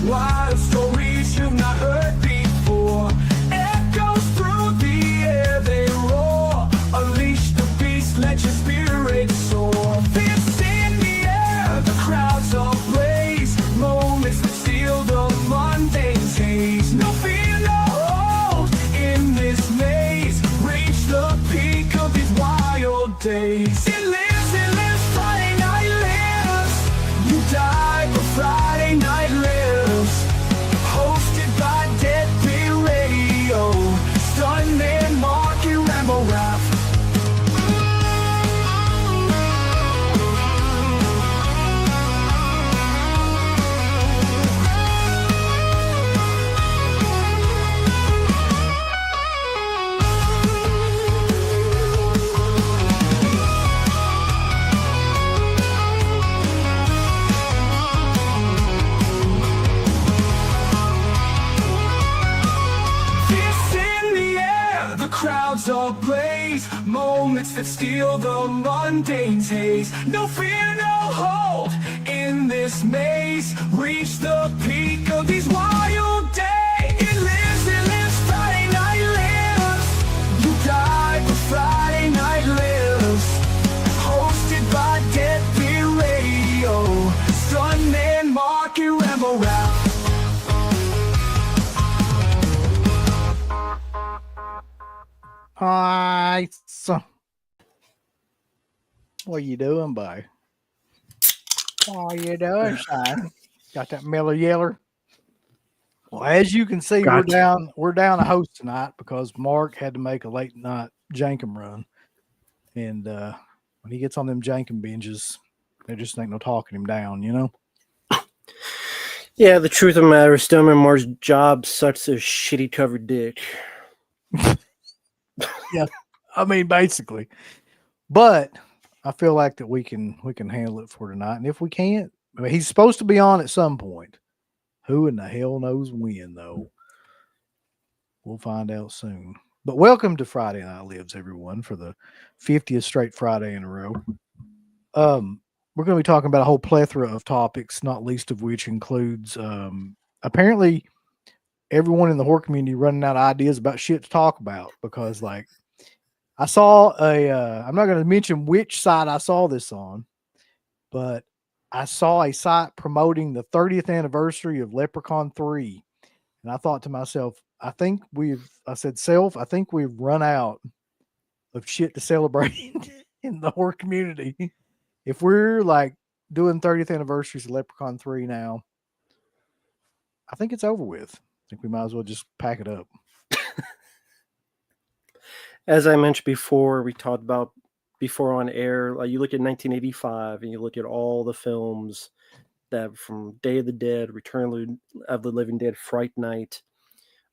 Wild stories you've not heard before. Echoes through the air, they roar. Unleash the beast, let your spirit soar. Fists in the air, the crowds ablaze. Moments that steal the mundane's haze. No fear, no hold in this maze. Reach the peak of these wild days. It lives, Friday night lives. You die, but Friday night lives. Hosted by Deadbeat Radio. Stuntman, Marq, and Rambo rap. Crowds ablaze, moments that steal the mundane's haze. No fear, no hold in this maze. Reach the peak of these wild days. It lives, Friday night lives. You die, but Friday night lives. Hosted by Deadbeat Radio. Stuntman, Marq, and Rambo rap. Hi, so what you doing, boy? What you doing, son? Got that Miller Yeller? Well, as you can see, we're down a host tonight because Marq had to make a late night jankum run, and when he gets on them jankum binges, there just ain't no talking him down, you know. Yeah, the truth of the matter is, Stuntman Marq's job sucks a shitty covered dick. Yeah, I mean, basically, but I feel like that we can handle it for tonight. And if we can't, I mean, he's supposed to be on at some point. Who in the hell knows when, though? We'll find out soon. But welcome to Friday Night Lives, everyone, for the 50th straight Friday in a row. We're going to be talking about a whole plethora of topics, not least of which includes apparently everyone in the horror community running out of ideas about shit to talk about, because like I saw I'm not going to mention which site I saw this on, but I saw a site promoting the 30th anniversary of Leprechaun 3. And I thought to myself, I think we've run out of shit to celebrate in the horror community. If we're like doing 30th anniversaries of Leprechaun 3 now, I think it's over with. I think we might as well just pack it up. As I mentioned before, we talked about before on air, like you look at 1985 and you look at all the films that from Day of the Dead, Return of the Living Dead, Fright Night,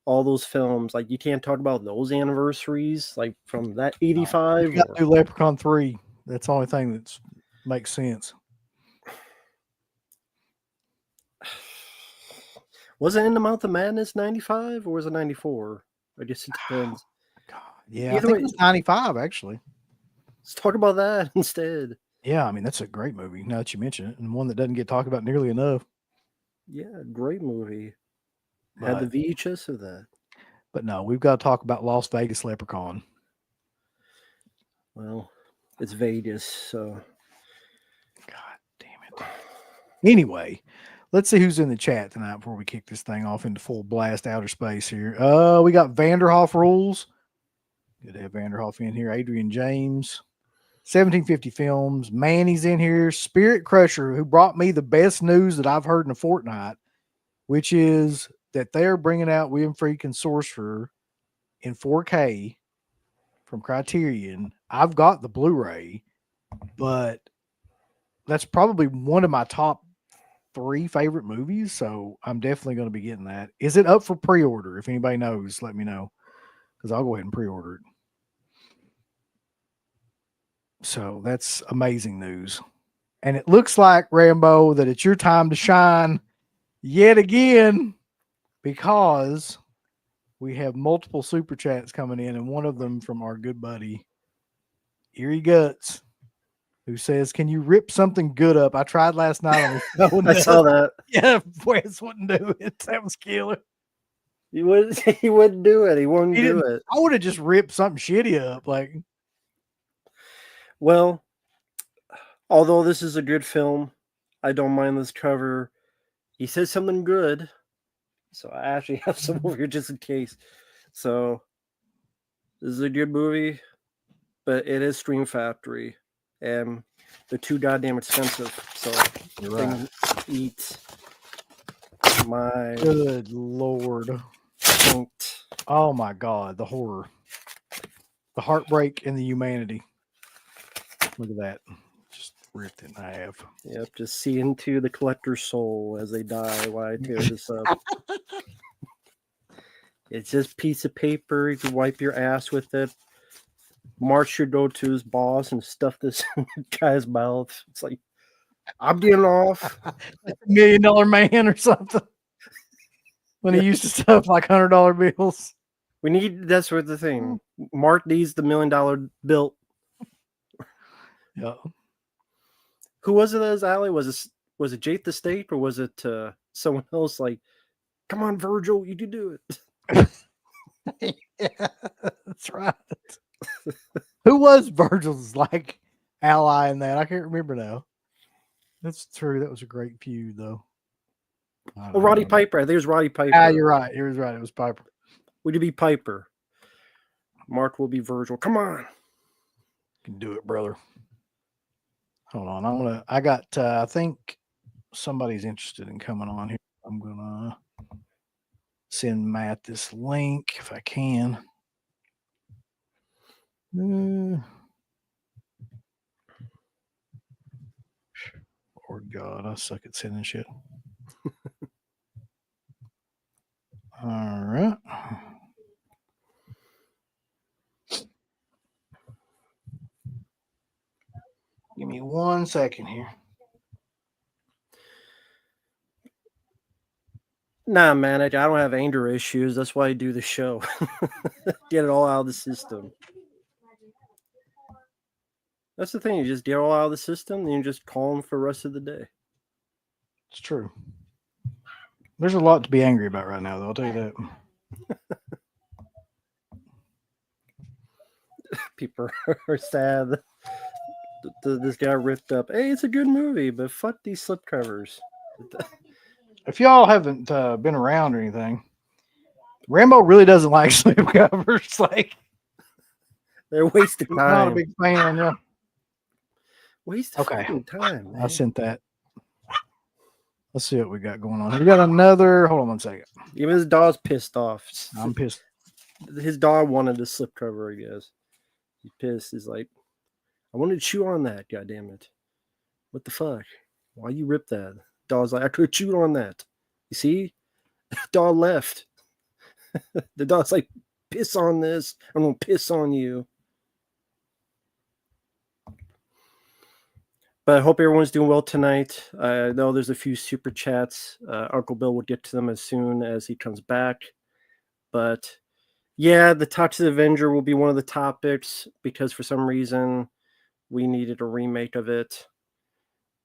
all those films, like you can't talk about those anniversaries, like from that 85. You got to do Leprechaun 3. That's the only thing that makes sense. Was it In the Mouth of Madness 95 or was it 94? I guess it depends. God, yeah, I think it was 95 actually. Let's talk about that instead. Yeah, I mean that's a great movie. Now that you mention it, and one that doesn't get talked about nearly enough. Yeah, great movie. Had the VHS of that. But no, we've got to talk about Las Vegas Leprechaun. Well, it's Vegas, so. God damn it. Anyway, let's see who's in the chat tonight before we kick this thing off into full blast outer space here. We got Vanderhoff Rules. Good to have Vanderhoff in here. Adrian James. 1750 Films. Manny's in here. Spirit Crusher, who brought me the best news that I've heard in a fortnight, which is that they're bringing out William Friedkin Sorcerer in 4K from Criterion. I've got the Blu-ray, but that's probably one of my top 3 favorite movies, so I'm definitely going to be getting that. Is it up for pre-order? If anybody knows, let me know, because I'll go ahead and pre-order it. So that's amazing news. And it looks like, Rambo, that it's your time to shine yet again, because we have multiple super chats coming in, and one of them from our good buddy, Erie Guts. who says, "Can you rip something good up? I tried last night on the show." I saw that. Yeah, Wes wouldn't do it. That was killer. He would. He wouldn't do it. He wouldn't He do didn't. it. I would have just ripped something shitty up. Like, Well, although this is a good film, I don't mind this cover. He says something good, so I actually have some over here just in case. So this is a good movie, but it is Scream Factory, and they're too goddamn expensive. So you're they right. can eat my Good Lord. taint. Oh my God, the horror, the heartbreak, and the humanity. Look at that. Just ripped it in half. Yep, just see into the collector's soul as they die while I tear this up. It's just a piece of paper. You can wipe your ass with it. Mark should go to his boss and stuff this in the guy's mouth. It's like, I'm getting off. Like $1 million man or something. When he used to stuff like $100 bills. We need, that's what the thing. Mark needs the $1 million bill. Yeah. Who was it that was alley? Was it Jake the State or was it someone else like, come on, Virgil, you can do it? Yeah, that's right. Who was Virgil's like ally in that? I can't remember now. That's true. That was a great feud, though. Oh, Roddy Piper. I think it was Roddy Piper. Ah, you're right. You're right. It was Piper. Would you be Piper? Mark will be Virgil. Come on. You can do it, brother. Hold on. I got, I think somebody's interested in coming on here. I'm going to send Matt this link if I can. Lord God, I suck at sending shit. All right. Give me 1 second here. Nah, man, I don't have anger issues. That's why I do the show. Get it all out of the system. That's the thing. You just get it all out of the system, and you just calm for the rest of the day. It's true. There's a lot to be angry about right now, though. I'll tell you that. People are sad. This guy ripped up. Hey, it's a good movie, but fuck these slipcovers. If y'all haven't been around or anything, Rambo really doesn't like slipcovers. Like, they're wasting I'm time. not a big fan. Yeah. Waste Okay. time, man. I sent that. Let's see what we got going on here. We got another. Hold on 1 second. Even his dog's pissed off. I'm pissed. His dog wanted a slipcover, I guess. He's pissed. He's like, I wanted to chew on that, goddammit. What the fuck? Why you rip that? Dog's like, I could have chewed on that. You see? Dog left. The dog's like, piss on this. I'm going to piss on you. But I hope everyone's doing well tonight. I know there's a few super chats. Uncle Bill will get to them as soon as he comes back. But yeah, the Toxic Avenger will be one of the topics because for some reason we needed a remake of it.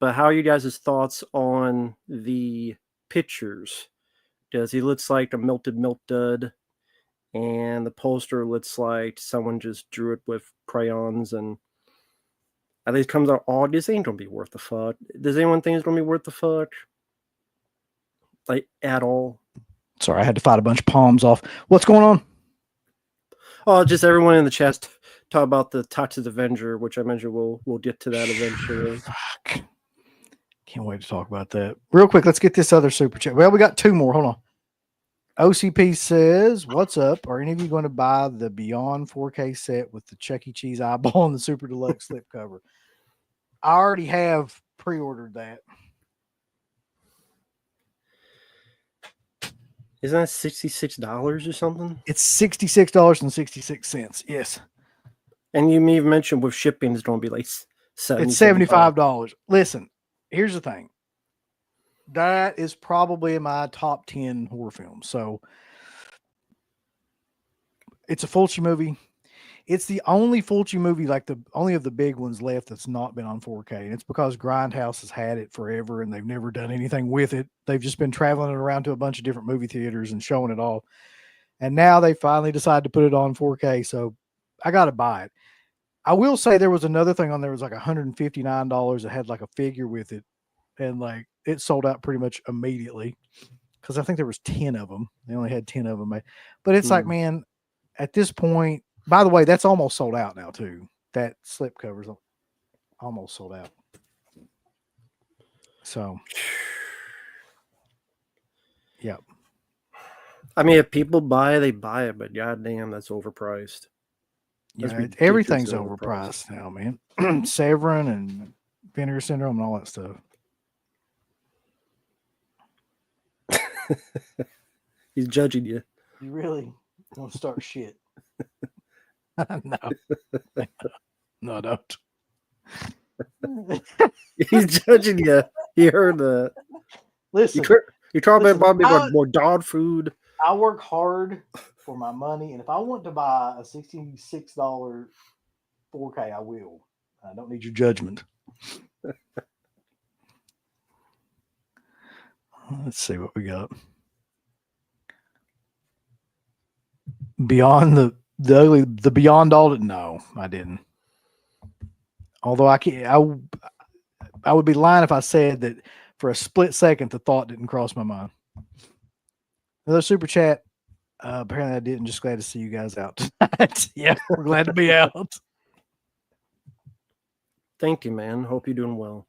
But how are you guys' thoughts on the pictures? Does he looks like a melted milk dud? And the poster looks like someone just drew it with crayons, and I think it comes out August. Ain't gonna be worth the fuck. Does anyone think it's gonna be worth the fuck? Like at all? Sorry, I had to fight a bunch of palms off. What's going on? Oh, just everyone in the chat talk about the Toxic Avenger, which I mentioned we'll get to that eventually. Fuck. Can't wait to talk about that. Real quick, let's get this other super chat. Well, we got two more. Hold on. OCP says, what's up? Are any of you going to buy the Beyond 4K set with the Chuck E. Cheese eyeball and the Super Deluxe slipcover? I already have pre-ordered that. Isn't that $66 or something? It's $66.66. Yes. And you may have mentioned with shipping it's going to be like $70. It's $75. Listen, here's the thing. That is probably in my top 10 horror films. So it's a Fulci movie. It's the only Fulci movie, like the only of the big ones left that's not been on 4K. And it's because Grindhouse has had it forever and they've never done anything with it. They've just been traveling it around to a bunch of different movie theaters and showing it all. And now they finally decided to put it on 4K. So I got to buy it. I will say there was another thing on there. It was like $159 that had like a figure with it. And like it sold out pretty much immediately because I think there was 10 of them. They only had 10 of them. But it's like, man, at this point, by the way, that's almost sold out now too. That slipcovers almost sold out. So, yeah. I mean, if people buy it, they buy it, but goddamn, that's overpriced. That's Yeah, everything's overpriced now, man. Severin and Vinegar Syndrome and all that stuff. He's judging you. You really don't start shit. No. No, don't. He's judging you. He heard that. Listen, you're talking about me I- more dog food. I work hard for my money, and if I want to buy a $66 4K, I will. I don't need your judgment. Let's see what we got. Beyond the Beyond all that. No, I didn't. Although I would be lying if I said that for a split second the thought didn't cross my mind. Another super chat. Apparently I didn't. Just glad to see you guys out tonight. Yeah, we're glad to be out. Thank you, man. Hope you're doing well.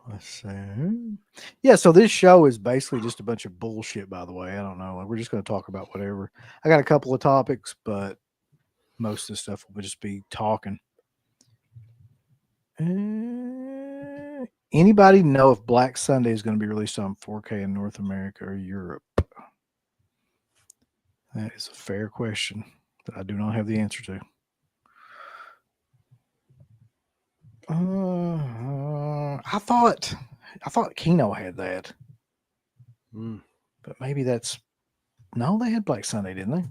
Let's see. Yeah, so this show is basically just a bunch of bullshit, by the way. I don't know. Like, we're just going to talk about whatever. I got a couple of topics, but most of the stuff will just be talking. Anybody know if Black Sunday is going to be released on 4K in North America or Europe? That is a fair question that I do not have the answer to. I thought Kino had that, but maybe that's no. They had Black Sunday, didn't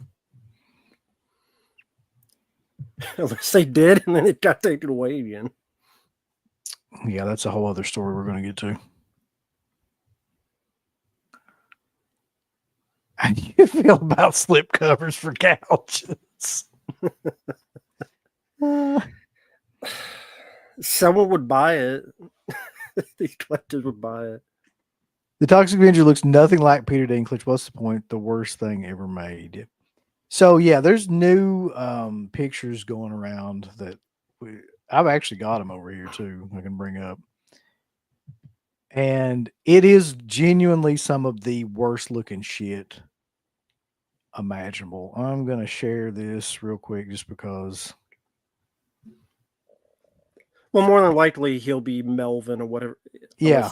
they? Unless they did, and then it got taken away again. Yeah, that's a whole other story we're going to get to. How do you feel about slipcovers for couches? Someone would buy it. These collectors would buy it. The Toxic Avenger looks nothing like Peter Dinklage. What's the point? The worst thing ever made. So yeah, there's new pictures going around that I've actually got them over here too. I can bring up, and it is genuinely some of the worst looking shit imaginable. I'm gonna share this real quick just because. Well, more than likely he'll be Melvin or whatever. Yeah.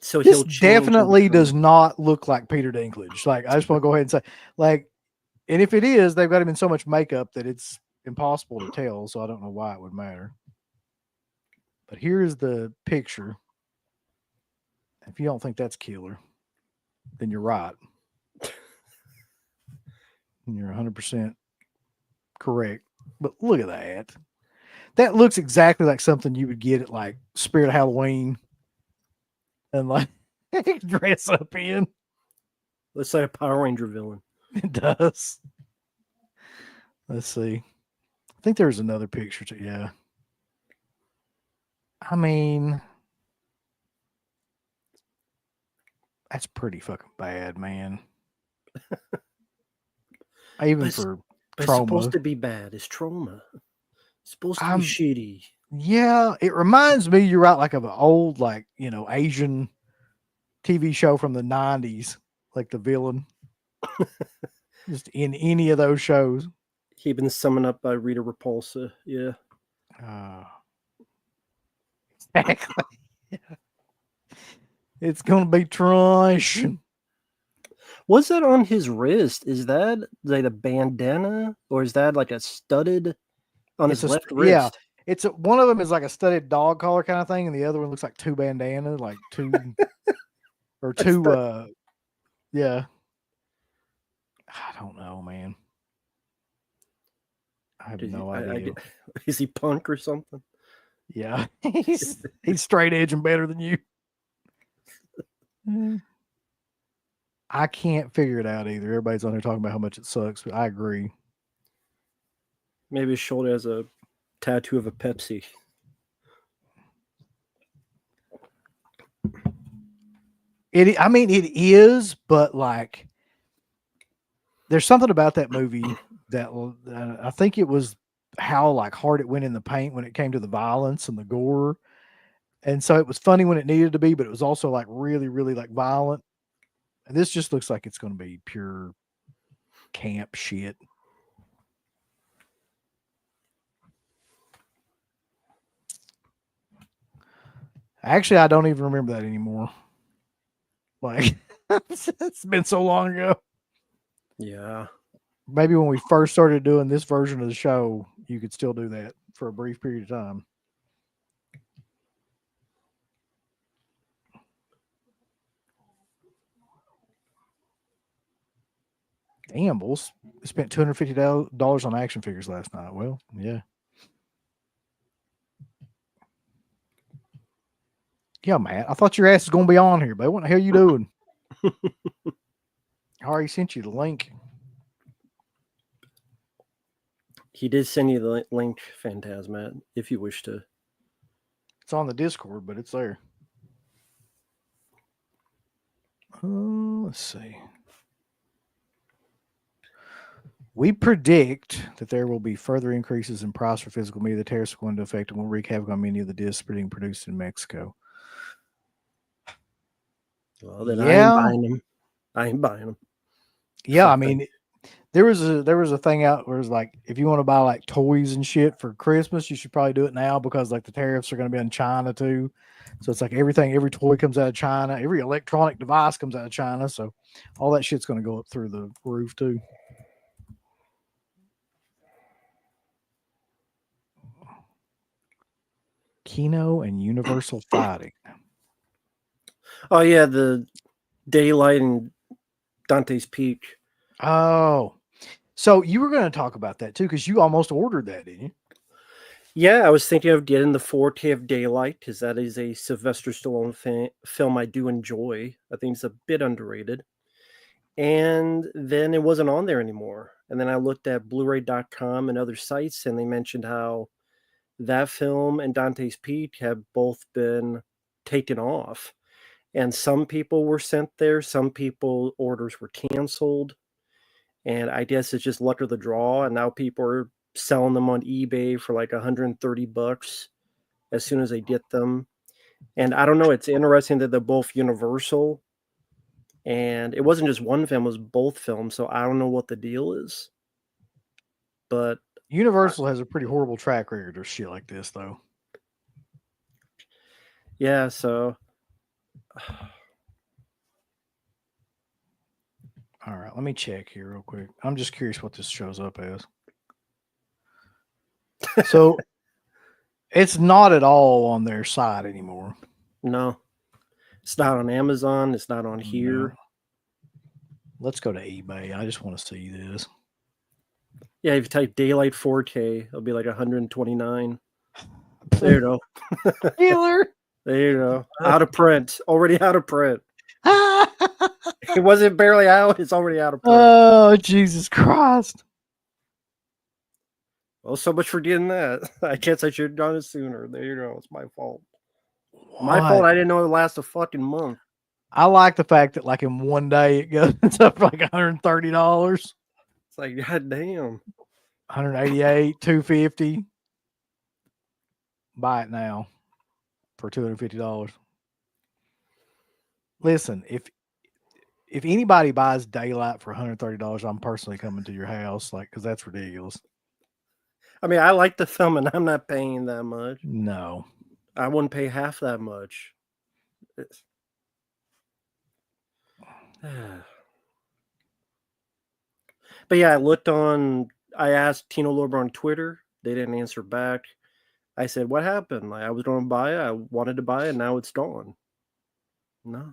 So This he'll change definitely does not look like Peter Dinklage. Like, I just want to go ahead and say, like, and if it is, they've got him in so much makeup that it's impossible to tell. So I don't know why it would matter. But here's the picture. If you don't think that's killer, then you're right. And you're 100% correct. But look at that. That looks exactly like something you would get at like Spirit Halloween and like dress up in. Let's say a Power Ranger villain. It does. Let's see. I think there's another picture too. Yeah. I mean, that's pretty fucking bad, man. Even for It's trauma. supposed to be bad. It's trauma. It's supposed to be shitty. Yeah, it reminds me, you're right, like of an old, like, you know, Asian TV show from the 90s, like the villain. Just in any of those shows. He been summoned up by Rita Repulsa. Yeah. Exactly. Yeah. It's going to be trash. What's that on his wrist? Is that like a bandana or is that like a studded on his left wrist? Yeah. It's one of them is like a studded dog collar kind of thing, and the other one looks like two bandanas, like two or two. Yeah. I don't know, man. I have Did no you, I idea. get, is he punk or something? Yeah, he's straight edge and better than you. I can't figure it out either. Everybody's on there talking about how much it sucks, but I agree. Maybe his shoulder has a tattoo of a Pepsi. I mean, it is, but like, there's something about that movie that I think it was how like hard it went in the paint when it came to the violence and the gore, and so it was funny when it needed to be, but it was also like really, really like violent. And this just looks like it's going to be pure camp shit. Actually, I don't even remember that anymore. Like, it's been so long ago. Yeah. Maybe when we first started doing this version of the show, you could still do that for a brief period of time. Damn, bulls spent $250 on action figures last night. Well, yeah. Yeah, Matt. I thought your ass was going to be on here, but what the hell you doing? I already sent you the link. He did send you the link, Phantasmat, if you wish to. It's on the Discord, but it's there. Let's see. We predict that there will be further increases in price for physical media. The tariffs are going to affect and will wreak havoc on many of the discs being produced in Mexico. Well, then Yeah. I ain't buying them. Yeah, Fuck I mean, there was a thing out where it's like, if you want to buy like toys and shit for Christmas, you should probably do it now because like the tariffs are going to be in China too. So it's like every toy comes out of China, every electronic device comes out of China. So all that shit's going to go up through the roof too. Kino and Universal Fighting. Oh yeah, the Daylight and Dante's Peak. Oh, so you were going to talk about that too, because you almost ordered that, didn't you? Yeah, I was thinking of getting the 4K of Daylight because that is a Sylvester Stallone film I do enjoy. I think it's a bit underrated. And then it wasn't on there anymore. And then I looked at Blu-ray.com and other sites, and they mentioned how that film and Dante's Peak have both been taken off. And some people were sent there, some people orders were canceled. And I guess it's just luck of the draw. And now people are selling them on eBay for like $130 as soon as they get them. And I don't know, it's interesting that they're both Universal. And it wasn't just one film, it was both films. So I don't know what the deal is. But Universal has a pretty horrible track record of shit like this, though. yeah, so all right, let me check here real quick. I'm just curious what this shows up as. So it's not at all on their site anymore. no. It's not on Amazon, it's not on here. No. Let's go to eBay. I just want to see this. Yeah, if you type Daylight 4K, it'll be like 129. There you go. Dealer. There you go. Out of print. Already out of print. It wasn't barely out. It's already out of print. Oh, Jesus Christ. Well, so much for getting that. I guess I should have done it sooner. There you go. It's my fault. My fault. I didn't know it would last a fucking month. I like the fact that like in one day it goes up for like $130. It's like, god damn. 188, 250. Buy it now for $250. Listen, if anybody buys Daylight for $130, I'm personally coming to your house, like, because that's ridiculous. I mean, I like the film and I'm not paying that much. No. I wouldn't pay half that much. But yeah, I asked Tino Lorber on Twitter. They didn't answer back. I said, what happened? Like, I was going to buy it. I wanted to buy it. Now it's gone. No.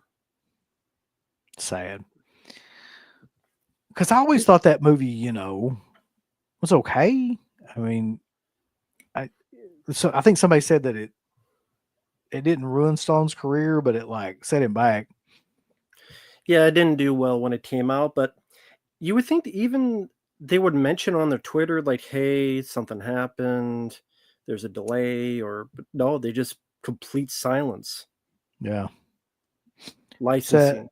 Sad. because I always thought that movie, you know, was okay. I mean, I think somebody said that it didn't ruin Stallone's career, but it like set him back. Yeah, it didn't do well when it came out, but you would think that even they would mention on their Twitter, like, hey, something happened, there's a delay, but no, they just complete silence. Yeah. Licensing.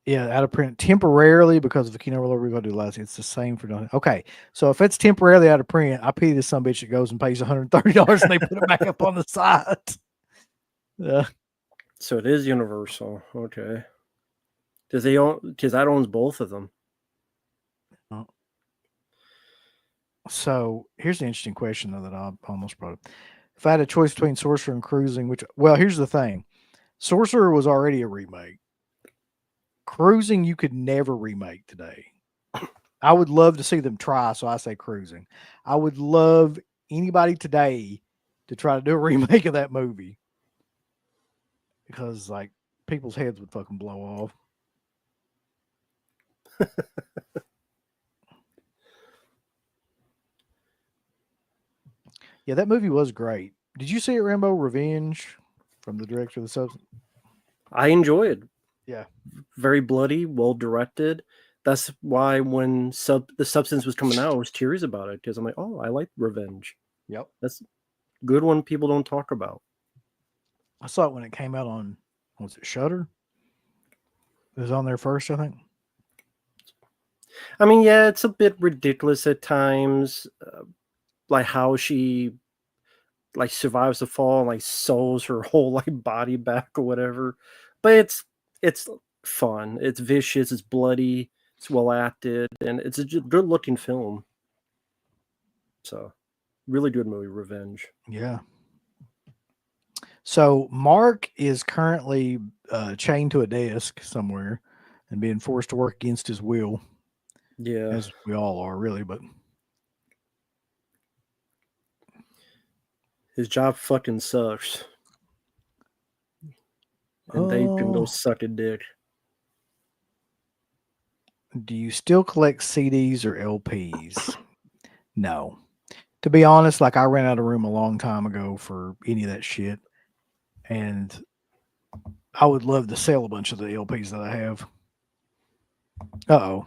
Yeah, out of print temporarily because of the Kino Roller we're going to do last. It's the same for doing. Okay, so if it's temporarily out of print, I pity this some bitch that goes and pays $130 and they put it back up on the site. Yeah. So it is Universal. Okay. Does they own? Because that owns both of them. So here's an interesting question though that I almost brought up. If I had a choice between Sorcerer and Cruising, here's the thing: Sorcerer was already a remake. Cruising, you could never remake today. I would love to see them try, so I say Cruising. I would love anybody today to try to do a remake of that movie because, like, people's heads would fucking blow off. Yeah, that movie was great. Did you see it, Rambo? Revenge from the director of the Substance? I enjoy it. Yeah. Very bloody, well directed. That's why when the Substance was coming out, I was curious about it because I'm like, oh, I like Revenge. Yep. That's a good one people don't talk about. I saw it when it came out on, was it Shudder? It was on there first, I think. I mean, yeah, it's a bit ridiculous at times, like how she like survives the fall and like sews her whole like body back or whatever. But it's fun. It's vicious. It's bloody. It's well acted, and it's a good looking film. So, really good movie, Revenge. Yeah. So Marq is currently chained to a desk somewhere and being forced to work against his will. Yeah, as we all are, really. But his job fucking sucks, and they can go suck a dick. Do you still collect CDs or LPs? No. To be honest, like I ran out of room a long time ago for any of that shit. And I would love to sell a bunch of the LPs that I have. Uh-oh.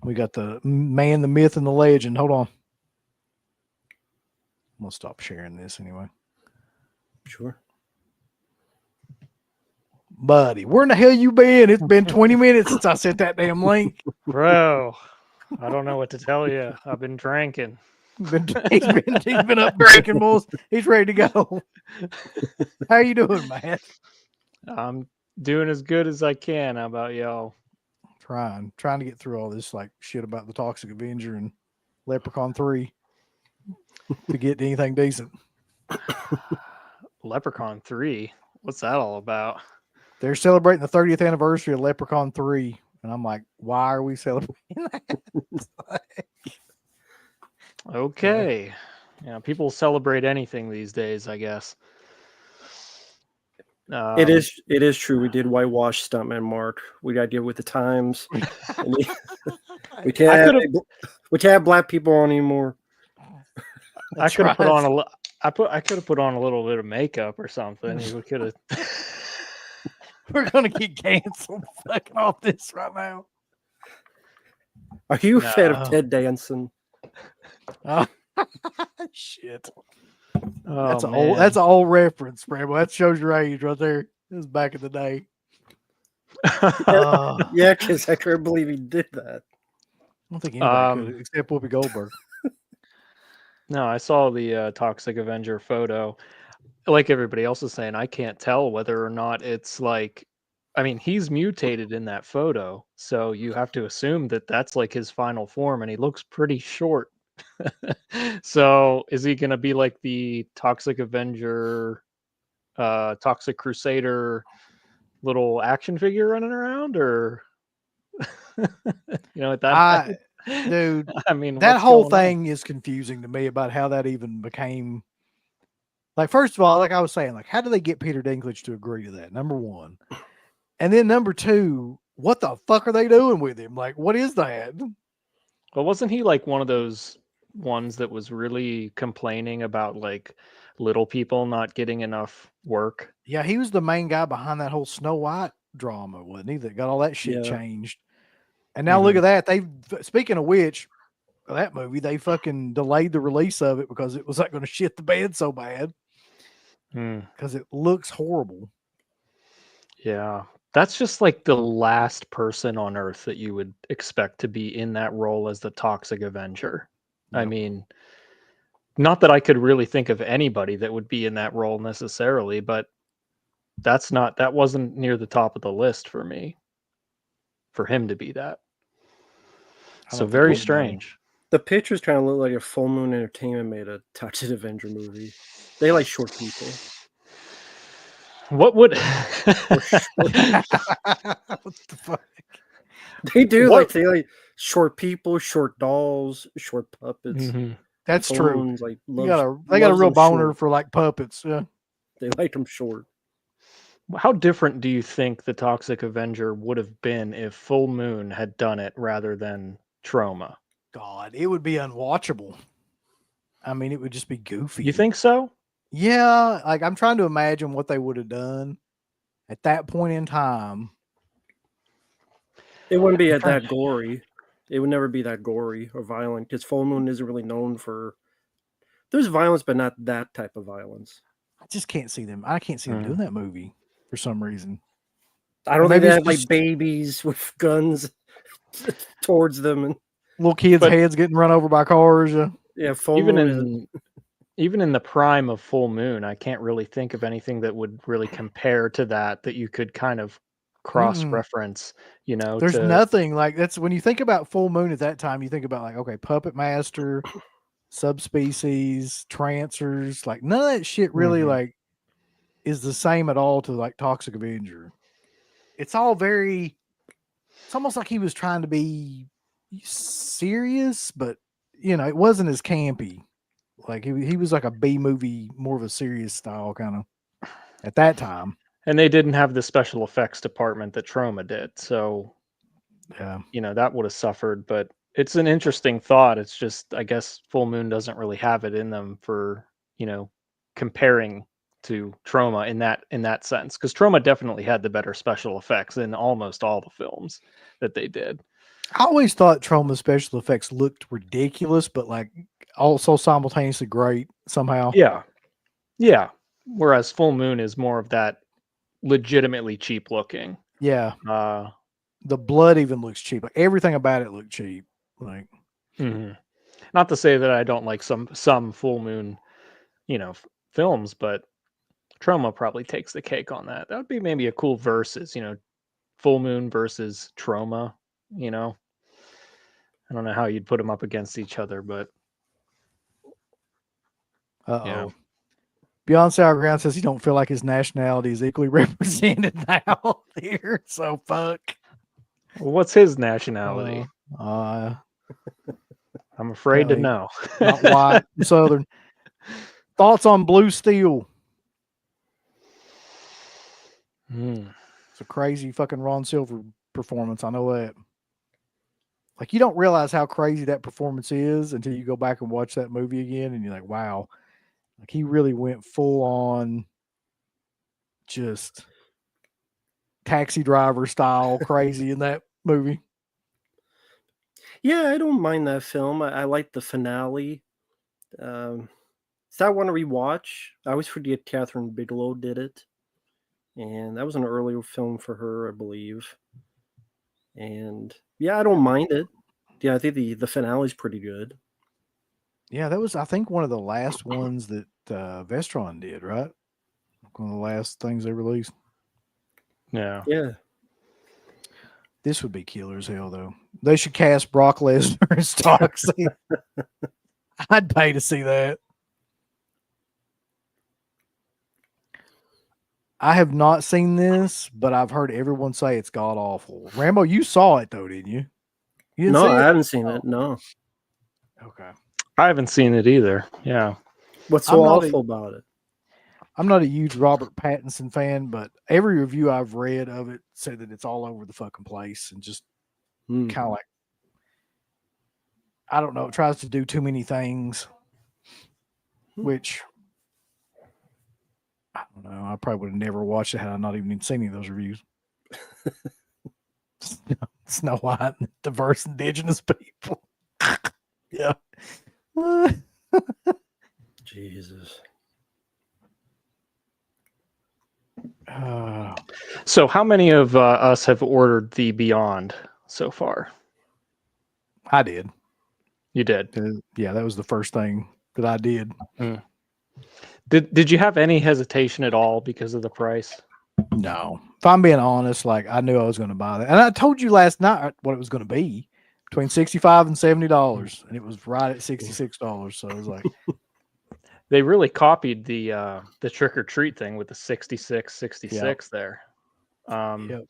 We got the man, the myth, and the legend. Hold on. I'm going to stop sharing this anyway. Sure. Buddy, where in the hell you been? It's been 20 minutes since I sent that damn link. Bro, I don't know what to tell you. I've been drinking. He's been up drinking, boys. He's ready to go. How you doing, man? I'm doing as good as I can. How about y'all? Trying to get through all this like shit about the Toxic Avenger and Leprechaun 3 to get to anything decent. Leprechaun 3? What's that all about? They're celebrating the 30th anniversary of Leprechaun 3, and I'm like, why are we celebrating that? Okay. Yeah, people celebrate anything these days, I guess. It is true. We did whitewash Stuntman Marq. We got to get with the times. we can't have black people on anymore. I could have put on I could have put on a little bit of makeup or something. We could have. We're gonna get canceled fucking off this right now. Are you a fan of Ted Danson? Oh, shit. Oh, that's an old reference, Rambo. That shows your age right there. This is back in the day. Yeah, because I couldn't believe he did that. I don't think anybody could, except Whoopi Goldberg. No, I saw the Toxic Avenger photo. Like everybody else is saying, I can't tell whether or not it's like, I mean, he's mutated in that photo, so you have to assume that that's like his final form, and he looks pretty short. So is he going to be like the Toxic Avenger, Toxic Crusader little action figure running around, or at that dude, I mean, that whole thing is confusing to me about how that even became. Like, first of all, like I was saying, like, how do they get Peter Dinklage to agree to that? Number one. And then number two, what the fuck are they doing with him? Like, what is that? Well, wasn't he like one of those ones that was really complaining about like little people not getting enough work? Yeah, he was the main guy behind that whole Snow White drama, wasn't he? That got all that shit Yeah. changed. And now look at that. Speaking of which, that movie, they fucking delayed the release of it because it was like going to shit the bed so bad because it looks horrible. Yeah. That's just like the last person on earth that you would expect to be in that role as the Toxic Avenger. I Yep. mean, not that I could really think of anybody that would be in that role necessarily, but that wasn't near the top of the list for me for him to be that. I So don't think very anybody- strange. The pictures kind of look like if Full Moon Entertainment made a Toxic Avenger movie. They like short people. What would Or short. What the fuck? They do What- they like short people, short dolls, short puppets. Mhm. That's Full true. Moon's like They got a loves real them boner short. for like puppets. Yeah. They like them short. How different do you think the Toxic Avenger would have been if Full Moon had done it rather than Trauma? God, it would be unwatchable. I mean, it would just be goofy. You think so? Yeah, like I'm trying to imagine what they would have done at that point in time. It wouldn't be I'm trying- that gory. It would never be that gory or violent because Full Moon isn't really known for. There's violence, but not that type of violence. I just can't see them. I can't see them doing that movie for some reason. I don't Or think maybe they it's have like just- babies with guns towards them, and Little kids' But- heads getting run over by cars. yeah, Full Even Moon is in even in the prime of Full Moon, I can't really think of anything that would really compare to that you could kind of cross-reference, you know, There's to nothing like that's when you think about Full Moon at that time, you think about like, okay, Puppet Master, Subspecies, Trancers, like none of that shit really like is the same at all to like Toxic Avenger. It's all very, it's almost like he was trying to be serious, but you know, it wasn't as campy. Like he was like a B movie, more of a serious style kind of at that time. and they didn't have the special effects department that Trauma did. So, Yeah. you know, that would have suffered, but it's an interesting thought. It's just I guess Full Moon doesn't really have it in them for, you know, comparing to Trauma in that sense, because Trauma definitely had the better special effects in almost all the films that they did. I always thought Trauma special effects looked ridiculous, but like also simultaneously great somehow. Yeah. Whereas Full Moon is more of that legitimately cheap looking. Yeah. The blood even looks cheap. Like everything about it looked cheap. Like Not to say that I don't like some Full Moon, you know, films, but Trauma probably takes the cake on that. That would be maybe a cool versus, you know, Full Moon versus Trauma, you know. I don't know how you'd put them up against each other, but yeah. Beyond Sour Ground says he don't feel like his nationality is equally represented now here. So fuck. What's his nationality? I'm I'm afraid to he- know. not white, Southern. Thoughts on Blue Steel? It's a crazy fucking Ron Silver performance. I know that. Like you don't realize how crazy that performance is until you go back and watch that movie again, and you're like, wow, like he really went full on, just Taxi Driver style crazy in that movie. Yeah, I don't mind that film. I like the finale. It's that one to rewatch. I always forget Catherine Bigelow did it, and that was an earlier film for her, I believe. And yeah, I don't mind it. Yeah, I think the finale is pretty good. Yeah, that was I think one of the last ones that Vestron did, right? One of the last things they released. Yeah. Yeah, This would be killer as hell, though. They should cast Brock Lesnar as Toxic. I'd pay to see that. I have not seen this, but I've heard everyone say it's god awful. Rambo, you saw it though, didn't you? You didn't no, see I it? haven't seen it. No, Okay. I haven't seen it either. Yeah. what's I'm so not awful about it? I'm not a huge Robert Pattinson fan, but every review I've read of it said that it's all over the fucking place and just Hmm. kind of like, I don't know, it tries to do too many things, which I don't know. I probably would have never watched it had I not even seen any of those reviews. Snow White, and diverse indigenous people. Yeah. Jesus. So, how many of us have ordered the Beyond so far? I did. You did. Yeah, that was the first thing that I did. Did you have any hesitation at all because of the price? No. If I'm being honest, like I knew I was going to buy that. And I told you last night what it was going to be, between $65 and $70. And it was right at $66. So I was like, they really copied the trick or treat thing with the 66 there. yep.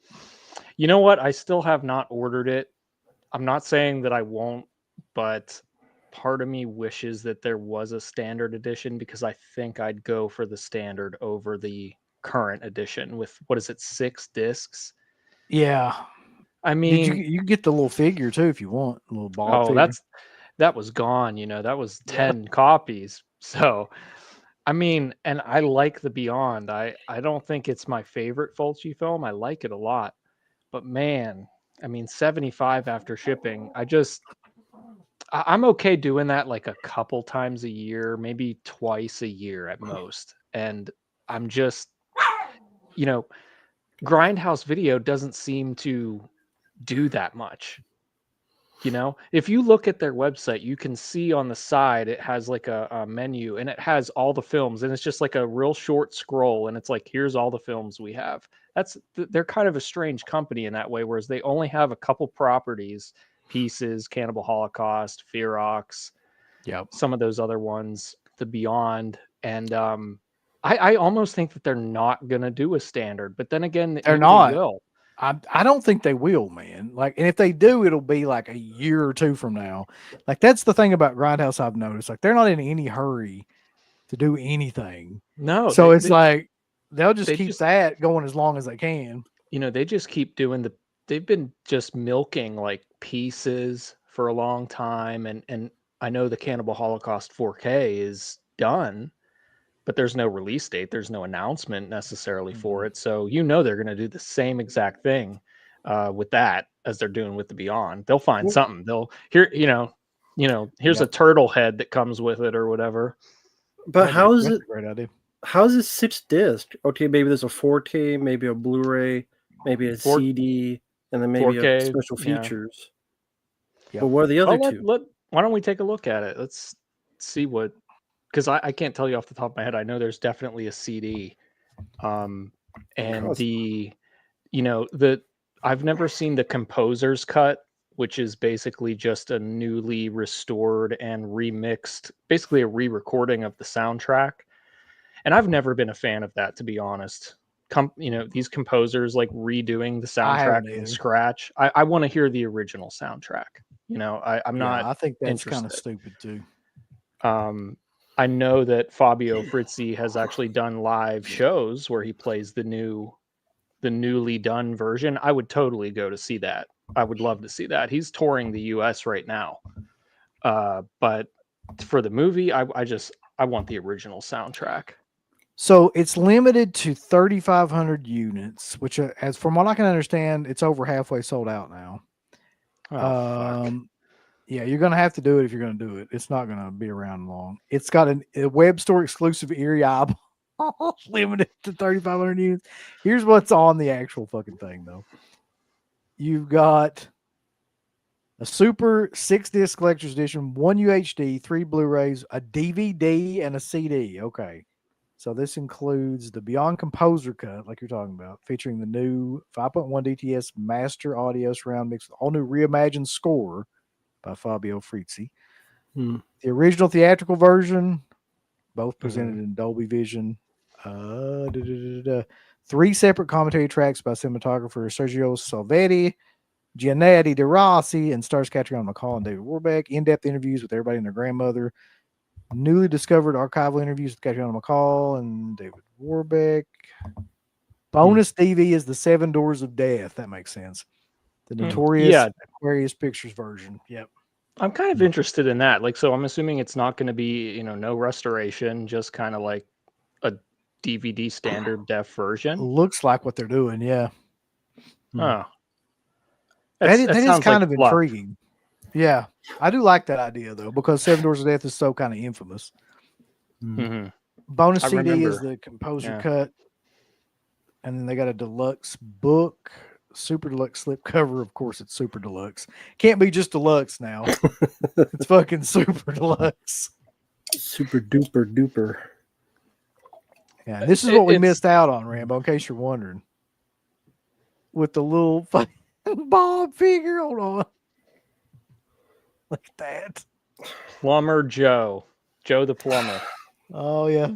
You know what? I still have not ordered it. I'm not saying that I won't, but part of me wishes that there was a standard edition because I think I'd go for the standard over the current edition with, what is it, 6 discs? Yeah. I mean, you can get the little figure too if you want, a little ball figure. that was gone, that was 10 copies. So I mean, and I like the Beyond. I don't think it's my favorite Fulci film. I like it a lot. But man, I mean, 75 after shipping, I'm okay doing that like a couple times a year, maybe twice a year at most. And I'm just, Grindhouse Video doesn't seem to do that much. If you look at their website, you can see on the side it has like a menu and it has all the films and it's just like a real short scroll and it's like, here's all the films we have. They're kind of a strange company in that way, whereas they only have a couple properties, Pieces, Cannibal Holocaust, Ferox, some of those other ones, The Beyond, and I almost think that they're not gonna do a standard, but then again, They're maybe not. they will. I don't think they will, man. Like, and if they do, it'll be like a year or two from now. Like, that's the thing about Grindhouse I've noticed. Like, they're not in any hurry to do anything. No, so it's like they'll just keep just that going as long as they can. they just keep doing they've been just milking like Pieces for a long time, and I know the Cannibal Holocaust 4K is done, but there's no release date, there's no announcement necessarily for it, so they're going to do the same exact thing with that as they're doing with the Beyond. They'll find something. They'll here's a turtle head that comes with it or whatever. But how is That's it? a great idea. How is it 6 disc? Okay, maybe there's a 4K, maybe a Blu-ray, maybe a CD, and then maybe 4K, a special features. Yep. But what are the other two? Why don't we take a look at it? Let's see what, because I can't tell you off the top of my head. I know there's definitely a CD, and I've never seen the composer's cut, which is basically just a newly restored and remixed, basically a re-recording of the soundtrack. And I've never been a fan of that, to be honest. These composers like redoing the soundtrack from scratch. I want to hear the original soundtrack. I'm not. I think that's kind of interested. stupid too. I know that Fabio Frizzi has actually done live shows where he plays the newly done version. I would totally go to see that. I would love to see that. He's touring the US right now. But for the movie, I want the original soundtrack. So it's limited to 3,500 units, which, as from what I can understand, it's over halfway sold out now. Fuck. Yeah, you're gonna have to do it if you're gonna do it. It's not gonna be around long. It's got a web store exclusive Erie eyeball, limited to 3,500 units. Here's what's on the actual fucking thing, though. You've got a super 6-disc collector's edition, 1 UHD, 3 Blu-rays, a DVD, and a CD. Okay. So this includes the Beyond Composer Cut, like you're talking about, featuring the new 5.1 DTS Master Audio Surround Mix with all new reimagined score by Fabio Frizzi. The original theatrical version, both presented in Dolby Vision. 3 separate commentary tracks by cinematographer Sergio Salvetti, Giannetti De Rossi, and stars Catriona McCall and David Warbeck. In-depth interviews with everybody and their grandmother. Newly discovered archival interviews with Catriona McCall and David Warbeck. Bonus DV is the 7 Doors of Death. That makes sense. The notorious Yeah. Aquarius Pictures version. Yep. I'm kind of interested in that. Like, so I'm assuming it's not going to be, no restoration, just kind of like a DVD standard def version. Looks like what they're doing. Yeah. Oh, That that is sounds kind like of fluff. intriguing. Yeah. I do like that idea, though, because 7 Doors of Death is so kind of infamous. Mhm. Bonus I CD is remember. the composer Yeah. cut. And then they got a deluxe book, super deluxe slipcover. Of course, it's super deluxe. Can't be just deluxe now. It's fucking super deluxe. Super duper duper. Yeah, and this is what we It's missed out on, Rambo, in case you're wondering. With the little fucking Bob figure. Hold on. Look at that. Plumber Joe the plumber. Oh, yeah.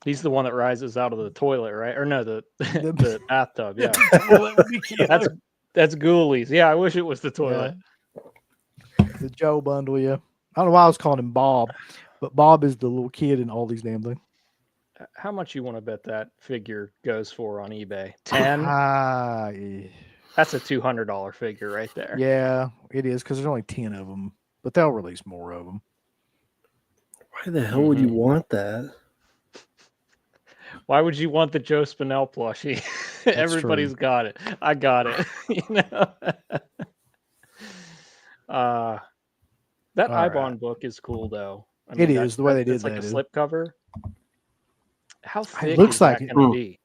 He's the one that rises out of the toilet, right? Or no, the The- the bathtub. Yeah, well, that would be killer. that's Ghoulies. Yeah, I wish it was the toilet. The Joe bundle, yeah. I don't know why I was calling him Bob, but Bob is the little kid in all these damn things. How much you want to bet that figure goes for on eBay? 10? Yeah. That's a $200 figure right there. Yeah, it is because there's only 10 of them, but they'll release more of them. Why the hell would you want that? Why would you want the Joe Spinell plushie? Everybody's true. got it. I got it. That All Ibon right. book is cool though. I It is, the way they did it's like that a is. slipcover. How thick looks is like that it. going to be?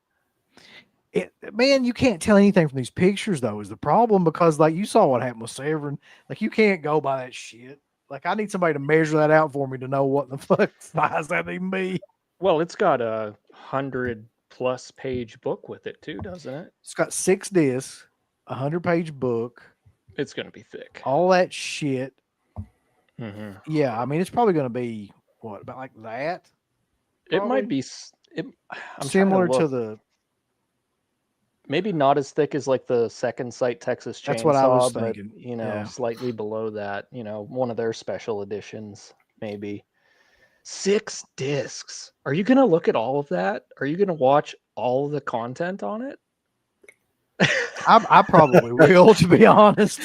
Man, you can't tell anything from these pictures though is the problem, because like you saw what happened with Severin. Like you can't go by that shit. Like I need somebody to measure that out for me to know what the fuck size that even be. Well, it's got a 100+ page book with it too, doesn't it? It's got 6 discs, 100-page book, It's going to be thick. all that shit. Mm-hmm. Yeah, I mean it's probably going to be what, about like that? It might Probably? be I'm Similar trying to look. the. Maybe not as thick as like the Second Sight Texas Chainsaw, That's what I was but thinking. slightly below that. One of their special editions, maybe. 6 discs. Are you gonna look at all of that? Are you gonna watch all of the content on it? I probably will, to be honest.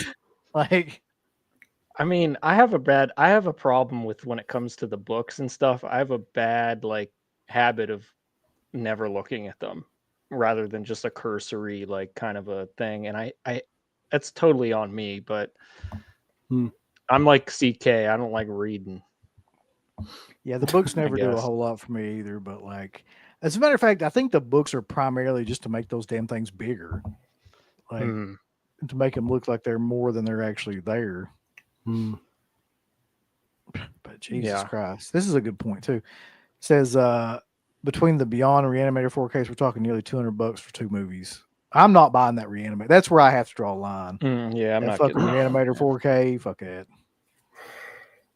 Like, I mean, I have a problem with when it comes to the books and stuff. I have a bad like habit of never looking at them rather than just a cursory like kind of a thing. And I that's totally on me, but I'm like CK. I don't like reading. yeah, the books never do a guess. whole lot for me either. But like, as a matter of fact, I think the books are primarily just to make those damn things bigger, like to make them look like they're more than they're actually there. But Jesus Christ, this is a good point too. It says between the Beyond and Reanimator 4Ks, we're talking nearly $200 for 2 movies. I'm not buying that Reanimator. That's where I have to draw a line. Yeah, I'm that not fucking getting that Reanimator 4K. Fuck it.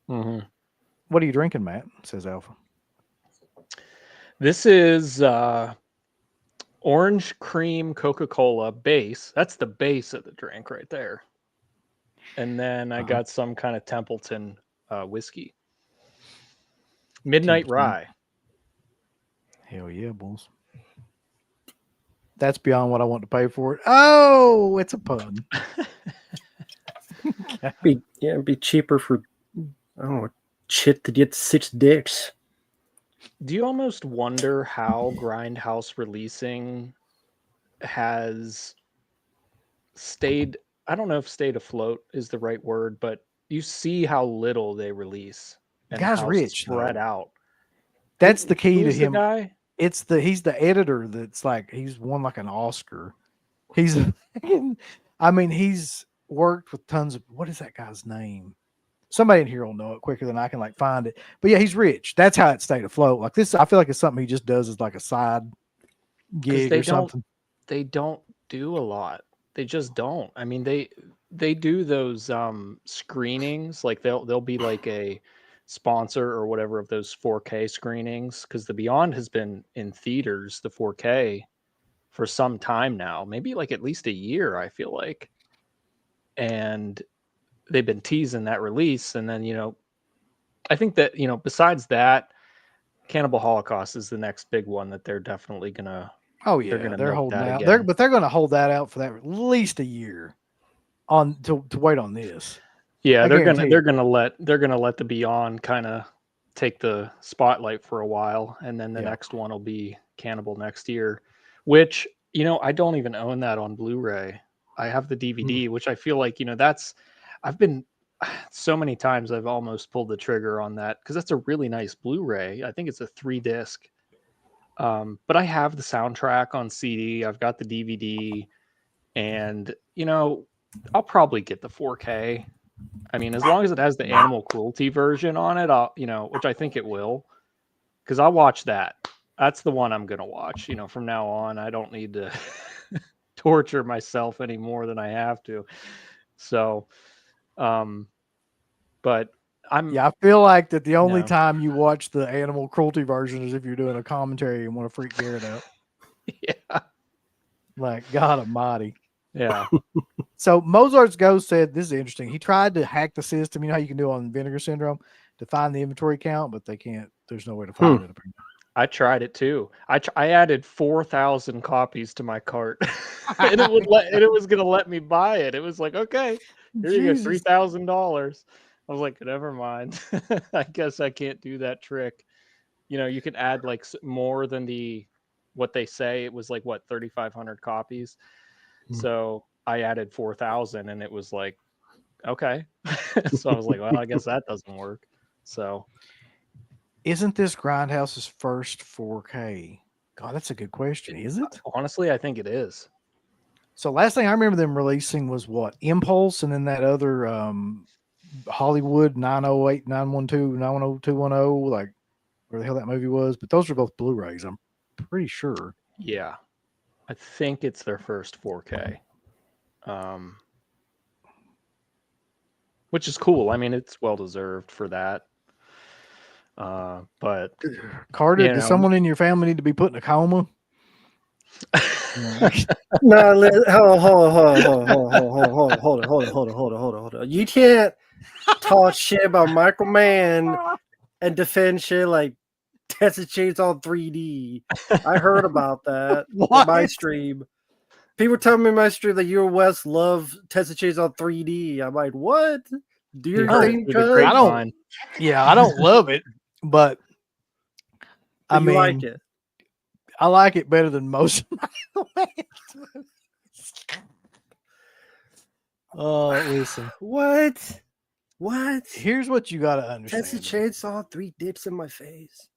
What are you drinking, Matt? Says Alpha. This is orange cream Coca-Cola base. That's the base of the drink right there. And then I got some kind of Templeton whiskey. Midnight Rye. Hell yeah, boys. That's beyond what I want to pay for it. Oh, it's a pun. It'd be cheaper for, I don't know, shit to get 6 dicks. Do you almost wonder how Grindhouse releasing has stayed? I don't know if stayed afloat is the right word, but you see how little they release and guy's how rich, spread though. out. That's the key to Who's the him. guy? He's the editor that's like, he's won like an Oscar. He's I mean, he's worked with tons of, what is that guy's name? Somebody in here will know it quicker than I can like find it. But yeah, he's rich. That's how it stayed afloat. Like this, I feel like it's something he just does as like a side gig or something. They don't do a lot. They just don't. I mean, they do those screenings. Like they'll be like a sponsor or whatever of those 4K screenings, because the Beyond has been in theaters, the 4K, for some time now, maybe like at least a year, I feel like. And they've been teasing that release, and then I think that, besides that, Cannibal Holocaust is the next big one that they're definitely gonna Oh they're yeah, gonna they're milk holding that out. again. They're going to hold that out for that at least a year on to wait on this. Yeah, I guarantee they're you. gonna let the Beyond kind of take the spotlight for a while, and then the Yeah. next one will be Cannibal next year, which I don't even own that on Blu-ray. I have the DVD, which I feel like I've been so many times I've almost pulled the trigger on that because that's a really nice Blu-ray. I think it's a 3-disc. But I have the soundtrack on CD. I've got the DVD, and I'll probably get the 4K. I mean, as long as it has the animal cruelty version on it, which I think it will, because I'll watch that. That's the one I'm gonna watch. From now on, I don't need to torture myself any more than I have to. So, but Yeah, I feel like that the only Yeah. time you watch the animal cruelty version is if you're doing a commentary and want to freak Garrett out. yeah, Like, God almighty. yeah, So Mozart's Ghost said, this is interesting. He tried to hack the system. You know how you can do on Vinegar Syndrome to find the inventory count, but they can't. There's no way to find it. Apparently. I tried it too. I added 4,000 copies to my cart, and it was gonna let me buy it. It was like, okay, here you go, Jesus. $3,000. I was like, never mind. I guess I can't do that trick. You can add like more than what they say. It was like 3,500 copies. So I added 4,000, and it was like, okay. So I was like, well, I guess that doesn't work. So Isn't this Grindhouse's first 4K? God, that's a good question. Is it? honestly, I think it is. So last thing I remember them releasing was what? Impulse, and then that other Hollywood 908, 912, 910210, like where the hell that movie was. But those are both Blu-rays, I'm pretty sure. Yeah. I think it's their first 4K. Which is cool. I mean, it's well deserved for that. But Carter, does someone in your family need to be put in a coma? No, hold on. You can't talk shit about Michael Mann and defend shit like Texas Chainsaw 3D. I heard about that in my stream. People tell me in my stream that you and Wes love Texas Chainsaw 3D. I'm like, what? Do your thing, cuz? I don't. Yeah, I don't love it, but I mean, like it. I like it better than most of Michael Mann's movies. Oh, listen. What? Here's what you got to understand. Texas Chainsaw 3 dips in my face.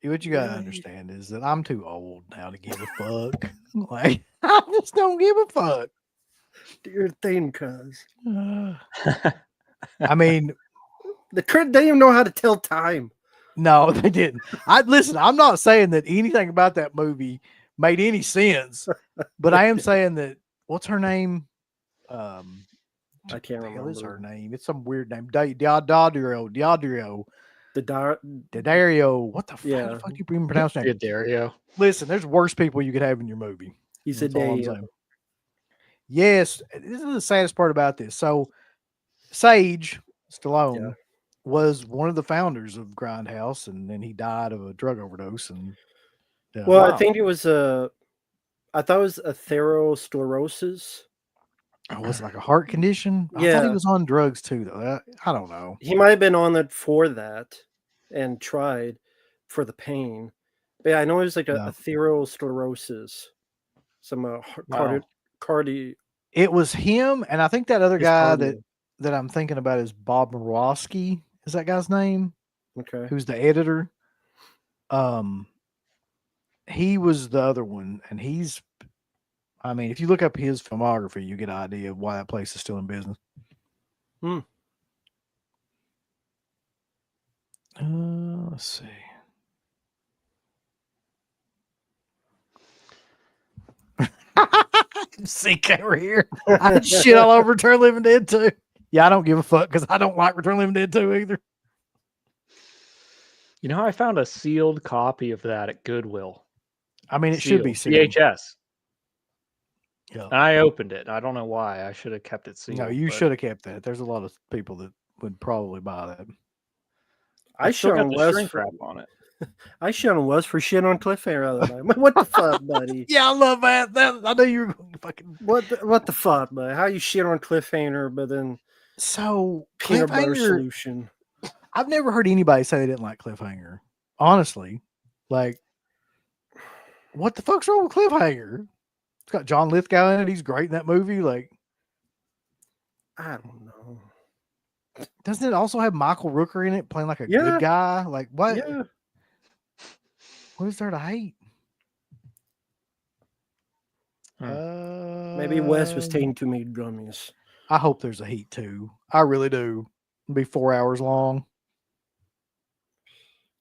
What you got to understand is that I'm too old now to give a fuck. Like, I just don't give a fuck. Do your thing, cuz. I mean, the Kurt didn't even know how to tell time. No, they didn't. Listen, I'm not saying that anything about that movie made any sense, but I am saying that what's her name? I can't remember. What is her name? It's some weird name. Daddario. What the fuck do you even pronounce that? Daddario. Listen, there's worse people you could have in your movie. He said Dario. Yes, this is the saddest part about this. So, Sage Stallone was one of the founders of Grindhouse, and then he died of a drug overdose. And I think it was I thought it was atherosclerosis. Oh, was it like a heart condition? Yeah. I thought he was on drugs too, though. I don't know. He might have been on it for that and tried for the pain. But yeah, I know it was like a atherosclerosis. Some cardio. It was him, and I think that other guy that I'm thinking about is Bob Murawski. Is that guy's name? Okay. Who's the editor? He was the other one, and he's. I mean, if you look up his filmography, you get an idea of why that place is still in business. Let's see. CK over here. I shit all over Return of the Living Dead too. Yeah, I don't give a fuck because I don't like Return of the Living Dead 2 either. I found a sealed copy of that at Goodwill. I mean, it should be sealed. VHS. Yeah. And I opened it. I don't know why. I should have kept it sealed. No, you should have kept that. There's a lot of people that would probably buy that. I It's still shit got on the Wes shrink for wrap on it. I shit on Wes for shit on Cliffhanger the other night. What the fuck, buddy? Yeah, I love that. I know you were going to fucking. What the fuck, buddy? How you shit on Cliffhanger, but then So peanut butter Cliffhanger. solution? I've never heard anybody say they didn't like Cliffhanger. Honestly, like, what the fuck's wrong with Cliffhanger? It's got John Lithgow in it. He's great in that movie. Like, I don't know. doesn't it also have Michael Rooker in it playing like a Yeah. good guy? Like, what? Yeah. What is there to hate? Maybe Wes was taking too many gummies. I hope there's a Heat 2. I really do. It'll be 4 hours long.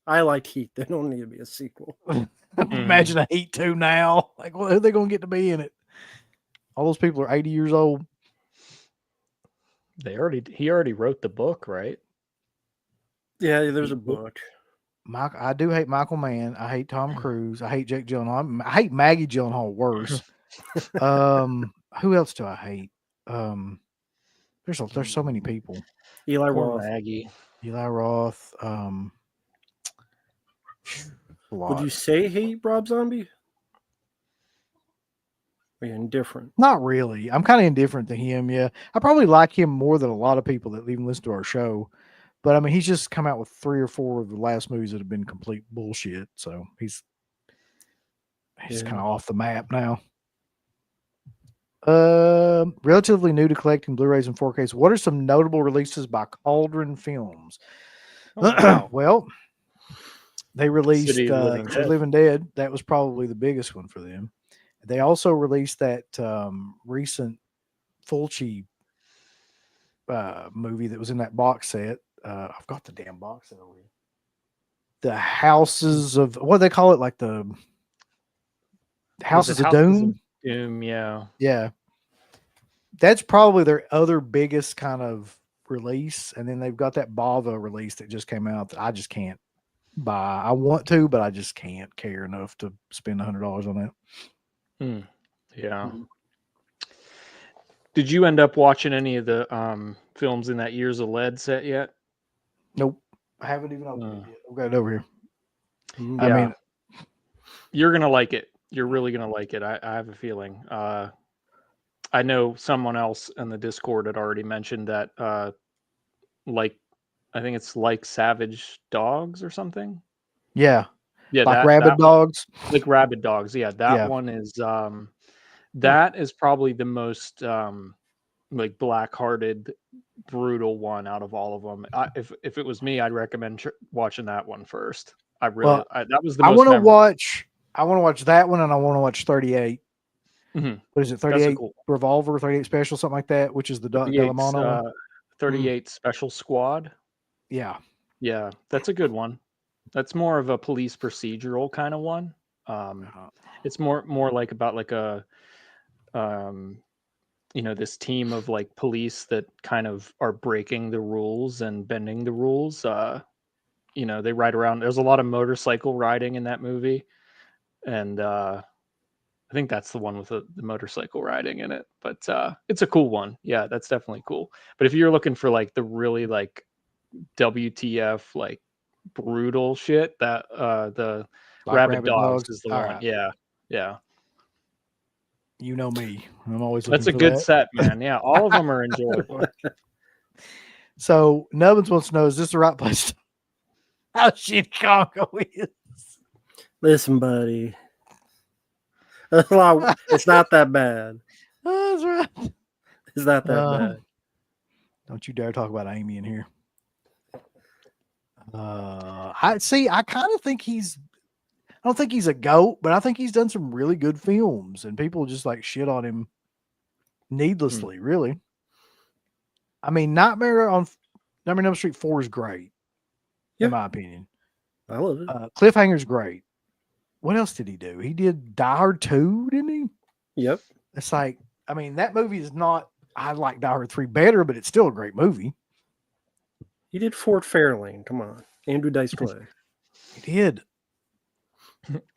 I like Heat. There don't need to be a sequel. Imagine a Heat 2 now. Like, who are they going to get to be in it? All those people are 80 years old. He already wrote the book, right? Yeah, there's a book. I do hate Michael Mann. I hate Tom Cruise. I hate Jake Gyllenhaal. I hate Maggie Gyllenhaal worse. Who else do I hate? There's so many people. Eli Poor Roth. Maggie. Eli Roth. Would you say hate Rob Zombie? Are you indifferent? Not really. I'm kind of indifferent to him. Yeah, I probably like him more than a lot of people that even listen to our show. But I mean, he's just come out with 3 or 4 of the last movies that have been complete bullshit. So he's kind of off the map now. Relatively new to collecting Blu-rays and 4Ks. What are some notable releases by Cauldron Films? Oh, wow. Well, they released City of the Living City of the Dead. Living Dead. That was probably the biggest one for them. They also released that recent Fulci movie that was in that box set. I've got the damn box set over here. The Houses of, what do they call it? Like the Houses of Doom? Doom, yeah. Yeah. That's probably their other biggest kind of release. And then they've got that Bava release that just came out that I just can't buy. I want to, but I just can't care enough to spend $100 on that. Yeah. Did you end up watching any of the films in that Years of Lead set yet? Nope. I haven't even opened it yet. I've got it over here. Yeah. I mean, you're going to like it. You're really going to like it. I have a feeling. I know someone else in the Discord had already mentioned that, I think it's like Savage Dogs or something. yeah. Yeah. Like Rabid Dogs. Like Rabid Dogs. Yeah. That one is, that is probably the most, like black-hearted, brutal one out of all of them. If it was me, I'd recommend watching that one first. That was the most. I want to watch that one, and I want to watch 38. Mm-hmm. What is it? 38 Revolver, 38 Special, something like that, which is the DePalma one. 38 Special Squad. Yeah. Yeah, that's a good one. That's more of a police procedural kind of one. It's more like about like a this team of like police that kind of are breaking the rules and bending the rules. They ride around. There's a lot of motorcycle riding in that movie, and I think that's the one with the motorcycle riding in it. But it's a cool one. Yeah, that's definitely cool. But if you're looking for like the really like WTF like brutal shit, that the Like Rabid Dogs is the All one. right. Yeah. You know me. I'm always looking That's a for good that. set, man. Yeah, all of them are enjoyable. So Nubbins wants to know, is this the right place? How shit Congo is? Listen, buddy. It's not that bad. Oh, that's right. It's not that bad. Don't you dare talk about Amy in here. I kind of think I don't think he's a GOAT, but I think he's done some really good films, and people just like shit on him needlessly, really. I mean, Nightmare on Elm Street 4 is great, in my opinion. I love it. Cliffhanger's great. What else did he do? He did Die Hard 2, didn't he? Yep. It's like, I mean, that movie is not, I like Die Hard 3 better, but it's still a great movie. He did Fort Fairlane. Come on. Andrew Dice Clay. He did.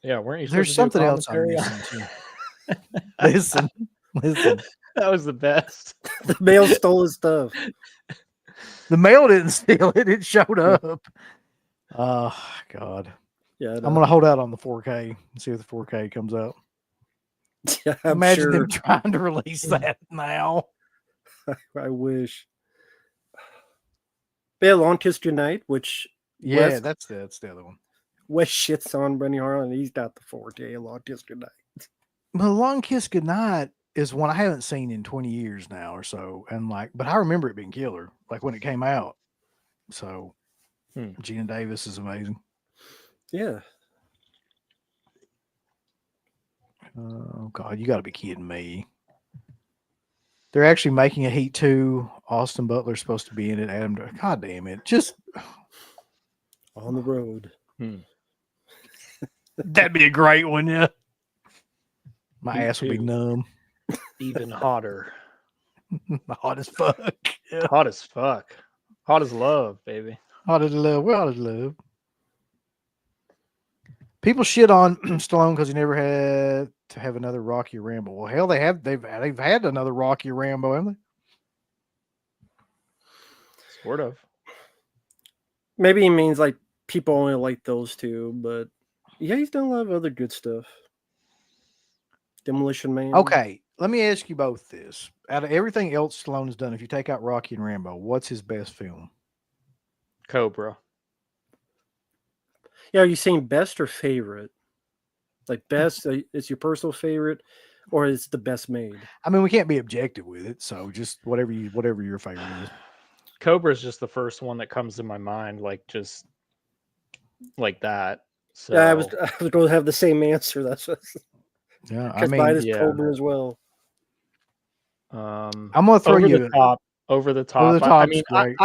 Yeah, weren't you? There's something else I'm missing too. Listen. That was the best. The mail stole his stuff. The mail didn't steal it. It showed up. Oh God. Yeah, I I'm know. gonna hold out on the 4K and see if the 4K comes out. Yeah, I'm Imagine sure. them trying to release that now. I wish. But yeah, Long Kiss Goodnight, which Yeah, that's the other one. Wes shits on Benny Harlan. He's got the 4K Long Kiss Goodnight. Well, Long Kiss Goodnight is one I haven't seen in 20 years now or so. And but I remember it being killer, like when it came out. So Gina Davis is amazing. Yeah. Oh God, you gotta be kidding me. They're actually making a Heat 2. Austin Butler's supposed to be in it. God damn it. Just On the road. that'd be a great one, yeah. My Heat ass would be 2. numb. Even hotter. Hot as fuck. Yeah. Hot as fuck. Hot as love, baby. Hot as love. We're hot as love. People shit on Stallone because he never had to have another Rocky Rambo. Well, hell, they have. They've had another Rocky Rambo, haven't they? Sort of. Maybe he means like people only like those two, but yeah, he's done a lot of other good stuff. Demolition Man. Okay, let me ask you both this. Out of everything else Stallone has done, if you take out Rocky and Rambo, what's his best film? Cobra. Yeah, are you saying best or favorite? Like best, it's your personal favorite, or it's the best made? I mean, we can't be objective with it, so just whatever your favorite is. Cobra is just the first one that comes to my mind, like just like that. So Yeah, I was going to have the same answer. That's what. Yeah, I Because mean, mine is yeah. Cobra as well. I'm gonna throw over you the top. Over the top. Over the I Top's mean, great.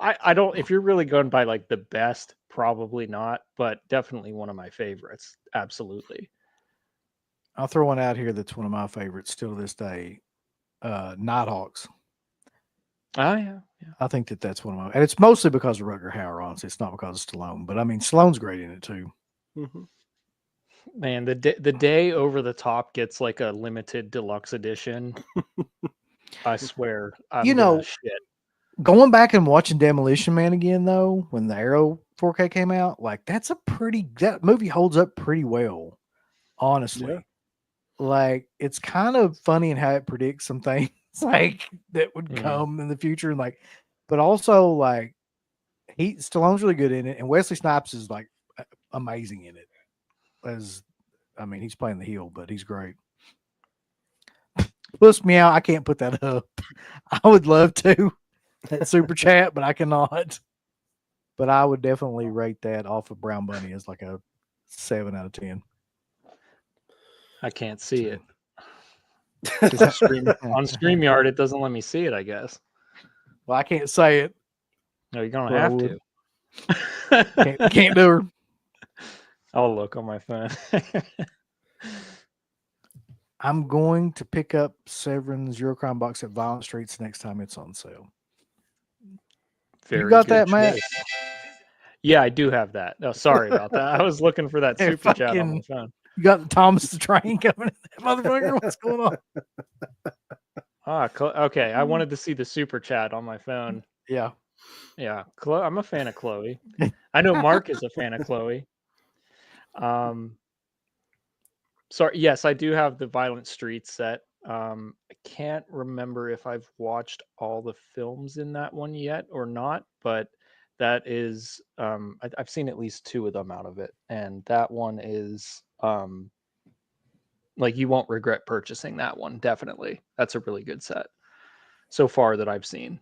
I don't. If you're really going by like the best, probably not, but definitely one of my favorites. Absolutely. I'll throw one out here that's one of my favorites still to this day. Nighthawks. Oh yeah. I think that's one of my, and it's mostly because of Rutger Hauer, honestly. It's not because of Stallone, but I mean, Stallone's great in it too. Mm-hmm. Man, the day Over the Top gets like a limited deluxe edition. I swear, I'm gonna shit. Going back and watching Demolition Man again, though, when the Arrow 4K came out, like that movie holds up pretty well, honestly. Yeah. Like it's kind of funny in how it predicts some things like that would Mhm. come in the future, and like, but also like Stallone's really good in it, and Wesley Snipes is like amazing in it. I mean, he's playing the heel, but he's great. Plus meow, I can't put that up. I would love to. That super chat, but I cannot. But I would definitely rate that off of Brown Bunny as like a 7 out of 10. I can't see it. On On StreamYard, it doesn't let me see it, I guess. Well, I can't say it. No, you're gonna have to. Can't do her. I'll look on my phone. I'm going to pick up Severin's Eurocrime box at Violent Streets next time it's on sale. You got that, Matt? Yeah, I do have that. No, sorry about that. I was looking for that super chat on my phone. You got the Thomas the Train coming in that motherfucker? What's going on? Okay. I wanted to see the super chat on my phone. Yeah. Yeah. I'm a fan of Chloe. I know Mark is a fan of Chloe. Sorry. Yes, I do have the Violent Streets set. I can't remember if I've watched all the films in that one yet or not, but that is I've seen at least 2 of them out of it, and that one is like you won't regret purchasing that one. Definitely, that's a really good set so far that I've seen.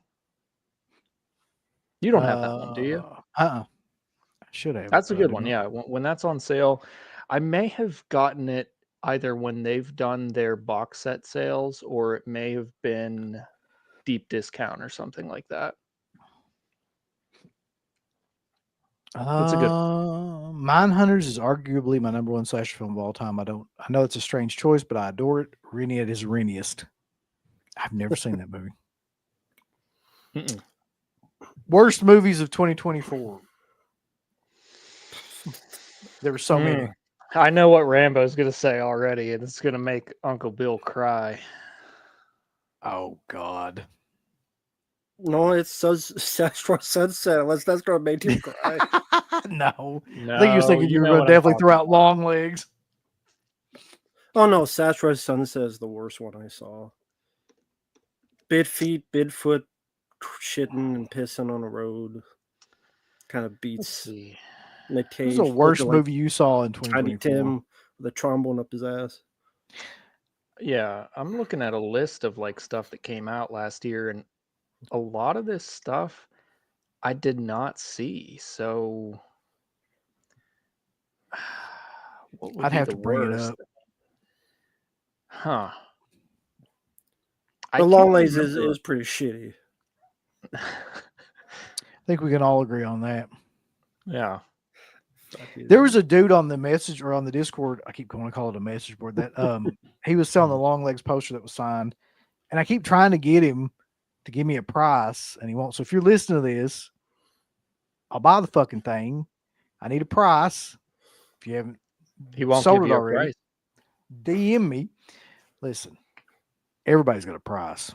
You don't have that one, do you? I should have. That's a good one. Yeah, when that's on sale, I may have gotten it either when they've done their box set sales, or it may have been deep discount or something like that. That's a good one. Mindhunters is arguably my number 1 slasher film of all time. I know it's a strange choice, but I adore it. Rennie at his Renniest. I've never seen that movie. Worst movies of 2024. There were so many. I know what Rambo's going to say already, and it's going to make Uncle Bill cry. Oh, God. No, it says Sasquatch Sunset. Unless that's gonna make him cry. No, I think he was No, thinking you you were know going what to I'm definitely throw talking out long legs. Oh no, Sasquatch Sunset is the worst one I saw. Big feet, Bigfoot, shitting and pissing on the road. Kind of Let's beats see. Nick What was the Cage worst looking like movie you saw in Tiny 2024? Tim with a trombone up his ass. Yeah, I'm looking at a list of like stuff that came out last year, and a lot of this stuff I did not see. So, what would I'd be have the to bring it worst? up. Huh. I But can't Long Legs remember. is pretty shitty. I think we can all agree on that. Yeah. There was a dude on the message or on the Discord. I keep going to call it a message board. That he was selling the long legs poster that was signed, and I keep trying to get him to give me a price, and he won't. So if you're listening to this, I'll buy the fucking thing. I need a price. If you haven't He won't sold give it you a already, price. DM me. Listen, everybody's got a price.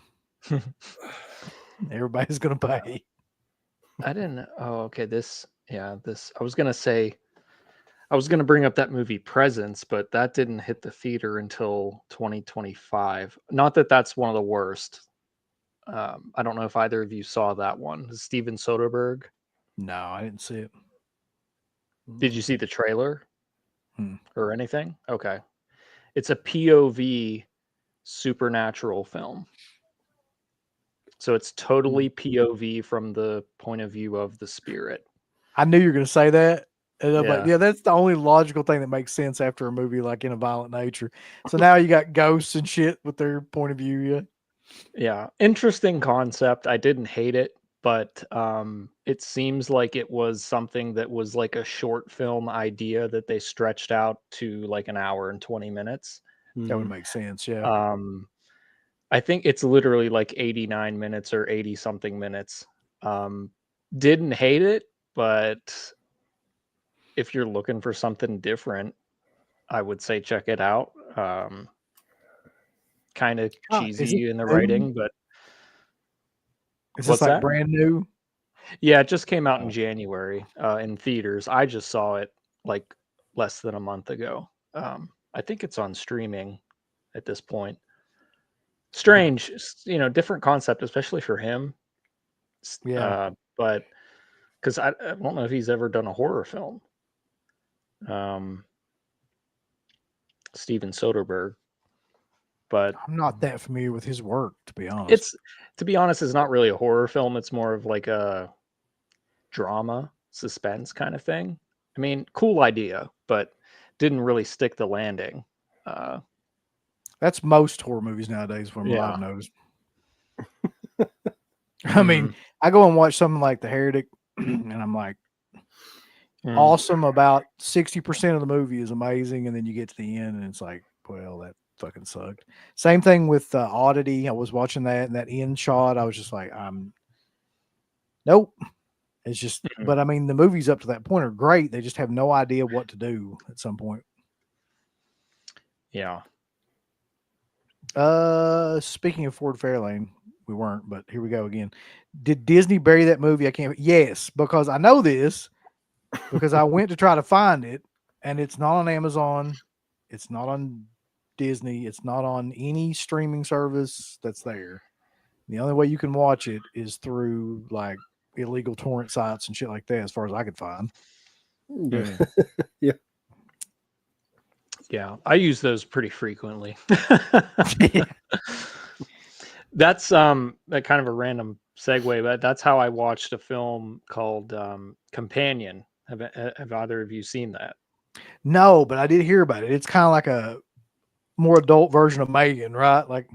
Everybody's gonna pay. I didn't. Oh, okay. This. I was gonna say. I was gonna bring up that movie Presence, but that didn't hit the theater until 2025. Not that that's one of the worst. I don't know if either of you saw that one. Steven Soderbergh. No, I didn't see it. Did you see the trailer Hmm. or anything? Okay. It's a POV supernatural film. So it's totally POV from the point of view of the spirit. I knew you were gonna say that. And I'm like, Yeah. yeah, that's the only logical thing that makes sense after a movie like In a Violent Nature. So now you got ghosts and shit with their point of view. Yeah. Yeah. Interesting concept. I didn't hate it, but it seems like it was something that was like a short film idea that they stretched out to like an hour and 20 minutes. That would make sense. Yeah. Um I think it's literally like 89 minutes or 80 something minutes. Didn't hate it, but if you're looking for something different, I would say check it out. Kind of Is it cheesy in the new? writing, but Is this what's like that? brand new? Yeah, it just came out in Oh, January in theaters. I just saw it like less than a month ago. I think it's on streaming at this point. okay. Strange, different concept, especially for him. Yeah. But because I don't know if he's ever done a horror film. Um, Steven Soderbergh, but I'm not that familiar with his work, to be honest. it's to be honest, it's not really a horror film. It's more of like a drama, suspense kind of thing. I mean, cool idea, but didn't really stick the landing. Uh, That's most horror movies nowadays, from what I've yeah. noticed. I mean, Mm, I go and watch something like The Heretic, and I'm like, mm. awesome. About 60% of the movie is amazing, and then you get to the end, and it's like, well, that fucking sucked. Same thing with Oddity. I was watching that, and that end shot, I was just like, nope. It's just, Mm. but I mean, the movies up to that point are great. They just have no idea what to do at some point. Yeah. Speaking of Ford Fairlane, we weren't, but here we go again. Did Disney bury that movie? I can't. Yes, because I know this because I went to try to find it, and it's not on Amazon. It's not on Disney. It's not on any streaming service that's there. The only way you can watch it is through like illegal torrent sites and shit like that, as far as I could find. Yeah. Mm. Yeah. Yeah. I use those pretty frequently. Yeah. That's a kind of a random segue, but that's how I watched a film called Companion. Have either of you seen that? No, but I did hear about it. It's kind of like a more adult version of Megan, right? Like,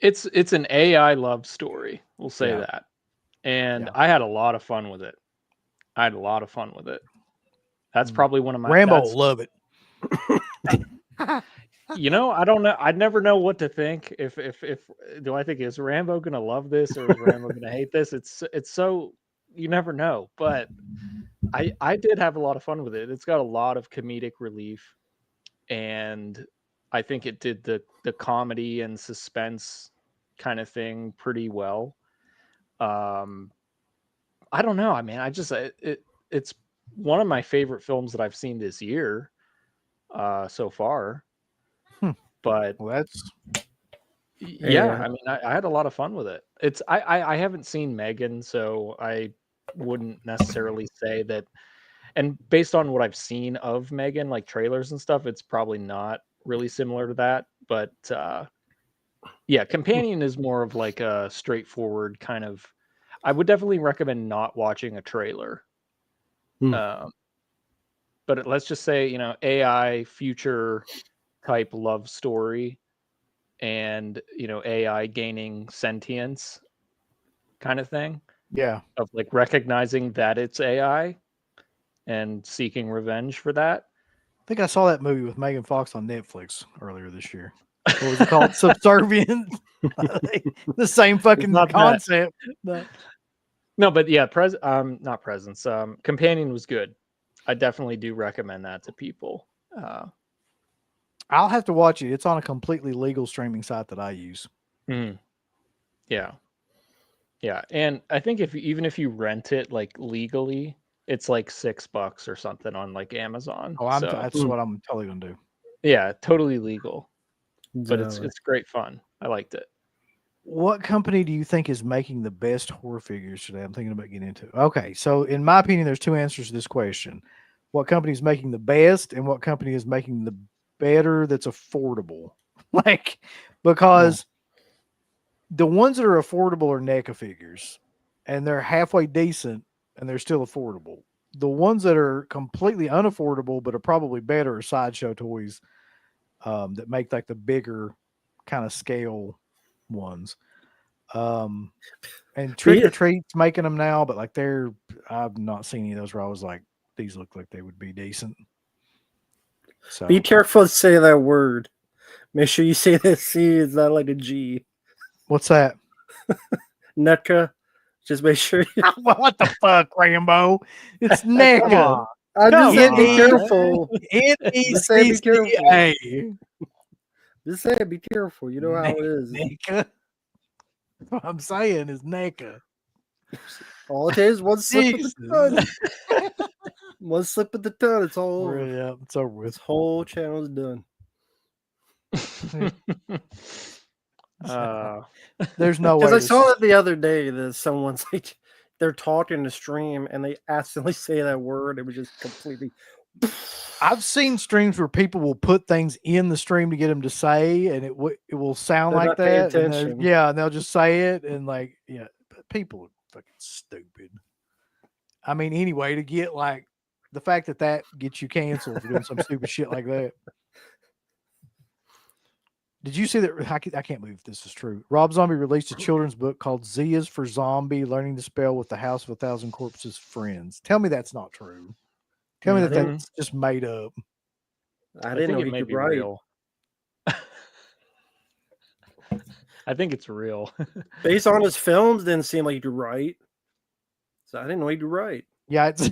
It's an AI love story. We'll say yeah, that. And yeah. I had a lot of fun with it. I had a lot of fun with it. That's probably one of my Rambo that's will love it. I don't know. I'd never know what to think. If do I think is Rambo gonna love this or is Rambo gonna hate this? It's so you never know. But I did have a lot of fun with it. It's got a lot of comedic relief, and I think it did the comedy and suspense kind of thing pretty well. Um, I don't know. I mean, it's one of my favorite films that I've seen this year, so far. Hmm. But Well, that's yeah, I mean, I had a lot of fun with it. I haven't seen Megan, so I wouldn't necessarily say that. And based on what I've seen of Megan, like trailers and stuff, it's probably not really similar to that. But yeah, Companion is more of like a straightforward kind of. I would definitely recommend not watching a trailer. Hmm. But let's just say, AI future type love story, and AI gaining sentience kind of thing, yeah. of like recognizing that it's AI and seeking revenge for that. I think I saw that movie with Megan Fox on Netflix earlier this year. What was it called? Subservient. The same fucking not that. concept. But No, but yeah, not presence. Companion was good. I definitely do recommend that to people. I'll have to watch it. It's on a completely legal streaming site that I use. Yeah, yeah, and I think even if you rent it like legally, it's like $6 or something on like Amazon. Oh, So that's what I'm totally gonna do. yeah, totally legal, but Exactly. it's great fun. I liked it. What company do you think is making the best horror figures today? I'm thinking about getting into. Okay, so in my opinion, there's two answers to this question. What company is making the best, and what company is making the better that's affordable? Like, because the ones that are affordable are NECA figures, and they're halfway decent, and they're still affordable. The ones that are completely unaffordable but are probably better are Sideshow toys, that make like the bigger kind of scale ones. And Trick or Treat's making them now, but like I've not seen any of those where I was like, these look like they would be decent. So Be careful to say that word. Make sure you say that C is not like a G. what's that? NECA. Just make sure. What the fuck, Rambo? It's Come NECA. on. I just said be careful. Just say be careful. NECA. Just say be careful. You know how it is. NECA. What I'm saying is NECA. All it is one slip of the tongue. One slip of the tongue. It's all over. Yeah, it's over with. This whole channel's done. There's no way. Because I saw it the other day that someone's like, they're talking to stream and they accidentally say that word. It was just completely. I've seen streams where people will put things in the stream to get them to say, and it will sound They're like not paying that. And attention. and they'll just say it, and like, yeah, but people are fucking stupid. I mean, anyway, to get like the fact that gets you canceled for doing some stupid shit like that. Did you see that? I can't believe this is true. Rob Zombie released a children's book called Z is for Zombie, Learning to Spell with the House of a Thousand Corpses Friends. Tell me that's not true. Tell me that's just made up. I didn't know it he may could be write. real. I think it's real. Based on his films, didn't seem like he could write. So I didn't know he could write. Yeah, it's.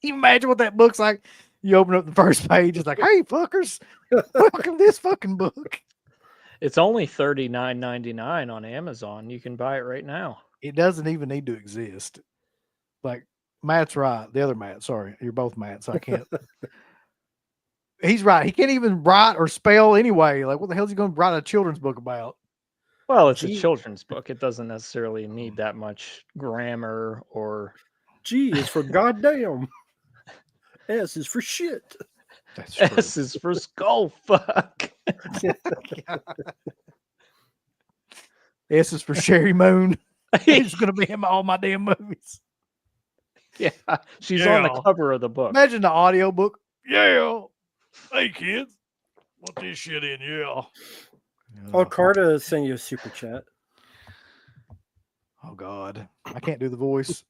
You imagine what that book's like? You open up the first page, it's like, "Hey, fuckers, welcome to this fucking book." It's only $39.99 on Amazon. You can buy it right now. It doesn't even need to exist. Like Matt's right. The other Matt, sorry, you're both Matt, so I can't. He's right. He can't even write or spell anyway. Like, what the hell is he going to write a children's book about? Well, it's a children's book. It doesn't necessarily need that much grammar or. G is for goddamn. S is for shit. That's true. S is for skull fuck. S is for Sherry Moon. He's going to be in all my damn movies. Yeah, she's on the cover of the book. Imagine the audio book. Yeah. Hey, kids. Want this shit in? Yeah. Oh, Carter sent you a super chat. Oh, God. I can't do the voice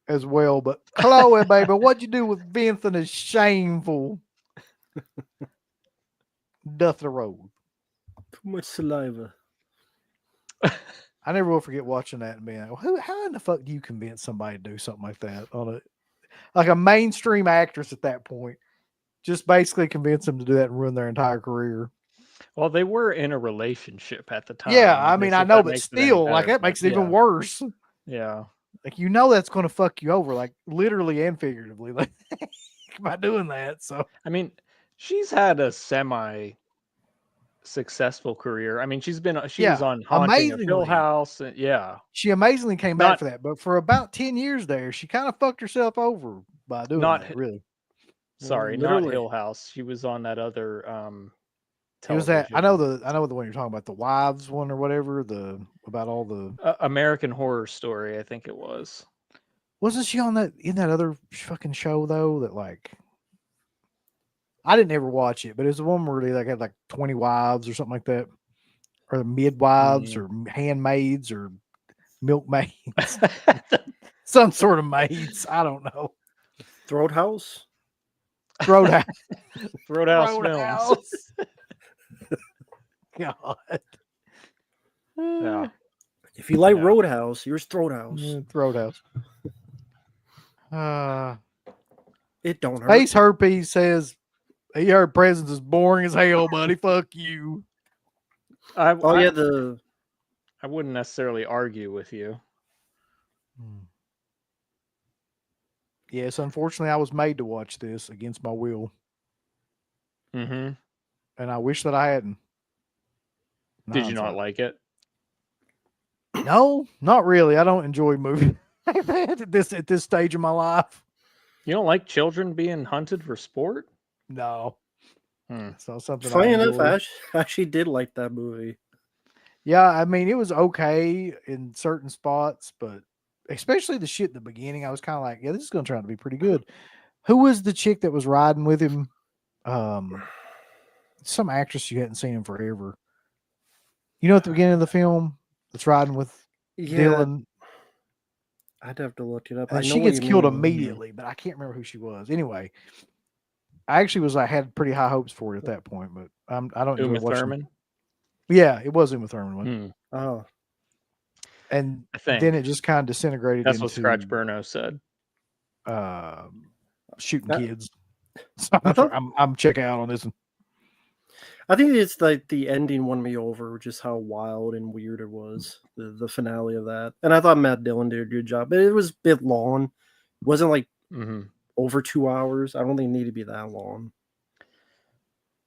as well, but hello, baby. What'd you do with Vincent is shameful. Doth the road. Too much saliva. I never will forget watching that and being like, how in the fuck do you convince somebody to do something like that on a mainstream actress at that point? Just basically convince them to do that and ruin their entire career. Well, they were in a relationship at the time. Yeah, I mean, I know, but still, like that makes it even worse. Yeah. Like, you know, that's going to fuck you over, like literally and figuratively, like by doing that. So I mean, she's had a semi successful career. I mean, she was yeah, on Haunting of Hill amazingly, House. And, yeah. she amazingly came back Not for that. But for about 10 years there, she kind of fucked herself over by doing not that. Really, sorry, not Literally. Hill House. She was on that other it was that I know television the one you're talking about, the wives one or whatever. The about all the American Horror Story, I think it was. wasn't she on that in that other fucking show though that like. I didn't ever watch it, but it was the one where they like had like 20 wives or something like that, or midwives or handmaids or milkmaids, some sort of maids. I don't know. Throat House. Roadhouse. Roadhouse Films. Roadhouse. God. Yeah. If you like Yeah. Roadhouse, here's Throat House. Roadhouse. It don't hurt. Space Herpes says he heard presents is boring as hell, buddy. Fuck you. I wouldn't necessarily argue with you. Yes, unfortunately, I was made to watch this against my will, Mm-hmm. and I wish that I hadn't. Did you not like it? No, not really. I don't enjoy movies like that at this stage of my life. You don't like children being hunted for sport? No. Hmm. So something. Funny I enough, enjoy. I actually did like that movie. Yeah, I mean, it was okay in certain spots, but especially the shit at the beginning, I was kind of like, yeah, this is going to turn out to be pretty good. Who was the chick that was riding with him? Some actress you hadn't seen in forever. You know, at the beginning of the film, that's riding with Dylan. I'd have to look it up. And I know she what gets you killed mean. immediately, but I can't remember who she was. Anyway, I actually was like had pretty high hopes for it at that point, but I don't enjoy Uma watching. Thurman? Yeah, it was Uma Thurman one. Hmm. Oh, And I think then it just kind of disintegrated that's into what Scratch Burno said. Shooting That- kids. So I thought- I'm checking out on this one. I think it's like the ending won me over, just how wild and weird it was. The finale of that, and I thought Matt Dillon did a good job, but it was a bit long. It wasn't like Mm-hmm. over 2 hours. I don't think it needed to be that long.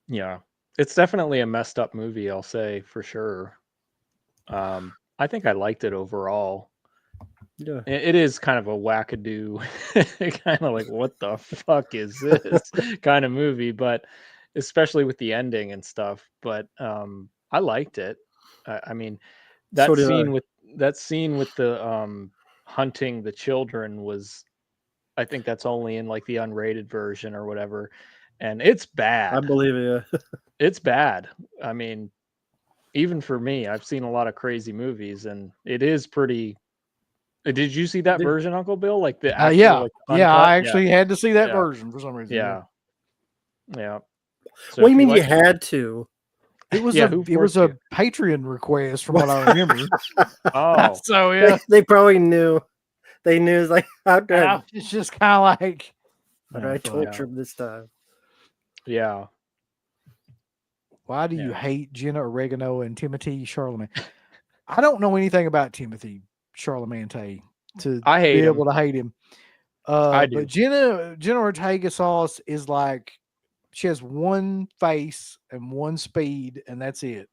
Yeah, it's definitely a messed up movie. I'll say for sure. I think I liked it overall. Yeah, It is kind of a wackadoo, kind of like what the fuck is this kind of movie, but especially with the ending and stuff. But I liked it. I mean, that So did scene I. with the hunting the children was, I think that's only in like the unrated version or whatever, and it's bad. I believe it. Yeah. It's bad. I mean, even for me, I've seen a lot of crazy movies, and it is pretty. Did you see that Did- version, Uncle Bill? Like the actual, Yeah, like, yeah, uncut? I actually had to see that Yeah. version for some reason. Yeah, yeah. So What do if you mean you like- had to? It was Yeah, who it was forced a Patreon request from what I remember. Oh, So yeah, They probably knew. They knew it's like how did it's just kind of like I fuck. torture him this time? yeah. Why do you Yeah. hate Jenna Oregano and Timothy Charlemagne? I don't know anything about Timothy Charlemagne to I hate be him. able to hate him. I do. But Jenna Ortega sauce is like she has one face and one speed, and that's it.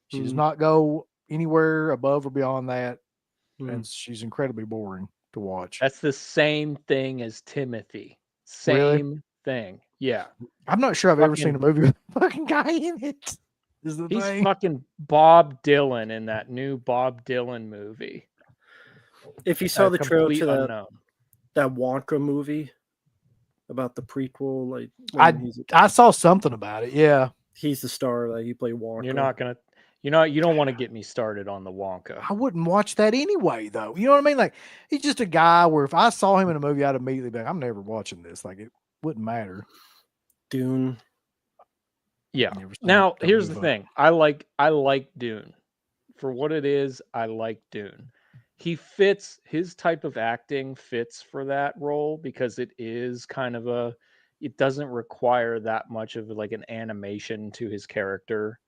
She does Mhm. not go anywhere above or beyond that, Mhm. and she's incredibly boring to watch. That's the same thing as Timothy. Really? Same thing. Yeah. I'm not sure I've ever seen a Fucking- movie with a fucking guy in it. Is the He's thing. fucking Bob Dylan in that new Bob Dylan movie. If you saw the trailer Complete to that unknown. Wonka movie about the prequel, like I when I saw something about it. Yeah, he's the star, like he played Wonka. You're not gonna. You don't want to get me started on the Wonka. I wouldn't watch that anyway, though. You know what I mean? Like he's just a guy where if I saw him in a movie, I'd immediately be like, I'm never watching this. Like it wouldn't matter. Dune. Yeah. Never seen Now it. Don't here's give the a- thing. I like Dune. For what it is, I like Dune. He fits, his type of acting fits for that role because it is kind of it doesn't require that much of like an animation to his character.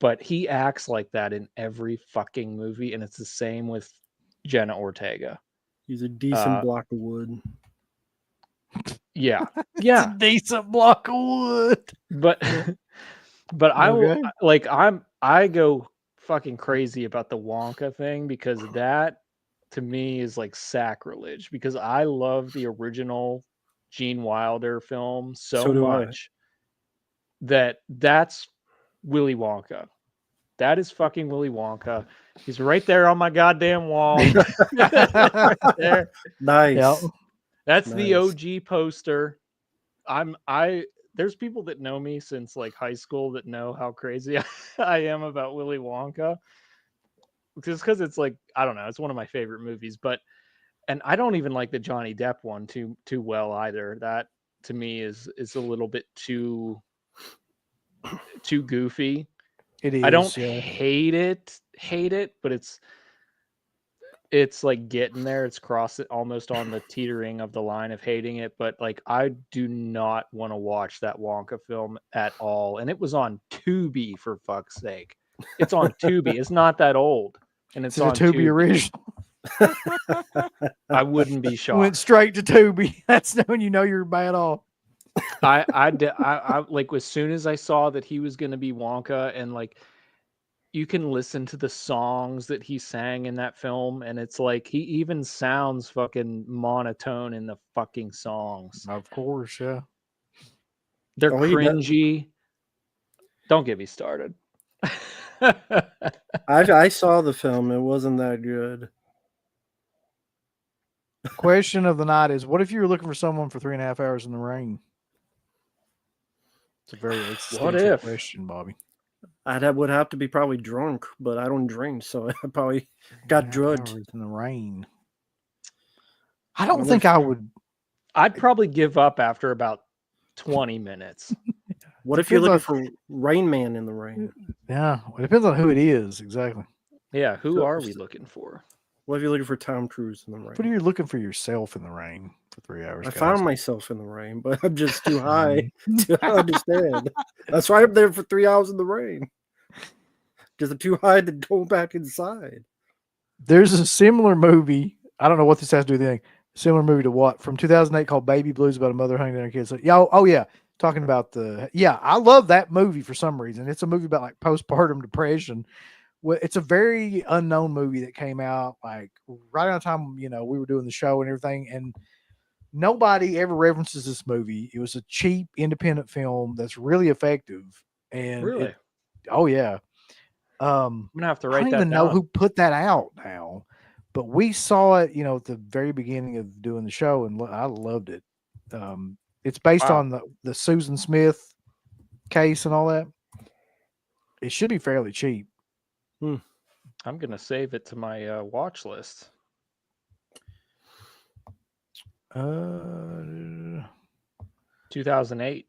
But he acts like that in every fucking movie, and it's the same with Jenna Ortega. He's a decent block of wood. Yeah, It's yeah, a decent block of wood. but but I will Okay. like I go fucking crazy about the Wonka thing because that to me is like sacrilege because I love the original Gene Wilder film so So do I. much that's Willy Wonka. That is fucking Willy Wonka. He's right there on my goddamn wall. Right there. Nice. Yeah. That's the Nice. OG poster. There's people that know me since like high school that know how crazy I am about Willy Wonka. Just because it's like, I don't know, it's one of my favorite movies, and I don't even like the Johnny Depp one too well either. That to me is a little bit too goofy. It is. I don't yeah. hate it, but it's like getting there. It's almost on the teetering of the line of hating it. But like, I do not want to watch that Wonka film at all. And it was on Tubi, for fuck's sake. It's on Tubi. It's not that old, and it's It's a on Tubi Tubi. original. I wouldn't be shocked. Went straight to Tubi. That's when you know you're bad off. I like as soon as I saw that he was going to be Wonka, and like you can listen to the songs that he sang in that film, and it's like he even sounds fucking monotone in the fucking songs. Of course, yeah. They're Oh, he does. cringy. Don't get me started. I saw the film. It wasn't that good. Question of the night is: what if you were looking for someone for 3.5 hours in the rain? It's a very existential if? question, Bobby. Would have to be probably drunk, but I don't drink, so I probably got 3.5 drugged. hours in the rain. I don't What think if- I would. I'd probably give up after about 20 minutes. What if you're Depends looking for Rain Man in the rain? Yeah, it depends on who it is exactly. Yeah, who So- are we looking for? What if you're looking for Tom Cruise in the rain? What are you looking for yourself in the rain for 3 hours? I guys? found myself in the rain, but I'm just too high to understand. That's why I'm there for 3 hours in the rain. Because I'm too high to go back inside. There's a similar movie. I don't know what this has to do with anything. Similar movie to what from 2008 called Baby Blues about a mother hunting their kids. So, yeah, talking about I love that movie for some reason. It's a movie about like postpartum depression. Well, it's a very unknown movie that came out like right around the time we were doing the show and everything, and nobody ever references this movie. It was a cheap independent film that's really effective. And Really? oh yeah. I'm gonna have to I write don't that even know down. who put that out now, but we saw it, at the very beginning of doing the show, and I loved it. It's based Wow. on the Susan Smith case and all that. It should be fairly cheap. I'm gonna save it to my watch list. 2008.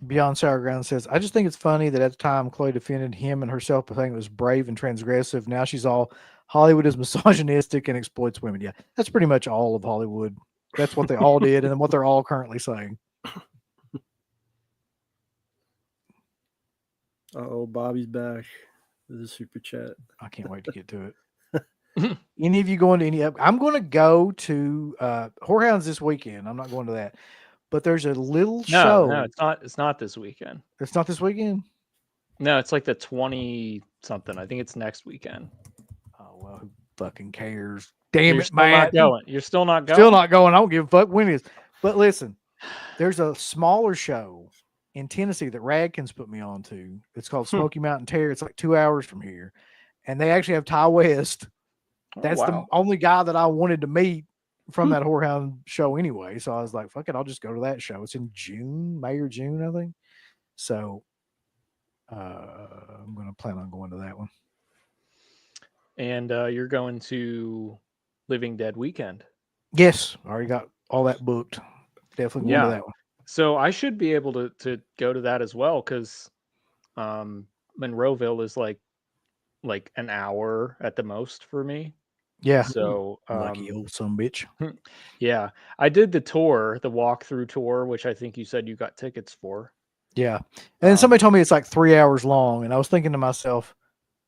Beyond Sour Ground says, I just think it's funny that at the time Chloe defended him and herself by saying it was brave and transgressive. Now she's all Hollywood is misogynistic and exploits women. Yeah, that's pretty much all of Hollywood. That's what they all did and what they're all currently saying. Uh-oh, Bobby's back. There's a super chat. I can't wait to get to it. Any of you going to any? I'm going to go to Whorehounds this weekend. I'm not going to that, but there's a little show. No, it's not. It's not this weekend. It's not this weekend. No, it's like the 20 something. I think it's next weekend. Oh well, who fucking cares? Damn You're it, still man! not going. You're still not going. Still not going. I don't give a fuck when it is. But listen, there's a smaller show in Tennessee that Radkins put me on to. It's called Smoky Mountain Terror. It's like 2 hours from here, and they actually have Ty West. That's the only guy that I wanted to meet from that Whorehound show anyway. So I was like, fuck it, I'll just go to that show. It's in May or June, I think. So I'm going to plan on going to that one. And you're going to Living Dead weekend. Yes, I already got all that booked. Definitely going to that one. So I should be able to go to that as well because Monroeville is like an hour at the most for me. Yeah. So lucky old son bitch. Yeah, I did the tour, the walkthrough tour, which I think you said you got tickets for. Yeah, and then somebody told me it's like 3 hours long, and I was thinking to myself,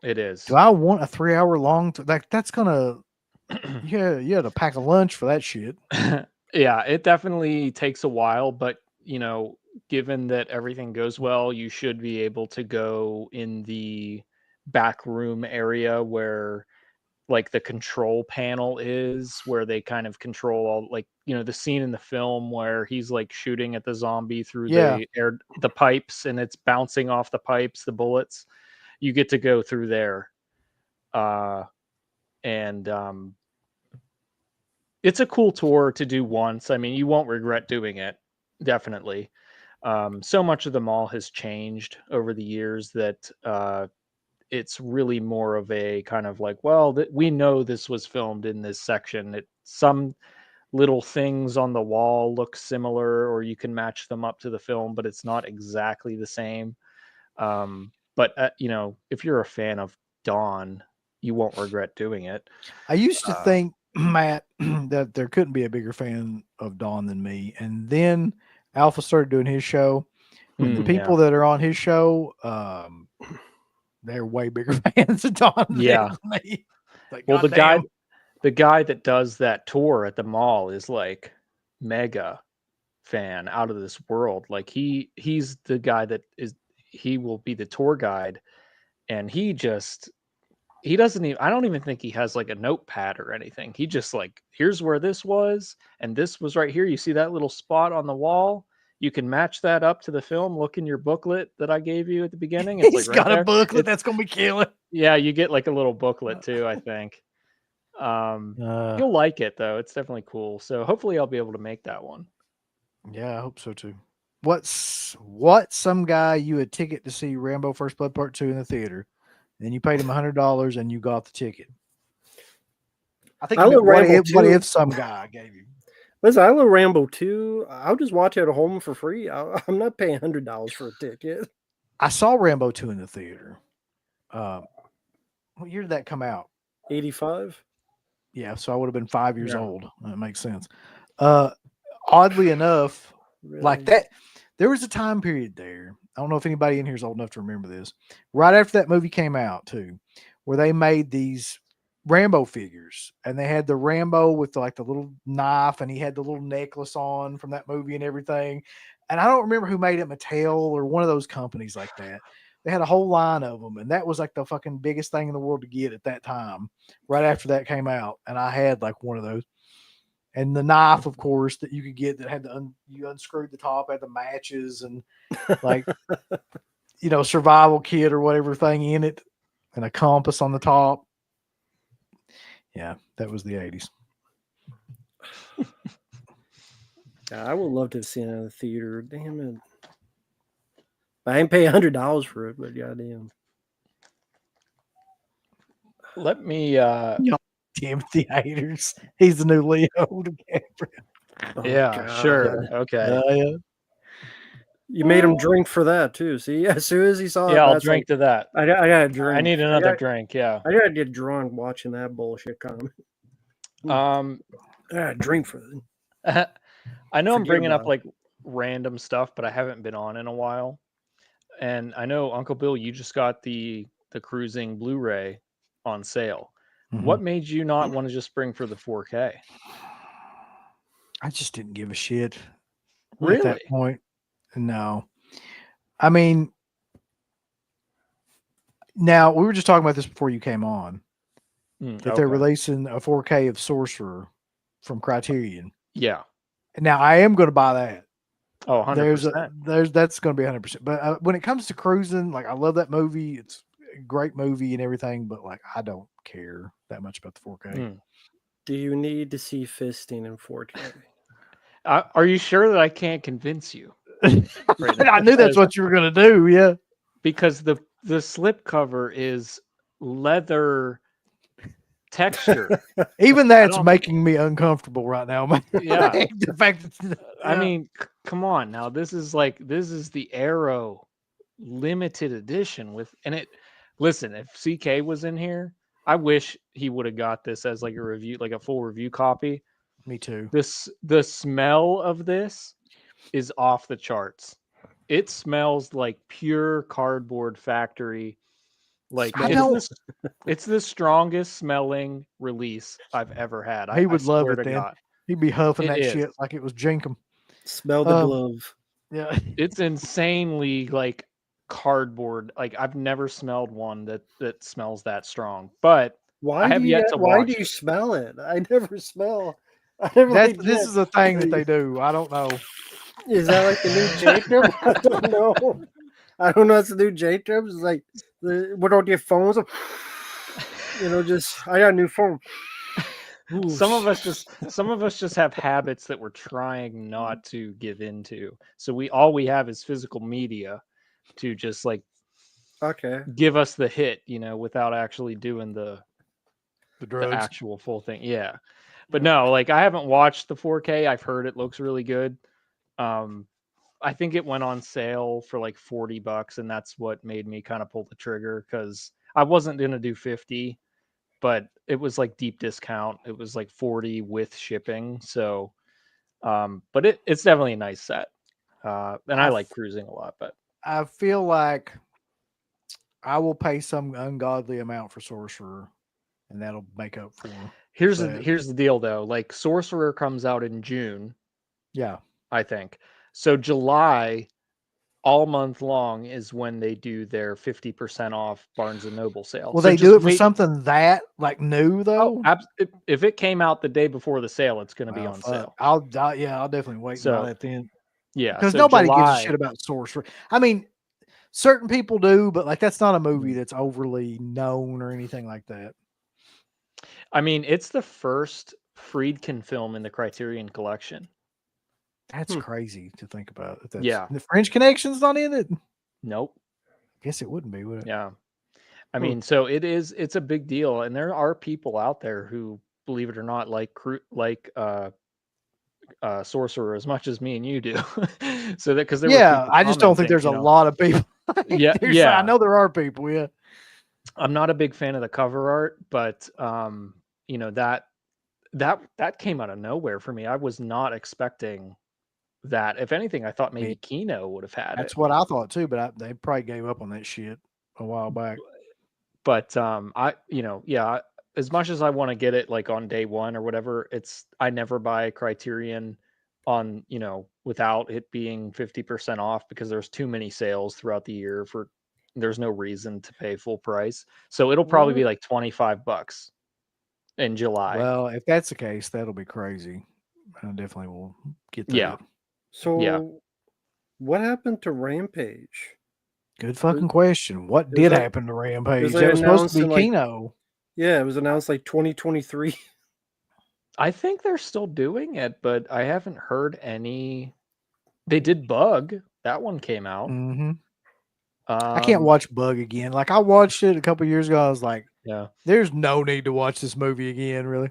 it is. do I want a 3 hour long? That's gonna Yeah, you had to pack a lunch for that shit. Yeah, it definitely takes a while, but given that everything goes well, you should be able to go in the back room area where like the control panel is, where they kind of control all, like, the scene in the film where he's like shooting at the zombie through Yeah. the pipes, and it's bouncing off the pipes, the bullets. You get to go through there. And it's a cool tour to do once. I mean, you won't regret doing it. Definitely. So much of the mall has changed over the years that it's really more of a kind of like, well, we know this was filmed in this section. Some little things on the wall look similar, or you can match them up to the film, but it's not exactly the same. But if you're a fan of Dawn, you won't regret doing it. I used to think, Matt, that there couldn't be a bigger fan of Dawn than me. And then Alpha started doing his show. And the people that are on his show, they're way bigger fans of Dawn Yeah. than me. Like, Well, the goddamn. guy that does that tour at the mall is like mega fan, out of this world. Like he's the guy he will be the tour guide, and he doesn't even, I don't even think he has like a notepad or anything. He just like, here's where this was, and this was right here. You see that little spot on the wall? You can match that up to the film. Look in your booklet that I gave you at the beginning. It's He's like right got there. a booklet that's going to be killing. Yeah, you get like a little booklet too, I think. You'll like it though. It's definitely cool. So hopefully I'll be able to make that one. Yeah, I hope so too. What's some guy you a ticket to see Rambo First Blood Part 2 in the theater, then you paid him $100 and you got the ticket? I think what if some guy gave you? Listen, I love Rambo 2. I'll just watch it at home for free. I'm not paying $100 for a ticket. I saw Rambo 2 in the theater. What year did that come out? 85. Yeah, so I would have been 5 years old. That makes sense. Oddly enough, Really? like that, there was a time period there. I don't know if anybody in here is old enough to remember this. Right after that movie came out, too, where they made these Rambo figures, and they had the Rambo with like the little knife, and he had the little necklace on from that movie and everything. And I don't remember who made it, Mattel or one of those companies like that. They had a whole line of them, and that was like the fucking biggest thing in the world to get at that time. Right after that came out, and I had like one of those. And the knife, of course, that you could get that had you unscrewed the top, had the matches and like survival kit or whatever thing in it, and a compass on the top. Yeah, that was the 80s. Yeah, I would love to have seen it in the theater. Damn it. I ain't pay $100 for it, but goddamn. Let me Timothy haters. He's the new Leo DiCaprio. yeah, God. sure. Okay. Yeah. You made him drink for that too. See, as soon as he saw it, I'll that's drink to that. I got a drink. I need another drink. Yeah. I gotta get drunk watching that bullshit comment. I got a drink for it. I know I'm Forget bringing about up like random stuff, but I haven't been on in a while. And I know, Uncle Bill, you just got the Cruising Blu-ray on sale. Mhm. What made you not want to just bring for the 4K? I just didn't give a shit at Really? that point. No. I mean, now we were just talking about this before you came on, that they're releasing a 4K of Sorcerer from Criterion. Yeah. Now I am going to buy that. Oh, 100%. That's going to be 100%. But when it comes to Cruising, like I love that movie. It's a great movie and everything, but like I don't care that much about the 4K. Do you need to see fisting in 4K? Are you sure that I can't convince you? I knew that's what you were going to do. Yeah. Because the slipcover is leather texture. Even that's making me uncomfortable right now. Yeah. The fact that, I mean, come on now. This is the Arrow limited edition listen, if CK was in here, I wish he would have got this as like a review, like a full review copy. Me too. The smell of this is off the charts. It smells like pure cardboard factory. Like I it's don't. it's the strongest smelling release I've ever had. He I would love swear it to then. God. He'd be huffing It that is. shit like it was Jenkum. Smell the glove. Yeah. It's insanely like cardboard. Like I've never smelled one that smells that strong. But I have yet to Why do watch you it. smell it? I never smell. I never This is a thing that they do. I don't know. Is that like the new J term? I don't know. I don't know. It's the new J terms. It's like, what on your phones? Just I got a new phone. Ooh, Some of us just have habits that we're trying not to give into. So all we have is physical media to just like okay. give us the hit, without actually doing The the drugs. actual full thing. Yeah. But no, like I haven't watched the 4K. I've heard it looks really good. I think it went on sale for like $40, and that's what made me kind of pull the trigger because I wasn't gonna do 50, but it was like deep discount. It was like 40 with shipping. So but it's definitely a nice set. And I like cruising a lot, but I feel like I will pay some ungodly amount for Sorcerer, and that'll make up for. here's that. the deal though. Like Sorcerer comes out in June, Yeah. I think. So July, all month long is when they do their 50% off Barnes and Noble sale. Will So they do just it for wait. something that like new Oh, though? if it came out the day before the sale, it's going to be Well, on fuck. sale. I'll definitely wait and buy So that then. yeah, Because so nobody gives a July. shit about Sorcerer. I mean, certain people do, but like that's not a movie Mhm. that's overly known or anything like that. I mean, it's the first Friedkin film in the Criterion collection. That's crazy to think about. That's Yeah. the French Connection's not in it. Nope. Guess it wouldn't be, would it? Yeah. I mean, so it's a big deal, and there are people out there who, believe it or not, like Sorcerer as much as me and you do. So that because there were Yeah, people I just don't think commenting, there's a lot of people. Yeah, I yeah. know there are people. Yeah, I'm not a big fan of the cover art, but that came out of nowhere for me. I was not expecting that. If anything, I thought maybe Kino would have had it. that's what I thought too. But they probably gave up on that shit a while back. But yeah, as much as I want to get it like on day one or whatever, I never buy Criterion on, without it being 50% off because there's too many sales throughout the year there's no reason to pay full price. So it'll probably be like $25 in July. Well, if that's the case, that'll be crazy. I definitely will get that. Yeah. So, what happened to Rampage? Good fucking question. What did happen to Rampage? like That was supposed to be announced in, Kino. Yeah, it was announced like 2023. I think they're still doing it, but I haven't heard any. They did Bug. That one came out. Mm-hmm. I can't watch Bug again. Like I watched it a couple years ago. I was like, yeah, there's no need to watch this movie again, really.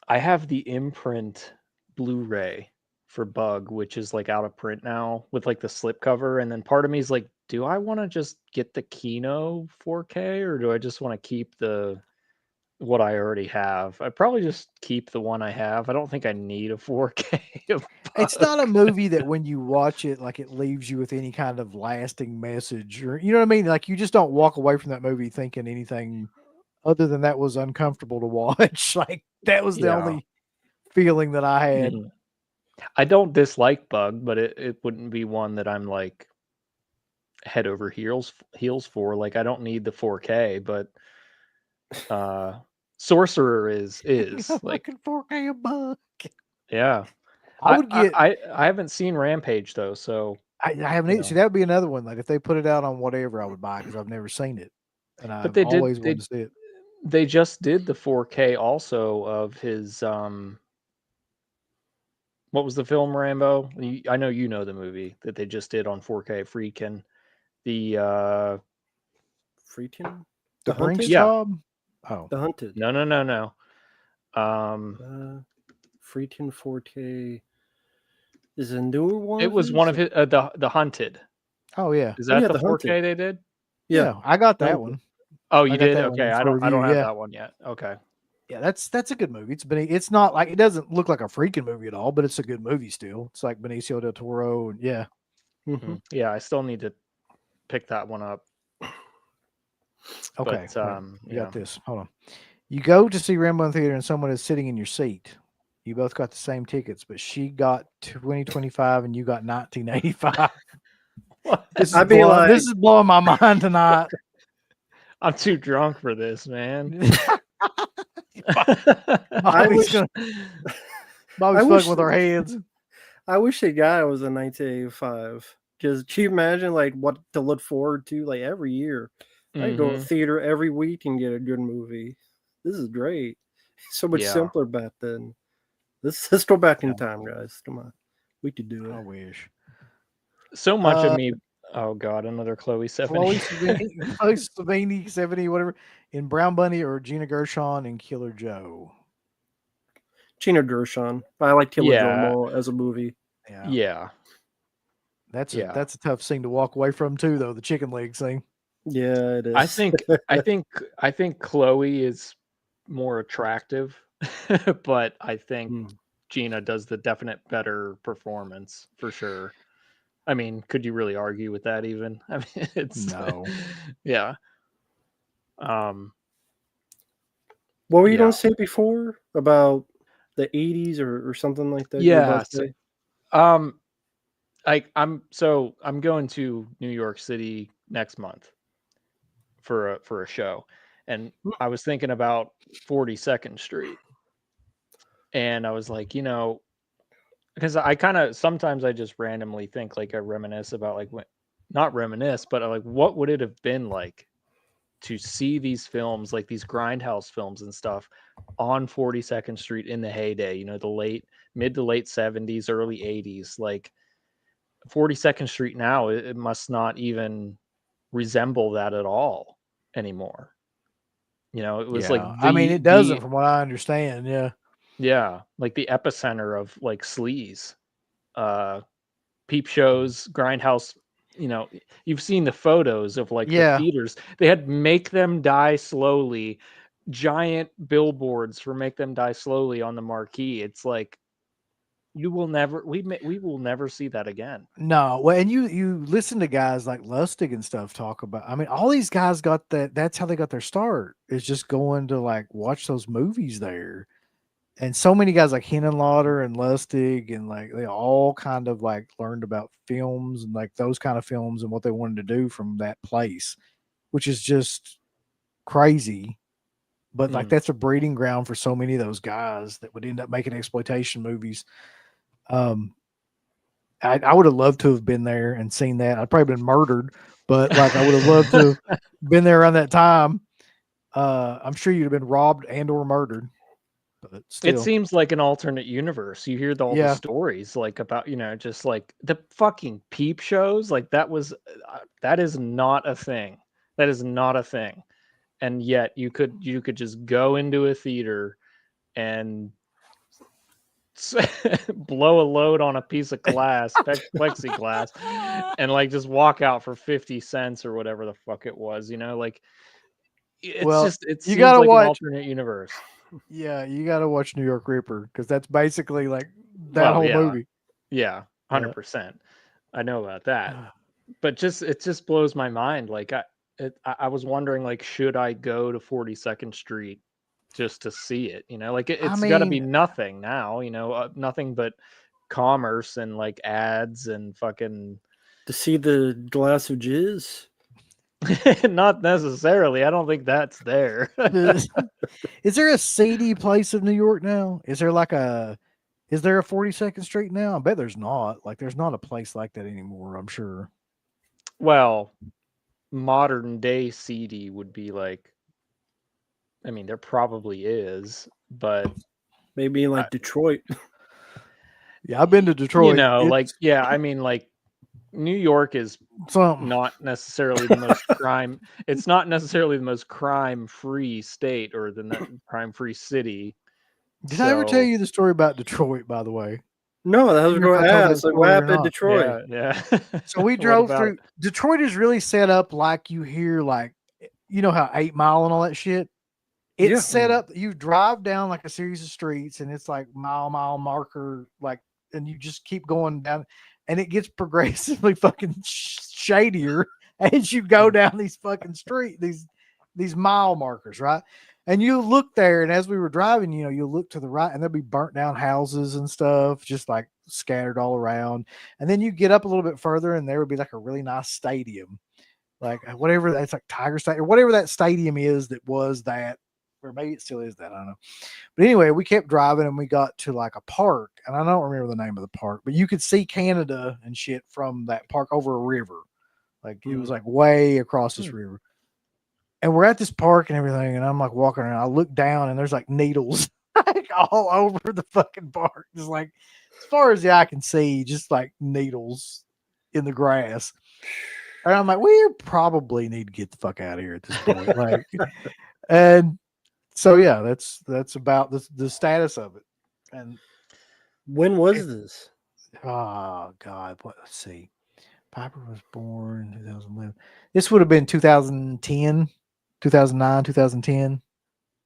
I have the imprint Blu-ray for Bug, which is like out of print now with like the slipcover. And then part of me is like, do I want to just get the Kino 4K or do I just want to keep what I already have? I probably just keep the one I have. I don't think I need a 4K. It's not a movie that when you watch it, like it leaves you with any kind of lasting message or, you know what I mean? Like you just don't walk away from that movie thinking anything other than that was uncomfortable to watch. Like that was the only feeling that I had. Mhm. I don't dislike Bug, but it wouldn't be one that I'm like head over heels for. Like I don't need the 4K, but Sorcerer is like 4K a buck. yeah. I would get. I haven't seen Rampage though, so I haven't either. See, that would be another one. Like if they put it out on whatever, I would buy because I've never seen it, and but I've they always wanted to see it. They just did the 4K also of his what was the film Rambo? I know you know the movie that they just did on 4K. Friedkin, the Friedkin? The Brinks Hunted? job. Oh, The Hunted. No. Friedkin 4K is a newer one. It was one of his the Hunted. oh yeah. Is that yeah, the The 4K Hunted. they did? Yeah, I got that Hunted. one. Oh, you got did? that one Okay, in I for don't review, have yeah. that one yet. Okay. Yeah, that's a good movie. It's not like it doesn't look like a freaking movie at all, but it's a good movie still. It's like Benicio del Toro, and yeah. Mhm. Yeah, I still need to pick that one up. Okay, But wait, you yeah. got this. Hold on. You go to see Rambo in theater, and someone is sitting in your seat. You both got the same tickets, but she got 2025 and you got 1985. This is I'd be blowing. like, This is blowing my mind tonight. I'm too drunk for this, man. I Bobby's wish, gonna. I Bobby's wish, fucking with our heads. I wish the guy was in 1985. Because can you imagine like what to look forward to like every year? I go to Mhm. theater every week and get a good movie. This is great. So much Yeah. simpler back then. Let's go back Yeah. in time, guys. Come on, we could do I it. So wish. much of me. Oh God, another Chloe Chloe 70. Savini, Chloe Savini, 70, whatever, in Brown Bunny or Gina Gershon in Killer Joe. Gina Gershon. I like Killer Joe Yeah. more as a movie. Yeah, Yeah. that's Yeah. a tough scene to walk away from too, though. The chicken leg scene. Yeah, it I is. think I think Chloe is more attractive, but I think Hmm. Gina does the definite better performance for sure. I mean, could you really argue with that even? I mean, it's No. yeah. Um What were you yeah. gonna say before about the 80s or something like that? You were about Yeah. to So, say? um I'm going to New York City next month for a show. And Hmm. I was thinking about 42nd Street. And I was like, because I kind of sometimes I just randomly think, like, I reminisce about, like, when, not reminisce, but like what would it have been like to see these films, like these Grindhouse films and stuff, on 42nd Street in the heyday, the mid to late 70s, early 80s. Like 42nd Street now, it must not even resemble that at all anymore. It was like Yeah, I mean it doesn't, from what I understand. Yeah, like the epicenter of like sleaze, uh peep shows, Grindhouse. You've seen the photos of like the yeah. theaters. They had Make Them Die Slowly, giant billboards for Make Them Die Slowly on the marquee. It's like we will never see that again. No, well, and you listen to guys like Lustig and stuff talk about. I mean, all these guys got that. That's how they got their start. Is just going to like watch those movies there. And so many guys like Henenlotter and Lustig and like they all kind of like learned about films and like those kind of films and what they wanted to do from that place, which is just crazy. But like Mm. that's a breeding ground for so many of those guys that would end up making exploitation movies. Um, I would have loved to have been there and seen that. I'd probably been murdered, but like I would have loved to have been there around that time. I'm sure you'd have been robbed and or murdered, but It still, seems like an alternate universe. You hear all the yeah. stories like about, just like the fucking peep shows. Like that is not a thing. That is not a thing. And yet you could just go into a theater and blow a load on a piece of glass, plexiglass, and like just walk out for 50 cents or whatever the fuck it was, like Well, it you seems gotta like an watch. alternate universe. Yeah, you gotta watch New York Ripper because that's basically like that Well, whole yeah. movie. Yeah, Yeah. 100%. I know about that. But it just blows my mind. Like I was wondering, like, should I go to 42nd Street just to see it? Like I it's got to be mean, nothing now. Nothing but commerce and like ads and fucking. To see the glass of jizz? Not necessarily. I don't think that's there. is there a seedy place of New York now? Is there a 42nd Street now? I bet there's not. Like, there's not a place like that anymore. I'm sure. Well, modern day CD would be like. I mean, there probably is, but Maybe in like Detroit. Yeah, I've been to Detroit. like, It's yeah, I mean, like, New York is something. not necessarily the most crime. It's not necessarily the most crime-free state or the crime-free city. Did I ever tell So you the story about Detroit? By the way, No, I was I don't know if going I to told that ask. Like, what story or happened in not. Detroit? yeah. So we What drove about it? through. Detroit is really set up like you hear, like you know how 8 Mile and all that shit. It's Yeah. set up. You drive down like a series of streets, and it's like mile marker, like, and you just keep going down, and it gets progressively fucking shadier as you go down these fucking street. these mile markers, right? And you look there, and as we were driving, you look to the right, and there'll be burnt down houses and stuff, just like scattered all around. And then you get up a little bit further, and there would be like a really nice stadium, like whatever that's like Tiger Stadium or whatever that stadium is that was that, or maybe it still is that. I don't know. But anyway, we kept driving, and we got to like a park, and I don't remember the name of the park, but you could see Canada and shit from that park over a river. Like it was like way across this river. And we're at this park and everything, and I'm like walking around. I look down, and there's like needles like all over the fucking park. Just like as far as the eye can see, just like needles in the grass. And I'm like, we probably need to get the fuck out of here at this point. Like, and so yeah, that's about the status of it. And When was this? oh God, let's see. Piper was born in 2011. This would have been 2010. 2009, 2010.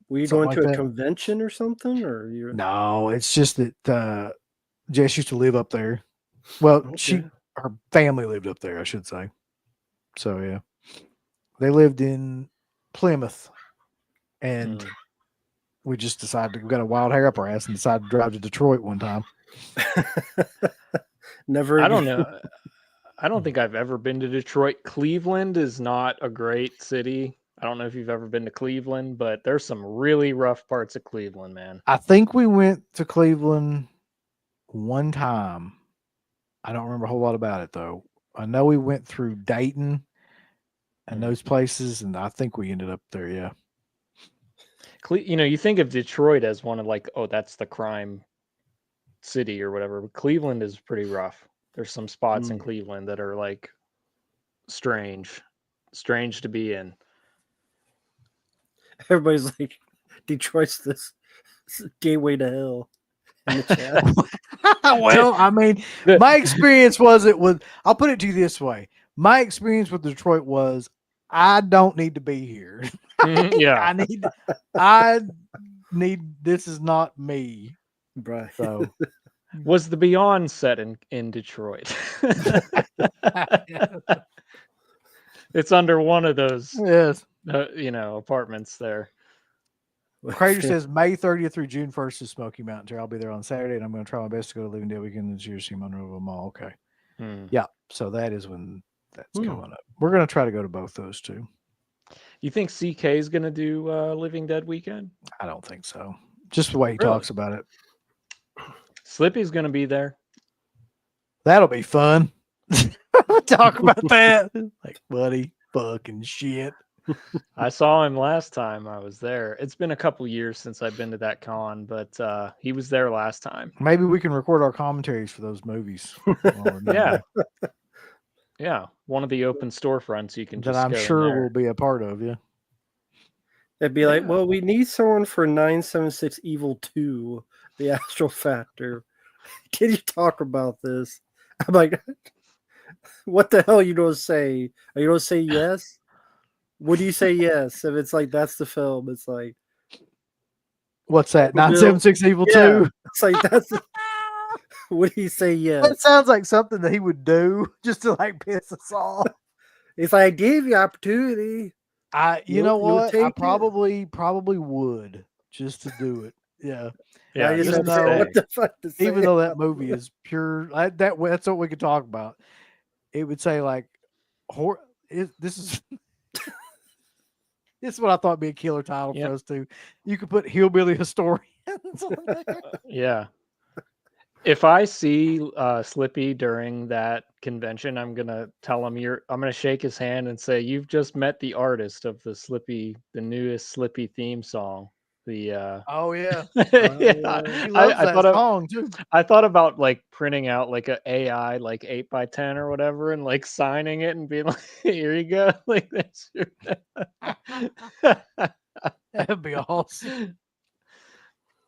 Were you going to a convention or something? Or you? No, it's just that Jess used to live up there. Well, her family lived up there, I should say. So yeah, they lived in Plymouth, and we just decided we got a wild hair up our ass and decided to drive to Detroit one time. Never. I don't know. I don't think I've ever been to Detroit. Cleveland is not a great city. I don't know if you've ever been to Cleveland, but there's some really rough parts of Cleveland, man. I think we went to Cleveland one time. I don't remember a whole lot about it, though. I know we went through Dayton and those places, and I think we ended up there, yeah. You think of Detroit as one of like, oh, that's the crime city or whatever, but Cleveland is pretty rough. There's some spots in Cleveland that are like strange to be in. Everybody's like, Detroit's this gateway to hell in the chat. Well, I mean, my experience I'll put it to you this way. My experience with Detroit was I don't need to be here. Yeah. I need, this is not me. Right. So was the Beyond set in Detroit? It's under one of those. Yes. Apartments there. Crater says May 30th through June 1st is Smoky Mountain Tour. I'll be there on Saturday, and I'm going to try my best to go to Living Dead Weekend in Jersey Monroe Mall. Okay. Yeah. So that is when that's coming up. We're going to try to go to both those too. You think CK is going to do Living Dead Weekend? I don't think so. Just the way he talks about it. Slippy's going to be there. That'll be fun. Talk about that. Like, buddy, fucking shit. I saw him last time I was there. It's been a couple years since I've been to that con, but he was there last time. Maybe we can record our commentaries for those movies. Yeah. Yeah. One of the open storefronts you can just that I'm go sure we'll be a part of, yeah. It'd be like, well, we need someone for 976 Evil 2, the Astral Factor. Can you talk about this? I'm like, what the hell are you going to say? Are you going to say yes? Would you say yes if it's like that's the film? It's like, what's that? 976 Evil 2? It's like that's. Would he say yes? That sounds like something that he would do just to like piss us off. It's like I gave you opportunity. You know what? I probably would just to do it. Yeah. Yeah. I just have to say, what the fuck to say even though that movie is pure, that's what we could talk about. It would say like, this is. This is what I thought would be a killer title for us too. You could put Hillbilly Historians on there. Yeah. If I see Slippy during that convention, I'm gonna tell him I'm gonna shake his hand and say, "You've just met the artist of the newest Slippy theme song." Oh yeah, yeah. He loves that song too. I thought about like printing out like a AI like 8x10 or whatever and like signing it and being like, "Here you go," like this. That'd be awesome.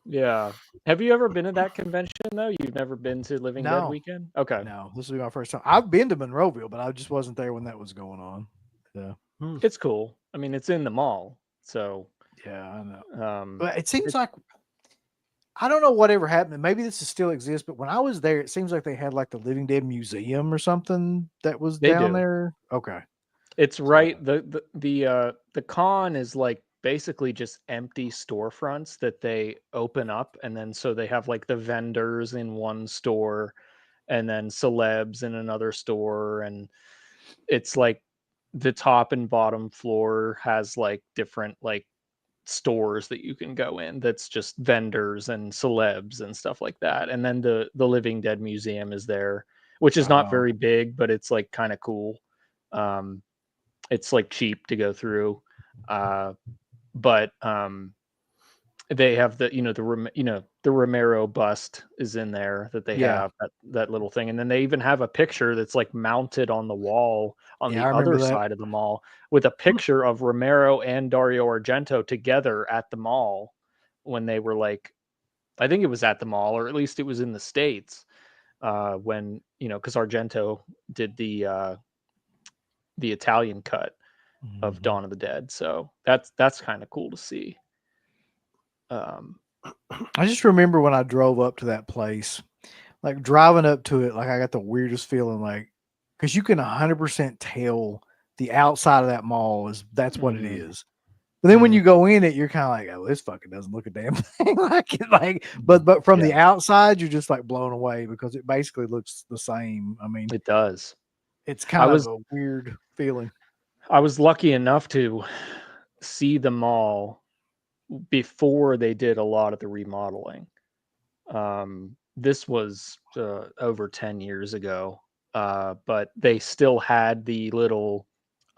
Yeah. Have you ever been to that convention though? You've never been to Living Dead Weekend? Okay. No, this will be my first time. I've been to Monroeville, but I just wasn't there when that was going on. Yeah. It's cool. I mean, it's in the mall, so yeah, I know. But it seems like I don't know whatever happened. Maybe this still exists, but when I was there, it seems like they had like the Living Dead Museum or something that was down there. Okay. It's right. The con is like basically just empty storefronts that they open up, and then so they have like the vendors in one store, and then celebs in another store, and it's like the top and bottom floor has like different like stores that you can go in that's just vendors and celebs and stuff like that. And then the Living Dead Museum is there, which is not Oh, very big, but it's like kind of cool. Um, it's like cheap to go through. But they have the the Romero bust is in there that they yeah, have that little thing, and then they even have a picture that's like mounted on the wall on yeah, the I other remember that. side of the mall with a picture of Romero and Dario Argento together at the mall when they were like, I think it was at the mall, or at least it was in the States, when because Argento did the Italian cut of Mhm. Dawn of the Dead, so that's kind of cool to see. um I just remember when I drove up to that place, like driving up to it, like I got the weirdest feeling, like because you can 100% tell the outside of that mall is that's what it mhm, is. But then when mhm. you go in it, you're kind of like, oh, this fucking doesn't look a damn thing like it. Like, but from Yeah, the outside, you're just like blown away because it basically looks the same. I mean, it does. it's I kind of was a weird feeling. I was lucky enough to see the mall before they did a lot of the remodeling. This was over 10 years ago, but they still had the little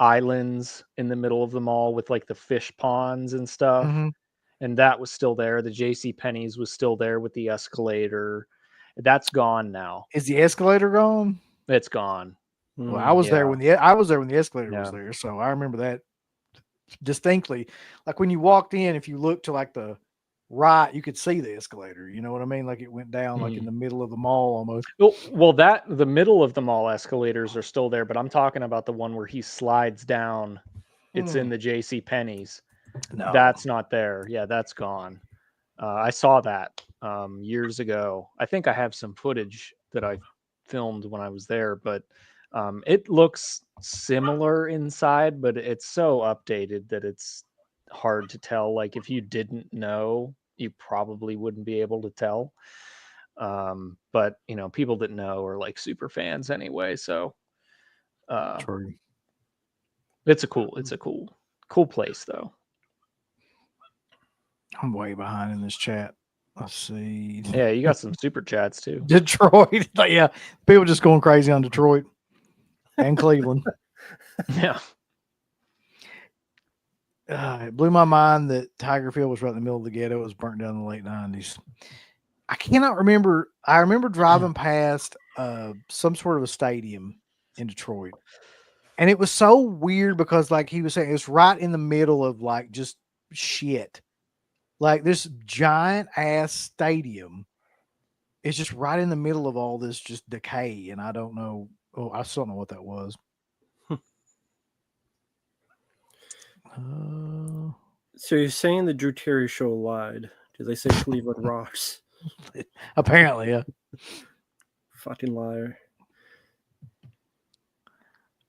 islands in the middle of the mall with like the fish ponds and stuff, Hmm. and that was still there. The J.C. Penney's was still there with the escalator. That's gone now. Is the escalator gone? It's gone. Well, I was there Yeah, when the escalator was yeah. there, so I remember that distinctly. Like when you walked in, if you looked to like the right, you could see the escalator. You know what I mean? Like it went down like in Mhm. the middle of the mall almost. Well, that the middle of the mall escalators are still there, but I'm talking about the one where he slides down. It's in Mm, the J.C. Penney's. no, That's not there. Yeah, that's gone. I saw that years ago. I think I have some footage that I filmed when I was there, but it looks similar inside, but it's so updated that it's hard to tell. Like if you didn't know, you probably wouldn't be able to tell. But people that know are like super fans anyway, so uh, true. it's a cool place though. I'm way behind in this chat. Let's see. Yeah, you got some super chats too. Detroit. Yeah, people just going crazy on Detroit and Cleveland. Yeah. It blew my mind that Tiger Field was right in the middle of the ghetto. It was burnt down in the late 90s. I cannot remember. I remember driving past some sort of a stadium in Detroit. And it was so weird because, like he was saying, it's right in the middle of like just shit. Like this giant ass stadium is just right in the middle of all this just decay. And I don't know. Oh, I still don't know what that was. So you're saying the Drew Terry show lied? Did they say Cleveland rocks? Apparently, yeah. Fucking liar.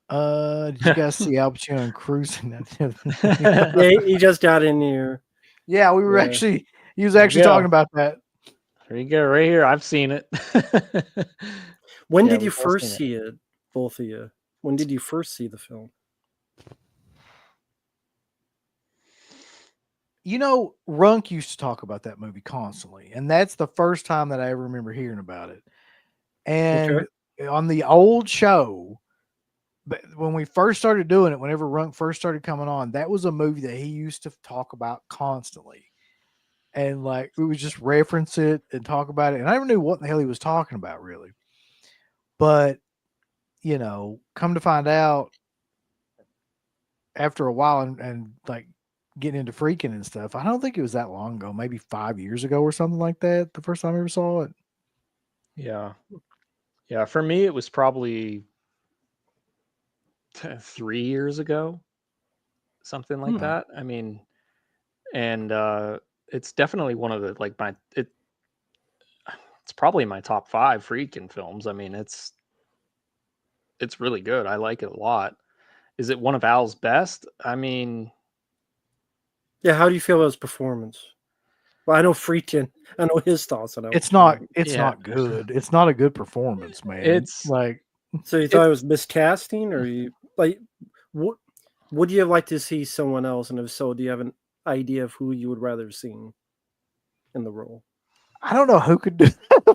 Did you guys see Al Pacino and cruising? Yeah, he just got in here. Yeah, we were Yeah. actually. He was There you actually talking go. about that. There you go, right here. I've seen it. When Yeah, did you we've all first seen it. see it? Both of you. When did you first see the film? You know, Runk used to talk about that movie constantly, and that's the first time that I ever remember hearing about it. And on the old show, but when we first started doing it, whenever Runk first started coming on, that was a movie that he used to talk about constantly. And like we would just reference it and talk about it. And I never knew what the hell he was talking about really. But, come to find out after a while and like getting into freaking and stuff, I don't think it was that long ago, maybe 5 years ago or something like that. The first time I ever saw it. Yeah. Yeah. For me, it was probably 3 years ago, something like Hmm. that. I mean, and it's definitely one of the like it's probably my top five Friedkin films. I mean, it's really good. I like it a lot. is it one of Al's best? I mean, Yeah, how do you feel about his performance? Well, I know Friedkin. I know his thoughts on that. It's not Yeah. good. It's not a good performance, man. It's like So you thought it was miscasting, or you like what? Would you have liked to see someone else? And if so, do you have an idea of who you would rather have seen in the role? I don't know who could do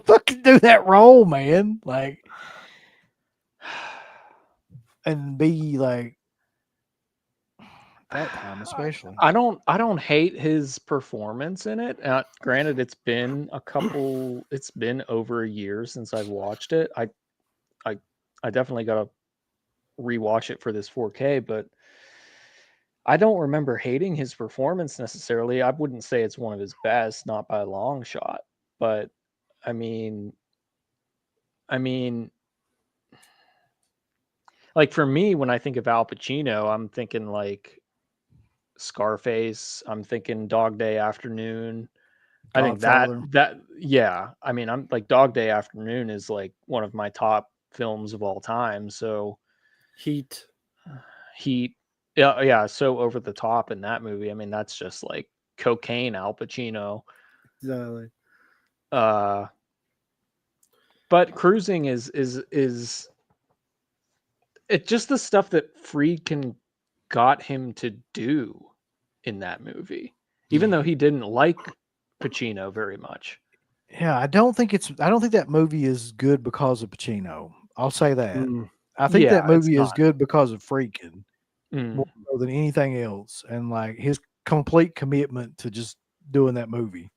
fucking do that role, man. Like, and be like that time, especially. I don't hate his performance in it. Granted, it's been over a year since I've watched it. I definitely gotta rewatch it for this 4K, but I don't remember hating his performance necessarily. I wouldn't say it's one of his best, not by a long shot. But I mean, I mean, like for me, when I think of Al Pacino, I'm thinking like Scarface. I'm thinking Dog Day Afternoon. I think Godfather. yeah. I mean, I'm like Dog Day Afternoon is like one of my top films of all time. So Heat. Heat, yeah, so over the top in that movie. I mean, that's just like cocaine Al Pacino. Exactly. But Cruising is it just the stuff that Friedkin got him to do in that movie, even though he didn't like Pacino very much. Yeah, I don't think that movie is good because of Pacino. I'll say that. Mm. I think that Yeah, it's movie is not. good because of Freakin' Mm, more so than anything else, and like his complete commitment to just doing that movie.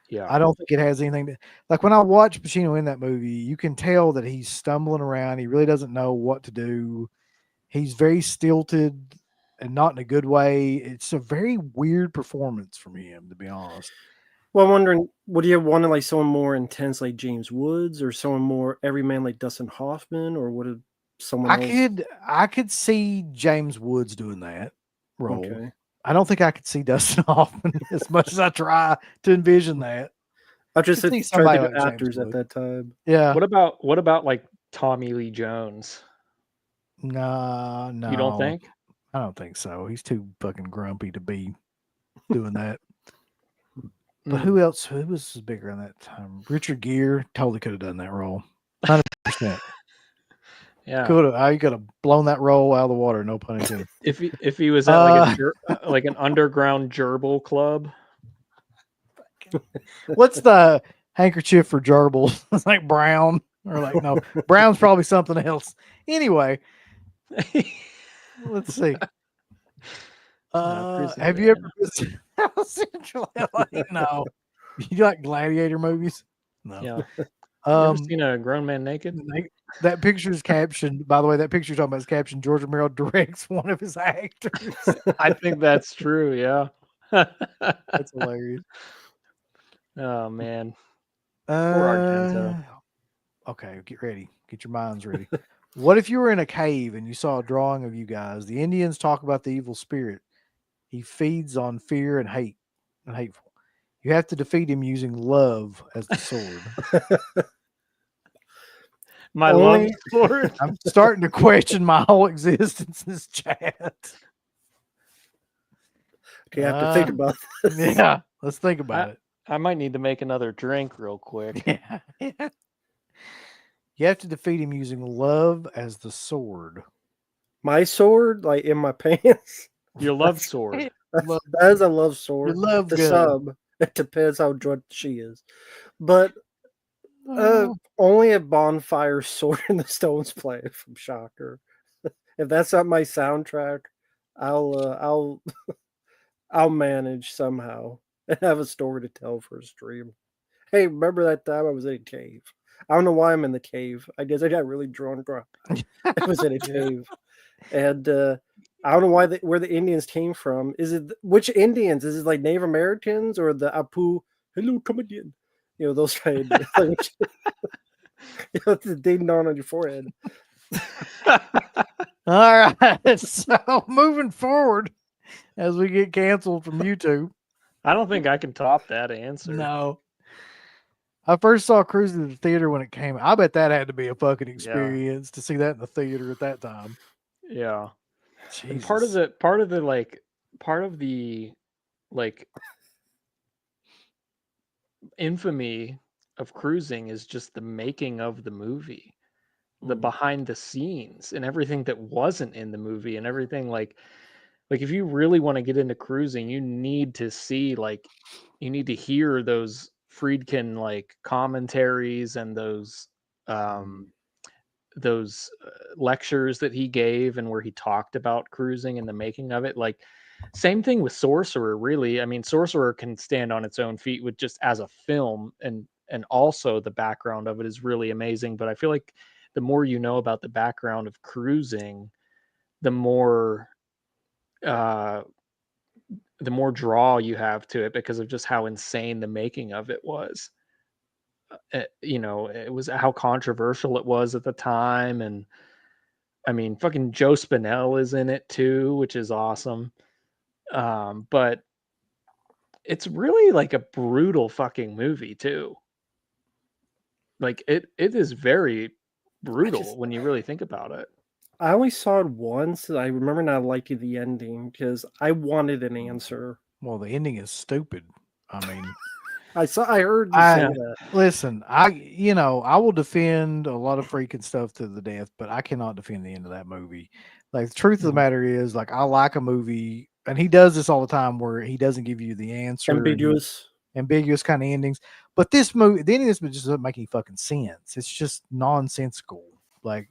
yeah. I don't think it has anything to like when I watch Pacino in that movie, you can tell that he's stumbling around. He really doesn't know what to do. He's very stilted and not in a good way. It's a very weird performance from him, to be honest. Well, I'm wondering, would you have wanted like someone more intense like James Woods, or someone more everyman like Dustin Hoffman, or would have someone else? I could see James Woods doing that role. Okay. I don't think I could see Dustin Hoffman as much as I try to envision that. I just could see tried to somebody think of like James actors at Woods. that time. Yeah. What about like Tommy Lee Jones? No, You don't no. think? I don't think so. He's too fucking grumpy to be doing that. But Mm. who else? Who was bigger in that time? Richard Gere totally could have done that role. 100%. Yeah. Could have. You could have blown that role out of the water. No pun intended. If he was at like Uh, like an underground gerbil club. What's the handkerchief for gerbils? It's like brown or like no, brown's probably something else. Anyway, let's see. Cruising Have you ever Man. visited Central LA? No. You like gladiator movies? No. Yeah. You ever Um, seen a grown man naked? that picture is captioned. By the way, that picture you're talking about is captioned. George Romero directs one of his actors. I think that's true. Yeah. That's hilarious. Oh man. Poor Argento. Okay, get ready. Get your minds ready. What if you were in a cave and you saw a drawing of you guys? The Indians talk about the evil spirit. He feeds on fear and hate and hateful. You have to defeat him using love as the sword. My Only- love sword. I'm starting to question my whole existence in this chat. Okay, I have to think about this. Yeah, let's think about it. I might need to make another drink real quick. Yeah. You have to defeat him using love as the sword. My sword, like in my pants. Your love sword. Love- That is a love sword. Your love The gun. sub. It depends how drunk she is. But Oh, only a bonfire sword in the Stones play from Shocker. If that's not my soundtrack, I'll I'll manage somehow and have a story to tell for a stream. Hey, remember that time I was in a cave? I don't know why I'm in the cave. I guess I got really drunk. I was in a cave, and I don't know where the Indians came from. Is it which Indians? Is it like Native Americans or the Apu? Hello, comedian. You know those kind. Like, you know, the ding dong on your forehead. all right. So moving forward, as we get canceled from YouTube. I don't think I can top that answer. No. I first saw Cruise in the theater when it came. I bet that had to be a fucking experience to see that in the theater at that time. Yeah. And part of Jesus. the like infamy of cruising is just the making of the movie, the behind the scenes and everything that wasn't in the movie and everything like if you really want to get into cruising, you need to see you need to hear those Friedkin like commentaries and those lectures that he gave and where he talked about cruising and the making of it. Like same thing with Sorcerer, really. I mean, Sorcerer can stand on its own feet with just as a film, and also the background of it is really amazing. But I feel like the more you know about the background of cruising, the more uh the more draw you have to it because of just how insane the making of it was. It was how controversial it was at the time, and I mean, fucking Joe Spinell is in it too, which is awesome. But it's really like a brutal fucking movie too. Like it is very brutal when you really think about it. I only saw it once. I remember not liking the ending because I wanted an answer. Well, the ending is stupid. I mean, I heard you say I that. listen. I will defend a lot of freaking stuff to the death, but I cannot defend the end of that movie. Like the truth of the matter is, like I like a movie, and he does this all the time, where he doesn't give you the answer, Ambiguous. ambiguous kind of endings. But this movie, the ending of this movie just doesn't make any fucking sense. It's just nonsensical. Like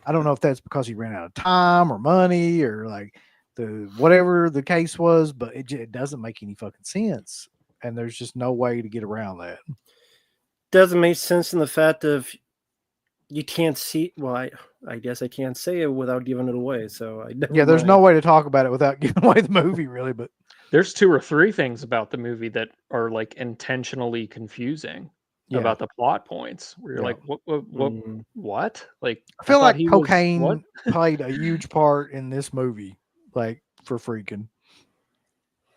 I don't know if that's because he ran out of time or money or like the whatever the case was, but it doesn't make any fucking sense. And there's just no way to get around that. Doesn't make sense in the fact of you can't see. Well, I guess I can't say it without giving it away. So I never Yeah, there's mind. no way to talk about it without giving away the movie, really. But There's 2 or 3 things about the movie that are like intentionally confusing yeah, about the plot points where you're yeah. like, what? Like, I I feel thought like he was what? cocaine played a huge part in this movie, like for freaking.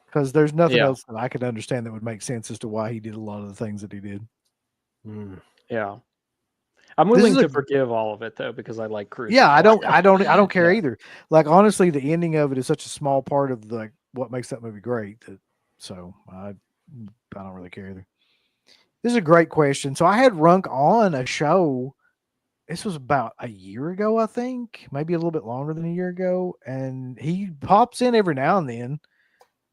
Because there's nothing Yeah, else that I could understand that would make sense as to why he did a lot of the things that he did. yeah. I'm This willing is to a forgive all of it though because I like cruising Yeah, a lot. I don't care Yeah. either. Like honestly, the ending of it is such a small part of like what makes that movie great. So I don't really care either. This is a great question. So I had Runk on a show. This was about a year ago, I think, maybe a little bit longer than a year ago, and he pops in every now and then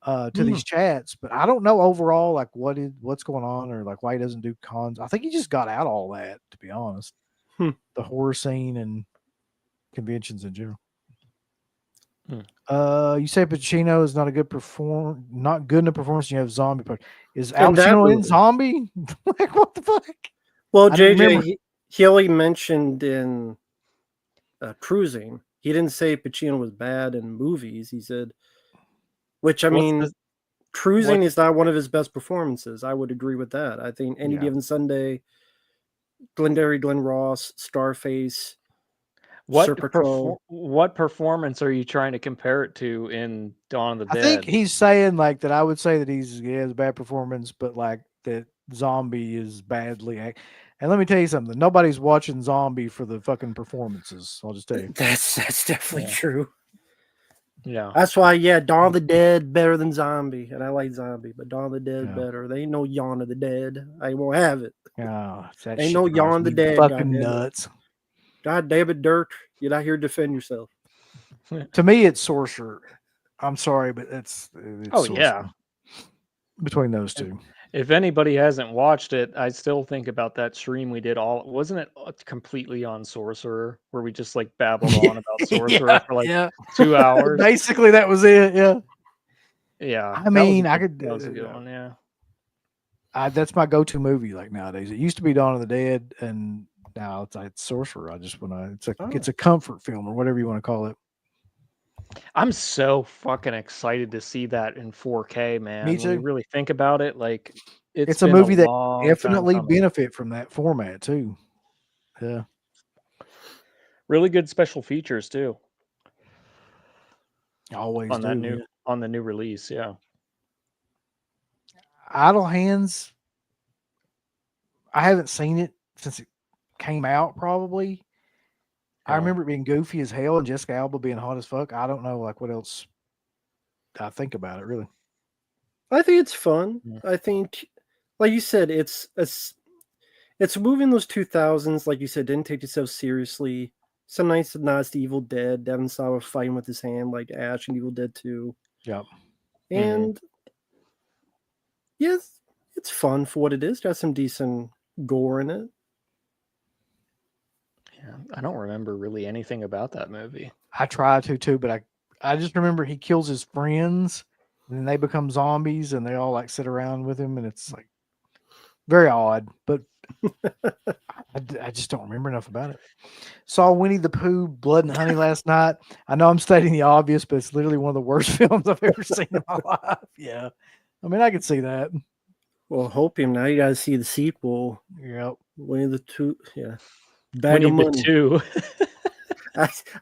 to these chats. But I don't know overall like what's going on or like why he doesn't do cons. I think he just got out all that, to be honest. The horror scene and conventions in general. You say Pacino is not a not good in a performance. You have zombie part. Is Al In that Pacino in movie. Zombie? Like what the fuck? Well, I didn't remember. he only mentioned in Cruising. He didn't say Pacino was bad in movies. He said, which I What's mean, the Cruising what's is not one of his best performances. I would agree with that. I think Any Yeah, Given Sunday, Glengarry Glen Ross, Starface, what performance are you trying to compare it to in Dawn of the I think Dead? he's saying like that. I would say that he has a bad performance, but like that Zombie is badly. And let me tell you something. Nobody's watching Zombie for the fucking performances. I'll just tell you. That's definitely Yeah. true. Yeah. That's why, yeah, Dawn of the Dead better than Zombie, and I like Zombie, but Dawn of the Dead Yeah. better. They ain't no Yawn of the Dead. I won't have it. Oh, that Ain't shit no drives Yawn the me Dead. fucking Goddamn it. nuts. God damn it, Dirk! Get out here and defend yourself. To me, it's Sorcerer. I'm sorry, but it's Oh Sorcerer yeah. between those two. If anybody hasn't watched it, I still think about that stream we did wasn't it completely on Sorcerer where we just like babbled on about Sorcerer for like Yeah. 2 hours? Basically, that was it. Yeah. Yeah. I mean, That was a good one, yeah. that's my go-to movie. Like nowadays, it used to be Dawn of the Dead, and now it's Sorcerer. I just want to. It's a comfort film or whatever you want to call it. I'm so fucking excited to see that in 4K, Me man. When you too. really think about it, like it's It's a been a movie that long time definitely coming. benefit from that format too. Yeah. Really good special features too Always on that do. new Yeah. on the new release, yeah. Idle Hands. I haven't seen it since it came out. Probably. I remember it being goofy as hell and Jessica Alba being hot as fuck. I don't know like what else I think about it really. I think it's fun. Yeah. I think, like you said, it's a movie in those 2000s. Like you said, didn't take itself seriously. Some nights nods to Evil Dead. Devin Sawa fighting with his hand like Ash and Evil Dead 2. Yep. And yes, it's fun for what it is. Got some decent gore in it. Yeah, I don't remember really anything about that movie. I try to too, but I just remember he kills his friends and then they become zombies and they all like sit around with him and it's like very odd, but I just don't remember enough about it. Saw Winnie the Pooh, Blood and Honey last night. I know I'm stating the obvious, but it's literally one of the worst films I've ever seen in my life. Yeah. I mean, I could see that. Well, hope him now. You got to see the sequel. Yep. Winnie the Two. Yeah. Bag Winnie of the money. Two.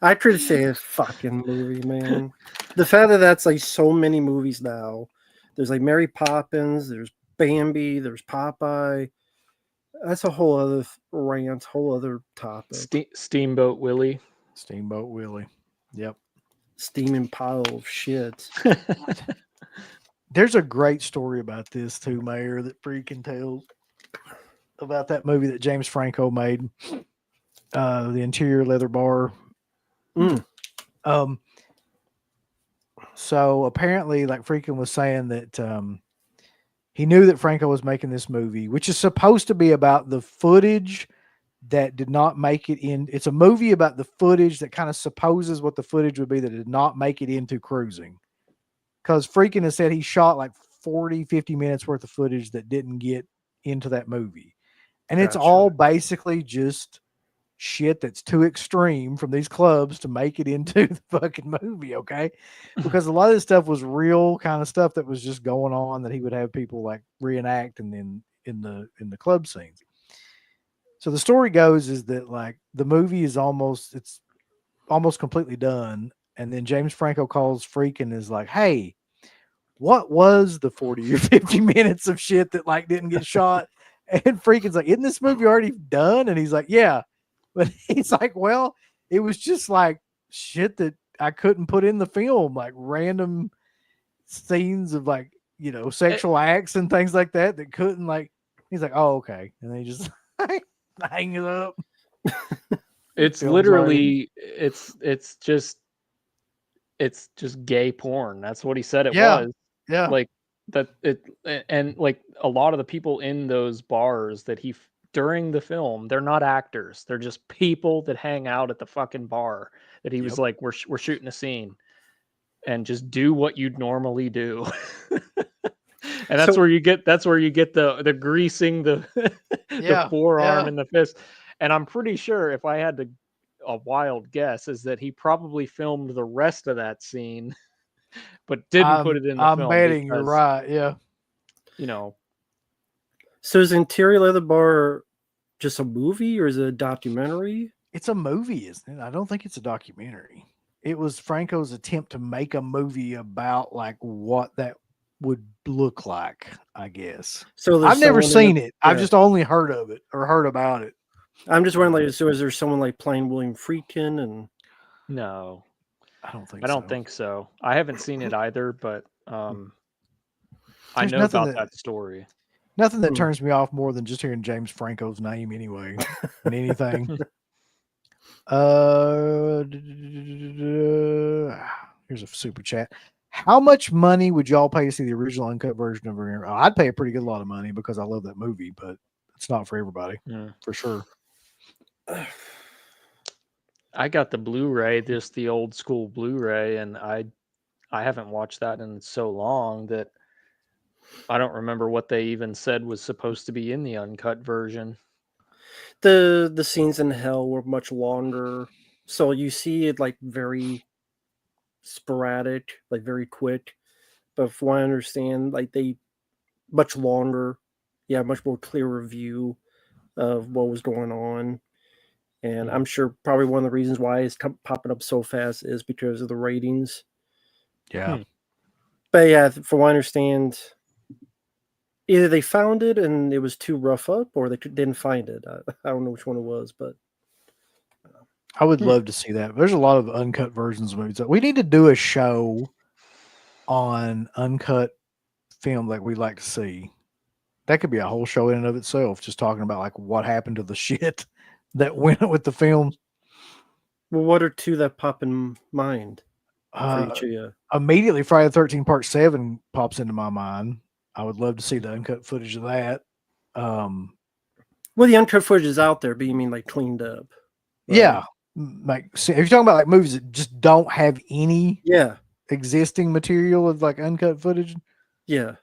I could say a fucking movie, man. The fact that that's like so many movies now. There's like Mary Poppins, there's Bambi, there's Popeye. That's a whole other rant, whole other topic. Steamboat Willie. Steamboat Willie. Yep. Steaming pile of shit. There's a great story about this too, Mayor, that Friedkin tells about that movie that James Franco made. The interior leather bar. So apparently, like Friedkin was saying that he knew that Franco was making this movie, which is supposed to be about the footage that did not make it in. It's a movie about the footage that kind of supposes what the footage would be that did not make it into Cruising. Because Friedkin has said he shot like 40, 50 minutes worth of footage that didn't get into that movie. And it's all basically just shit that's too extreme from these clubs to make it into the fucking movie, okay? Because a lot of this stuff was real kind of stuff that was just going on that he would have people like reenact and then in the club scenes. So the story goes is that like the movie is almost completely done, and then James Franco calls Freak and is like, "Hey, what was the 40 or 50 minutes of shit that like didn't get shot?" And Freakin's like, "Isn't this movie already done?" And he's like, "Yeah." But he's like, "Well, it was just like shit that I couldn't put in the film, like random scenes of like, you know, sexual acts and things like that couldn't like." He's like, "Oh, okay." And they just hang it up. It's literally it's just gay porn. That's what he said it was. Yeah. Like that it and like a lot of the people in those bars that he during the film, they're not actors. They're just people that hang out at the fucking bar that he was like, we're shooting a scene and just do what you'd normally do. And that's where you get the greasing the the forearm and the fist. And I'm pretty sure if I had a wild guess is that he probably filmed the rest of that scene but didn't put it in the film. I'm betting you're right, yeah. You know. So is Interior Leather Bar just a movie or is it a documentary? It's a movie, isn't it? I don't think it's a documentary. It was Franco's attempt to make a movie about like what that would look like, I guess. So I've never seen it. I've just only heard of it or heard about it. I'm just wondering, like, so is there someone like playing William Friedkin? And no, I don't think so. I haven't seen it either, but I know about that story. Nothing that turns me off more than just hearing James Franco's name anyway in anything. Here's a super chat. How much money would y'all pay to see the original uncut version of Remake? I'd pay a pretty good lot of money because I love that movie, but it's not for everybody, for sure. I got the Blu-ray, just the old school Blu-ray, and I haven't watched that in so long that I don't remember what they even said was supposed to be in the uncut version. The scenes in hell were much longer, so you see it like very sporadic, like very quick. But from what I understand, like they much longer, much more clearer view of what was going on. And I'm sure probably one of the reasons why it's popping up so fast is because of the ratings. Yeah. But yeah, from what I understand, either they found it and it was too rough up, or they didn't find it. I don't know which one it was, but I would love to see that. There's a lot of uncut versions of movies. We need to do a show on uncut film that we like to see. That could be a whole show in and of itself, just talking about like what happened to the shit that went with the film. Well, what are two that pop in mind for Uh, each of you? Immediately, Friday the 13th Part 7 pops into my mind. I would love to see the uncut footage of that. Well, the uncut footage is out there, but you mean like cleaned up? Right? Yeah. Like, see, if you're talking about like movies that just don't have any Yeah. existing material of like uncut footage, Yeah.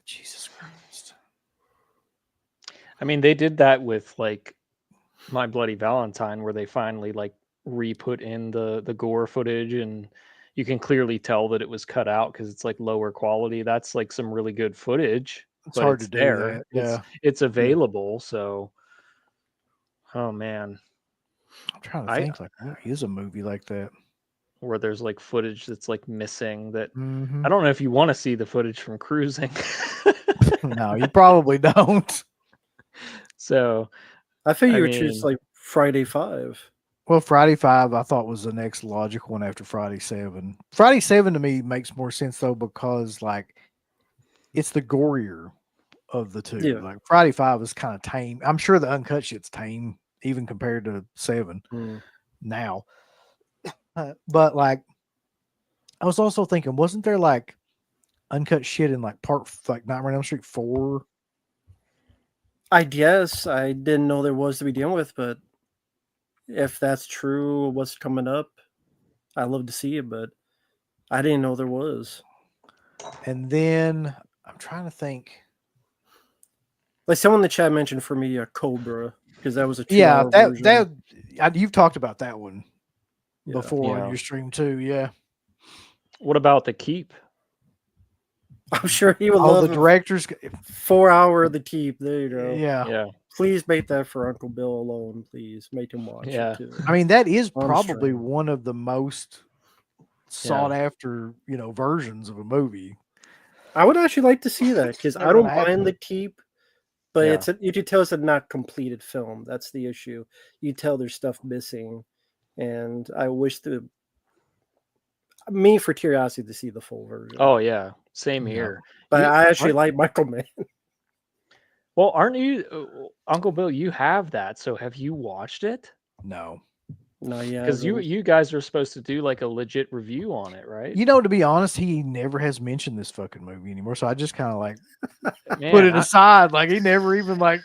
Jesus Christ. I mean, they did that with like My Bloody Valentine, where they finally like re-put in the gore footage, and you can clearly tell that it was cut out because it's like lower quality. That's like some really good footage, It's but hard it's to do there. that. Yeah. It's available. So, oh man, I'm trying to think like what is a movie like that? where there's like footage that's like missing that Mm-hmm. I don't know if you want to see the footage from cruising. No, you probably don't. So I feel I you would choose mean- like Friday 5. Well, Friday 5 I thought was the next logical one after Friday 7. Friday 7 to me makes more sense though because like it's the gorier of the two. Yeah. Like Friday 5 is kind of tame. I'm sure the uncut shit's tame even compared to 7 now. But like I was also thinking, wasn't there like uncut shit in like Nightmare on Elm Street 4? I guess I didn't know there was to begin with, but if that's true, what's coming up, I'd love to see it, but I didn't know there was. And then I'm trying to think. Like someone in the chat mentioned for me Cobra, because that was a 2 Yeah, hour version. you've talked about that one Yeah. before on Yeah. your stream too. Yeah. What about The Keep? I'm sure he would Oh, love the director's 4 hour of the keep. There you go. yeah. Yeah. Please make that for Uncle Bill alone, please. Make him watch Yeah. it too. I mean, that is On probably stream. one of the most sought after, versions of a movie. I would actually like to see that because I don't mind the keep, but Yeah. you can tell it's a not completed film. That's the issue. You tell there's stuff missing, and I wish for curiosity to see the full version. Oh yeah, same Yeah. here. But I actually aren't- like Michael Mann. Well, aren't you, Uncle Bill? You have that, so have you watched it? No. No, yeah, Because you guys are supposed to do like a legit review on it, right? To be honest, he never has mentioned this fucking movie anymore. So I just kind of like Man, put it aside. Like he never even like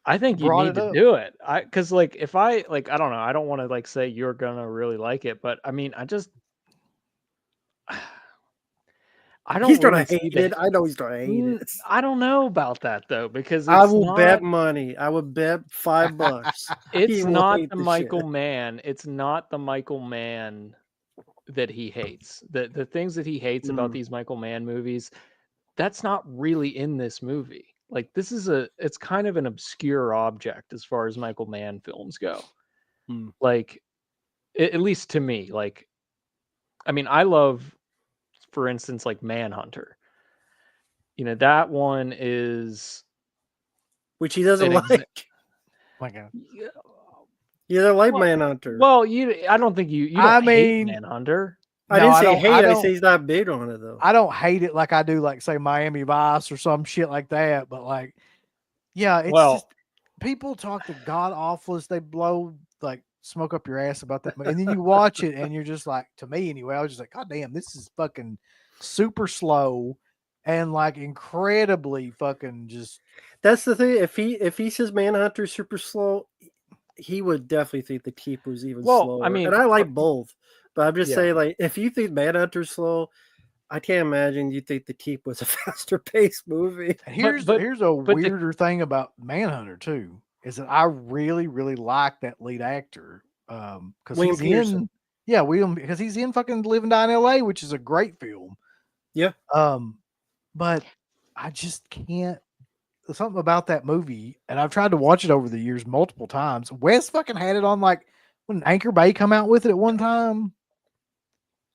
I think you brought need it to up. do it. Because like if I like I don't know, I don't want to like say you're gonna really like it, but I mean I don't. He's gonna really see hate the- it. I know he's gonna hate it. I don't know about that though, because I it's will not, bet money. I would bet $5. it's He will not hate the the Michael shit. Mann. It's not the Michael Mann that he hates. The things that he hates about these Michael Mann movies, that's not really in this movie. Like this is it's kind of an obscure object as far as Michael Mann films go. Like at least to me, like I mean, I love, for instance, like Manhunter. That one is Which he doesn't an like. my God. You don't like Well- Manhunter. Well, I don't think you don't hate Manhunter. I No, didn't I say don't- hate. I I don't- say he's not big on it though. I don't hate it like I do, like say Miami Vice or some shit like that. But like, yeah, it's just people talk the god awfulest. They blow like smoke up your ass about that, and then you watch it and you're just like, to me anyway, I was just like, God damn, this is fucking super slow and like incredibly fucking just. That's the thing. If he says Manhunter super slow, he would definitely think the Keep was even slower. I mean, and I like both, but I'm just Yeah. saying, like, if you think Manhunter's slow, I can't imagine you think the Keep was a faster paced movie. And here's a weirder thing about Manhunter too, is that I really, really like that lead actor. Because William he's Peterson. William, because he's in fucking Live and Die in LA, which is a great film. Yeah. But I just can't. There's something about that movie, and I've tried to watch it over the years multiple times. Wes fucking had it on like when Anchor Bay come out with it at one time.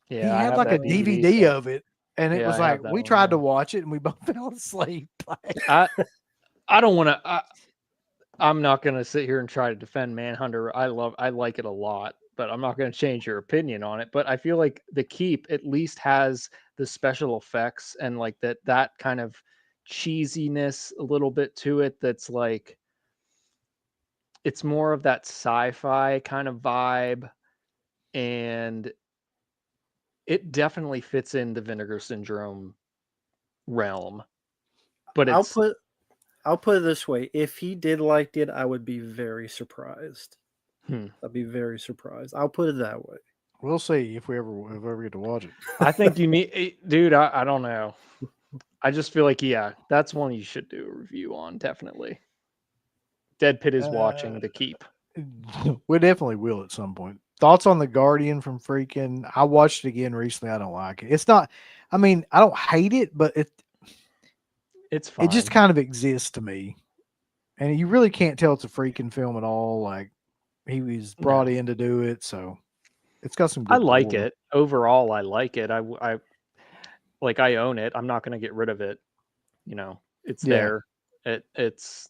Yeah, he I had have like a that DVD so- of it, and it Yeah, was I have like that we one, tried to yeah. watch it and we both fell asleep. I don't want to. I'm not gonna sit here and try to defend Manhunter. I like it a lot, but I'm not gonna change your opinion on it. But I feel like The Keep at least has the special effects and like that kind of cheesiness a little bit to it. That's like it's more of that sci-fi kind of vibe, and it definitely fits in the Vinegar Syndrome realm. But I'll it's put it this way: if he did like it, I would be very surprised. hmm. I'd be very surprised. I'll put it that way. We'll see if we ever get to watch it. I think you need, dude. I don't know. I just feel like that's one you should do a review on. Definitely. Dead Pit is watching The Keep. We definitely will at some point. Thoughts on The Guardian from Friedkin? I watched it again recently. I don't like it. It's not. I mean, I don't hate it, but It's fine. it just kind of exists to me, and you really can't tell it's a Friedkin film at all. Like he was brought in to do it, so it's got some. Good I like lore. it overall. I like it. I own it. I'm not going to get rid of it. You know, it's there. It's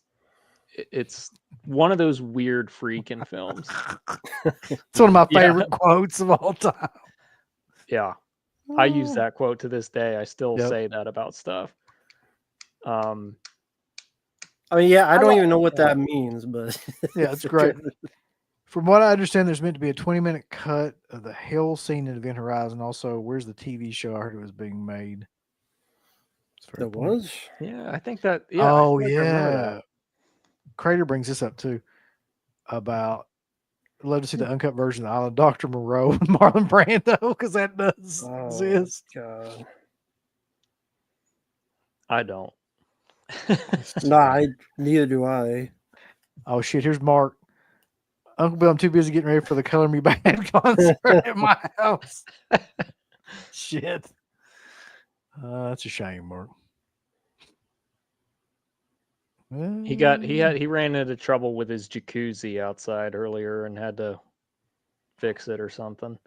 one of those weird Friedkin films. It's one of my favorite quotes of all time. Yeah, I use that quote to this day. I still Yep. say that about stuff. I mean, yeah, I don't even know what that means, but Yeah, it's great. From what I understand, there's meant to be a 20-minute cut of the hell scene in Event Horizon. Also, where's the TV show? I heard it was being made. There was. Yeah, I think that. Yeah. Oh I remember that. yeah. Crater brings this up too. About I'd love to see the uncut version of the Island Dr. Moreau and Marlon Brando because that does exist. God. I don't. Nah, neither do I. Oh shit! Here's Mark. Uncle Bill, I'm too busy getting ready for the Color Me Bad concert at my house. Shit. That's a shame, Mark. He ran into trouble with his jacuzzi outside earlier and had to fix it or something.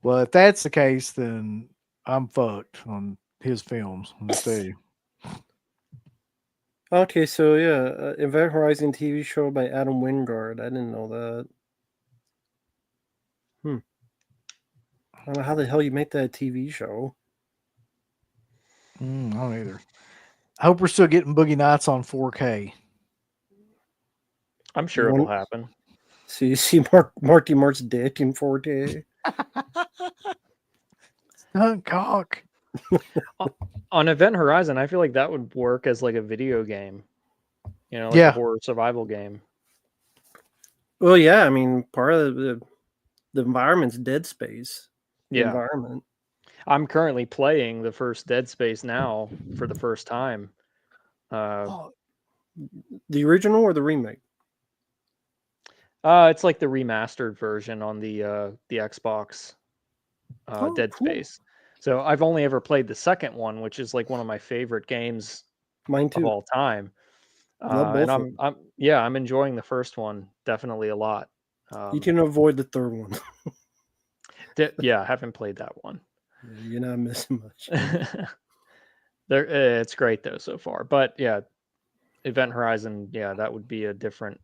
Well, if that's the case, then I'm fucked on his films. I'll tell you. Okay, so yeah, Event Horizon TV show by Adam Wingard. I didn't know that. I don't know how the hell you make that a TV show. I don't either. I hope we're still getting Boogie Nights on 4K. I'm sure it'll happen. So you see Marky Mark's dick in 4K. Cock. On Event Horizon, I feel like that would work as like a video game. You know, like Yeah. a horror survival game. Well, yeah, I mean, part of the environment's Dead Space. Yeah. Environment. I'm currently playing the first Dead Space now for the first time. The original or the remake? It's like the remastered version on the Xbox. Dead Space. So I've only ever played the second one, which is like one of my favorite games Mine too. of all time. Love And both I'm enjoying the first one definitely a lot. you can avoid the third one. I haven't played that one. You're not missing much. It's great though so far. But yeah, Event Horizon, yeah, that would be a different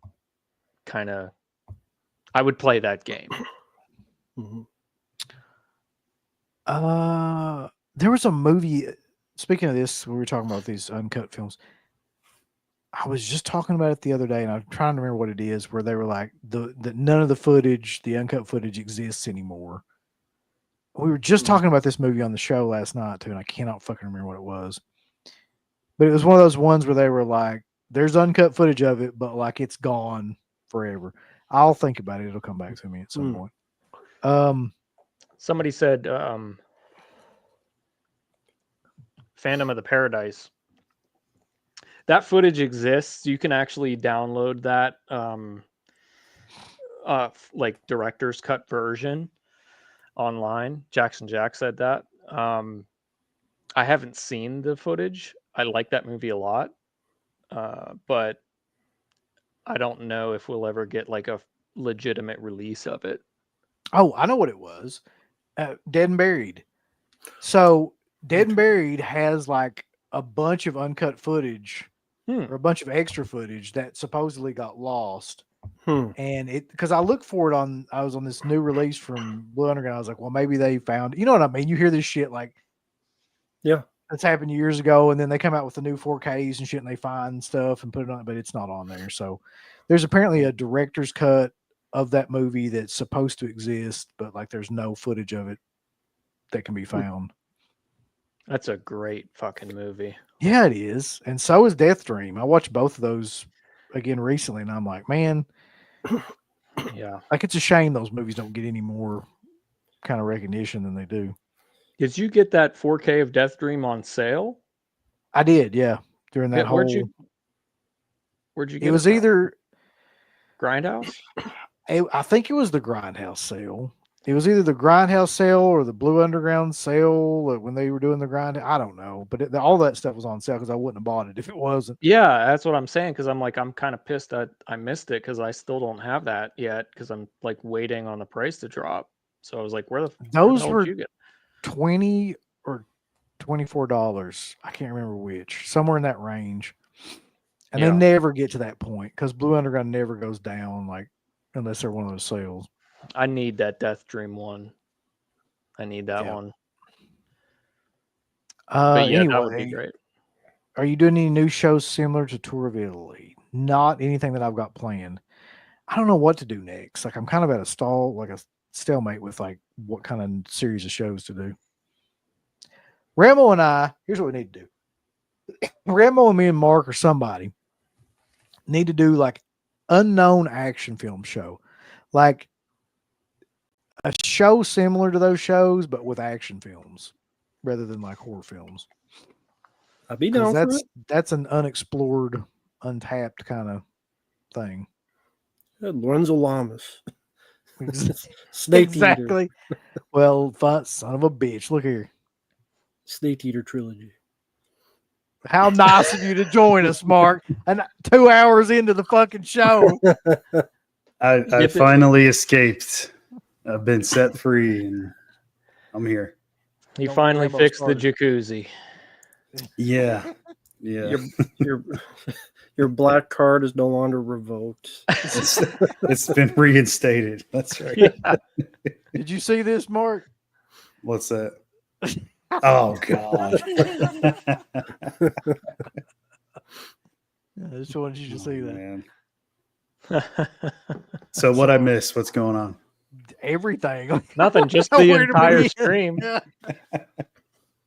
kind of. I would play that game. Mm-hmm. There was a movie. Speaking of this, we were talking about these uncut films. I was just talking about it the other day, and I'm trying to remember what it is. Where they were like, the none of the footage, the uncut footage, exists anymore. We were just talking about this movie on the show last night too, and I cannot fucking remember what it was. But it was one of those ones where they were like, "There's uncut footage of it, but like it's gone forever." I'll think about it. It'll come back to me at some point. Somebody said Phantom of the Paradise. That footage exists. You can actually download that like director's cut version online. Jackson Jack said that. I haven't seen the footage. I like that movie a lot. But I don't know if we'll ever get like a legitimate release of it. Oh, I know what it was. Dead and Buried. So Dead and Buried has like a bunch of uncut footage or a bunch of extra footage that supposedly got lost. Hmm. And because I looked for it I was on this new release from Blue Underground. I was like, well, maybe they found, you know what I mean? You hear this shit like, Yeah. that's happened years ago, and then they come out with the new 4Ks and shit, and they find stuff and put it on, but it's not on there. So there's apparently a director's cut of that movie that's supposed to exist, but like there's no footage of it that can be found. That's a great fucking movie. Yeah, it is. And so is Death Dream. I watched both of those again recently, and I'm like, man, Yeah. like it's a shame those movies don't get any more kind of recognition than they do. Did you get that 4K of Death Dream on sale? I did, yeah. During that Where'd whole, you get it was from? either Grindhouse? I think it was the Grindhouse sale. It was either the Grindhouse sale or the Blue Underground sale when they were doing the grind. I don't know, but all that stuff was on sale because I wouldn't have bought it if it wasn't. Yeah, that's what I'm saying. Because I'm kind of pissed that I missed it because I still don't have that yet because I'm like waiting on the price to drop. So I was like, where the Those hell were did you get? $20 or $24. I can't remember which, somewhere in that range. And Yeah. they never get to that point because Blue Underground never goes down, like unless they're one of those sales. I need that Death Dream one. I need that Yeah. one. But yeah, that would be Anyway, great. are you doing any new shows similar to Tour of Italy? Not anything that I've got planned. I don't know what to do next. Like I'm kind of at a stalemate with like what kind of series of shows to do. Rambo and I, here's what we need to do. Rambo and me and Marq or somebody need to do like unknown action film show. Like a show similar to those shows, but with action films rather than like horror films. I'd be down for it. That's an unexplored, untapped kind of thing. Lorenzo Lamas. Snake Eater. Exactly. Well, son of a bitch. Look here. Snake Eater trilogy. How nice of you to join us, Marq. And 2 hours into the fucking show. I finally escaped. I've been set free and I'm here. You Don't finally Rambo fixed the started. jacuzzi. Yeah. Yeah. Your black card is no longer revoked. It's been reinstated. That's right. Yeah. Did you see this, Marq? What's that? Oh God. I just wanted you to see that. Man. So what I missed? What's going on? Everything. Nothing, just Where the to entire begin? stream. Yeah.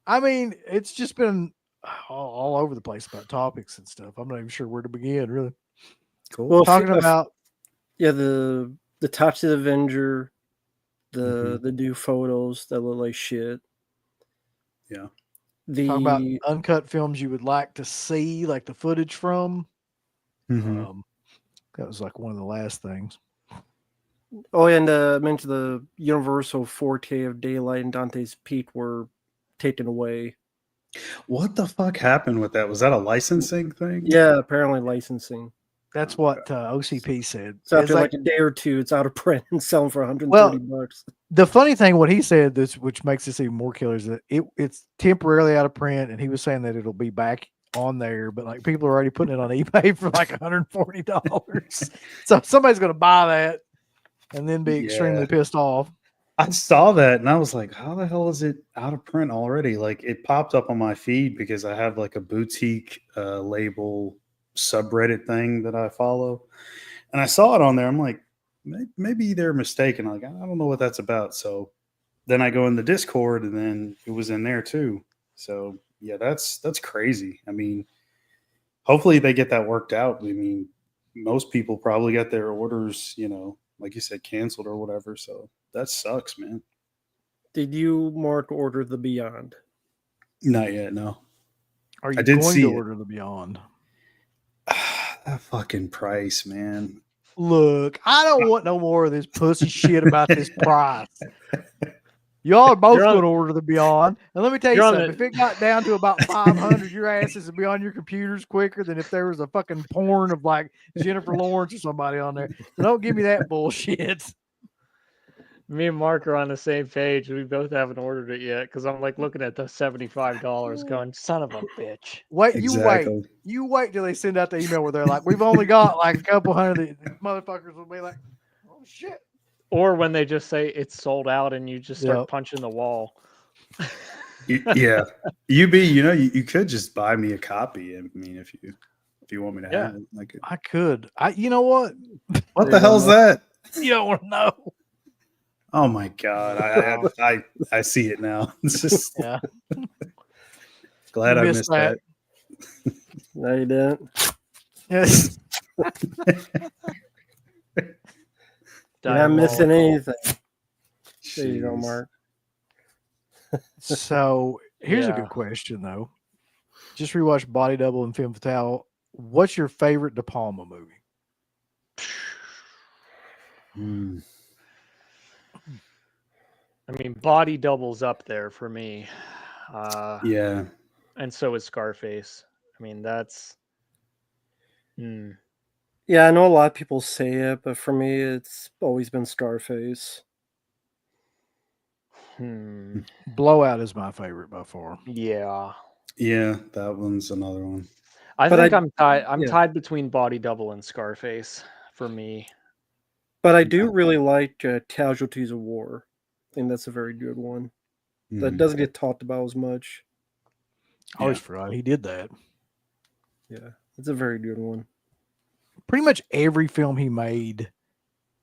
I mean, it's just been all over the place about topics and stuff. I'm not even sure where to begin, really. Cool. Well, Talking about the Toxic Avenger, the new photos that look like shit. Yeah. talking about uncut films you would like to see, like the footage from. Mhm. That was like one of the last things. Oh, and I mentioned the Universal 4K of Daylight and Dante's Peak were taken away. What the fuck happened with that? Was that a licensing thing? Yeah, apparently licensing. That's what OCP said. So It's after like a day or two, it's out of print and selling for $130. The funny thing, what he said, which makes this even more killer, is that it's temporarily out of print, and he was saying that it'll be back on there, but like people are already putting it on eBay for like $140. So somebody's going to buy that and then be extremely pissed off. I saw that and I was like, how the hell is it out of print already? Like it popped up on my feed because I have like a boutique label subreddit thing that I follow. And I saw it on there. I'm like, maybe they're mistaken. Like, I don't know what that's about. So then I go in the Discord and then it was in there too. So yeah, that's crazy. I mean, hopefully they get that worked out. I mean, most people probably got their orders, like you said, canceled or whatever. So that sucks, man. Did you, Mark, order the Beyond? Not yet, no. Are you I did going see to it. order the Beyond? That fucking price, man. Look, I don't want no more of this pussy shit about this price. Y'all are both going to order the Beyond. And let me tell you something. If it got down to about 500, your asses would be on your computers quicker than if there was a fucking porn of like Jennifer Lawrence or somebody on there. So don't give me that bullshit. Me and Mark are on the same page. We both haven't ordered it yet because I'm like looking at the $75 going, son of a bitch. Wait, Exactly. you wait till they send out the email where they're like, we've only got like a couple hundred. The motherfuckers will be like, oh shit. Or when they just say it's sold out and you just start Yep. punching the wall. Yeah, you could just buy me a copy. I mean, if you want me to Yeah. have it, like, I could. You know what? what the hell's that? You don't want to know. Oh my god, I see it now. It's just Yeah. glad You I missed missed that. No, you didn't. Yes. You're not missing anything. There you go, Jeez. Mark. So here's a Yeah. good question though. Just rewatched Body Double and Femme Fatale. What's your favorite DePalma movie? Hmm. I mean, Body Double's up there for me. Yeah, And so is Scarface. I mean, that's. Yeah, I know a lot of people say it, but for me, it's always been Scarface. Blowout is my favorite by far. Yeah. yeah, that one's another one. I But think I- I'm tied. I'm yeah. tied between Body Double and Scarface for me. But I do really like Casualties of War. I think that's a very good one. That Mhm. doesn't get talked about as much. I always forgot he did that. Yeah, it's a very good one. Pretty much every film he made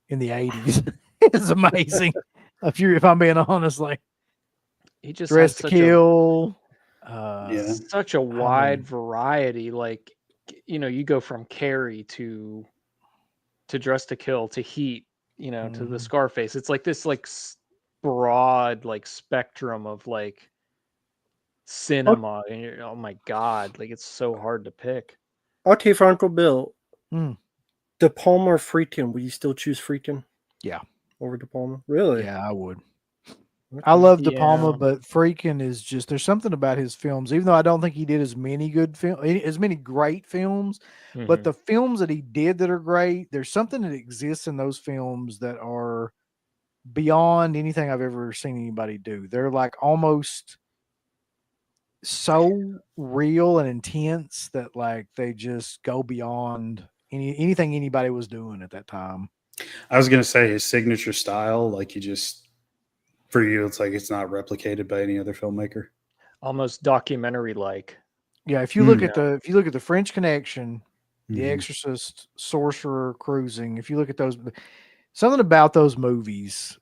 in the 80s is amazing. If I'm being honest, like He just Dress has to such Kill. Yeah. such a wide variety. Like, you go from Carrie to Dress to Kill to Heat, to the Mhm. Scarface. It's like this broad like spectrum of like cinema. And oh my god, like it's so hard to pick. I'll tell you, for Uncle Bill, Mm. DePalma or Friedkin, would you still choose Friedkin? Yeah. Over DePalma? Really? Yeah, I would. Okay. I love De Yeah. Palma, but Freakin' is just there's something about his films, even though I don't think he did as many as many great films, but Mhm. the films that he did that are great, there's something that exists in those films that are beyond anything I've ever seen anybody do. They're like almost so real and intense that like they just go beyond anything anybody was doing at that time. I was gonna say his signature style, like for you, it's like it's not replicated by any other filmmaker. Almost documentary like. Yeah, if you look Mm. at the French Connection, The Mhm. Exorcist, Sorcerer, Cruising, if you look at those, something about those movies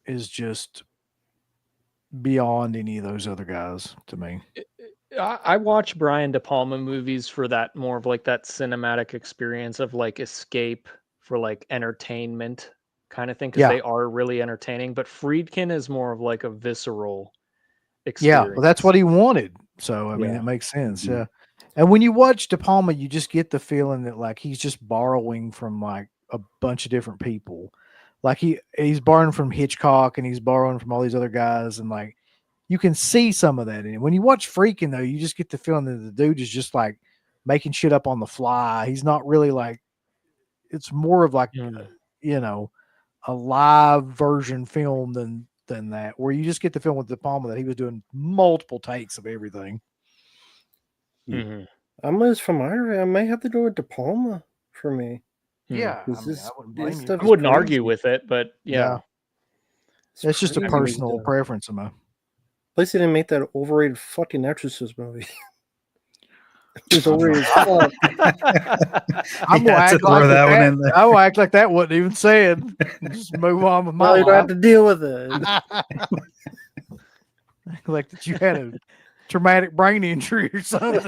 is just beyond any of those other guys to me. I watch Brian De Palma movies for that more of like that cinematic experience of like escape for like entertainment kind of thing because Yeah. they are really entertaining. But Friedkin is more of like a visceral Yeah, experience. well, that's what he wanted. So I mean, Yeah. it makes sense. Mhm. Yeah, and when you watch De Palma, you just get the feeling that like he's just borrowing from like a bunch of different people. Like he's borrowing from Hitchcock and he's borrowing from all these other guys, and like you can see some of that in it. When you watch Freakin' though, you just get the feeling that the dude is just like making shit up on the fly. He's not really like it's more of like Mm. you know a live version film than that, where you just get the film with De Palma that he was doing multiple takes of everything. Mhm. I'm as from Ireland. I may have to go with DePalma for me. Yeah, I This mean, is- I wouldn't this blame you. stuff I is wouldn't argue crazy. with it, but yeah. It's just a crazy. personal preference of mine. Plus, they didn't make that overrated fucking Exorcist movie. It's overrated as fuck. I'm You gonna had to act like throw that one that. in there. I'm gonna act like that wasn't even said. And just move on with Now my you don't have life. to deal with it. Like that you had a traumatic brain injury or something.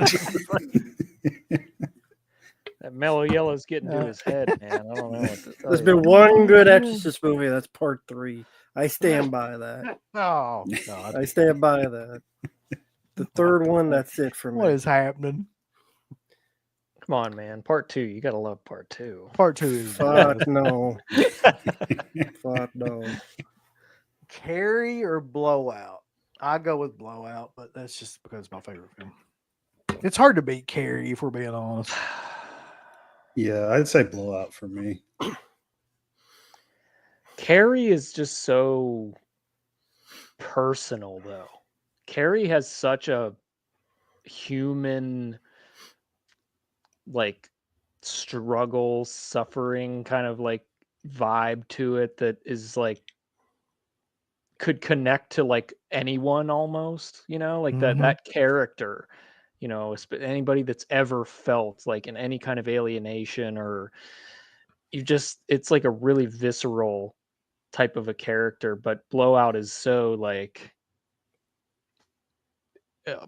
That mellow yellow's getting to his head, man. I don't know what to tell There's you. been one good Exorcist movie. That's part 3. I stand by that. Oh God! I stand by that. The third one, that's it for me. What is happening? Come on, man. Part 2. You gotta love part 2. Part 2 is Fuck no. Fuck no. Carrie or Blowout? I go with Blowout, but that's just because it's my favorite film. It's hard to beat Carrie if we're being honest. Yeah, I'd say Blowout for me. Carrie is just so personal, though. Carrie has such a human, like, struggle, suffering kind of like vibe to it that is like could connect to like anyone almost, like that Mhm. that character, anybody that's ever felt like in any kind of alienation, or it's like a really visceral type of a character. But Blowout is so like uh,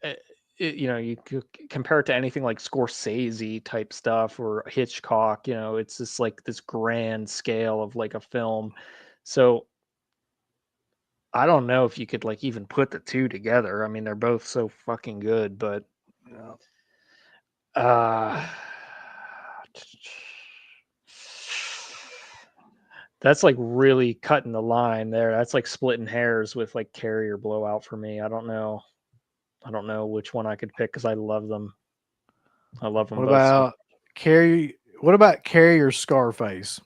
uh, you could compare it to anything like Scorsese type stuff or Hitchcock. It's just like this grand scale of like a film. So I don't know if you could like even put the two together. I mean, they're both so fucking good, but Yeah. uh that's like really cutting the line there. That's like splitting hairs with like Carrie or Blowout for me. I don't know. I don't know which one I could pick because I love them. I love them What both. about Carrie? What about Carrie or Scarface?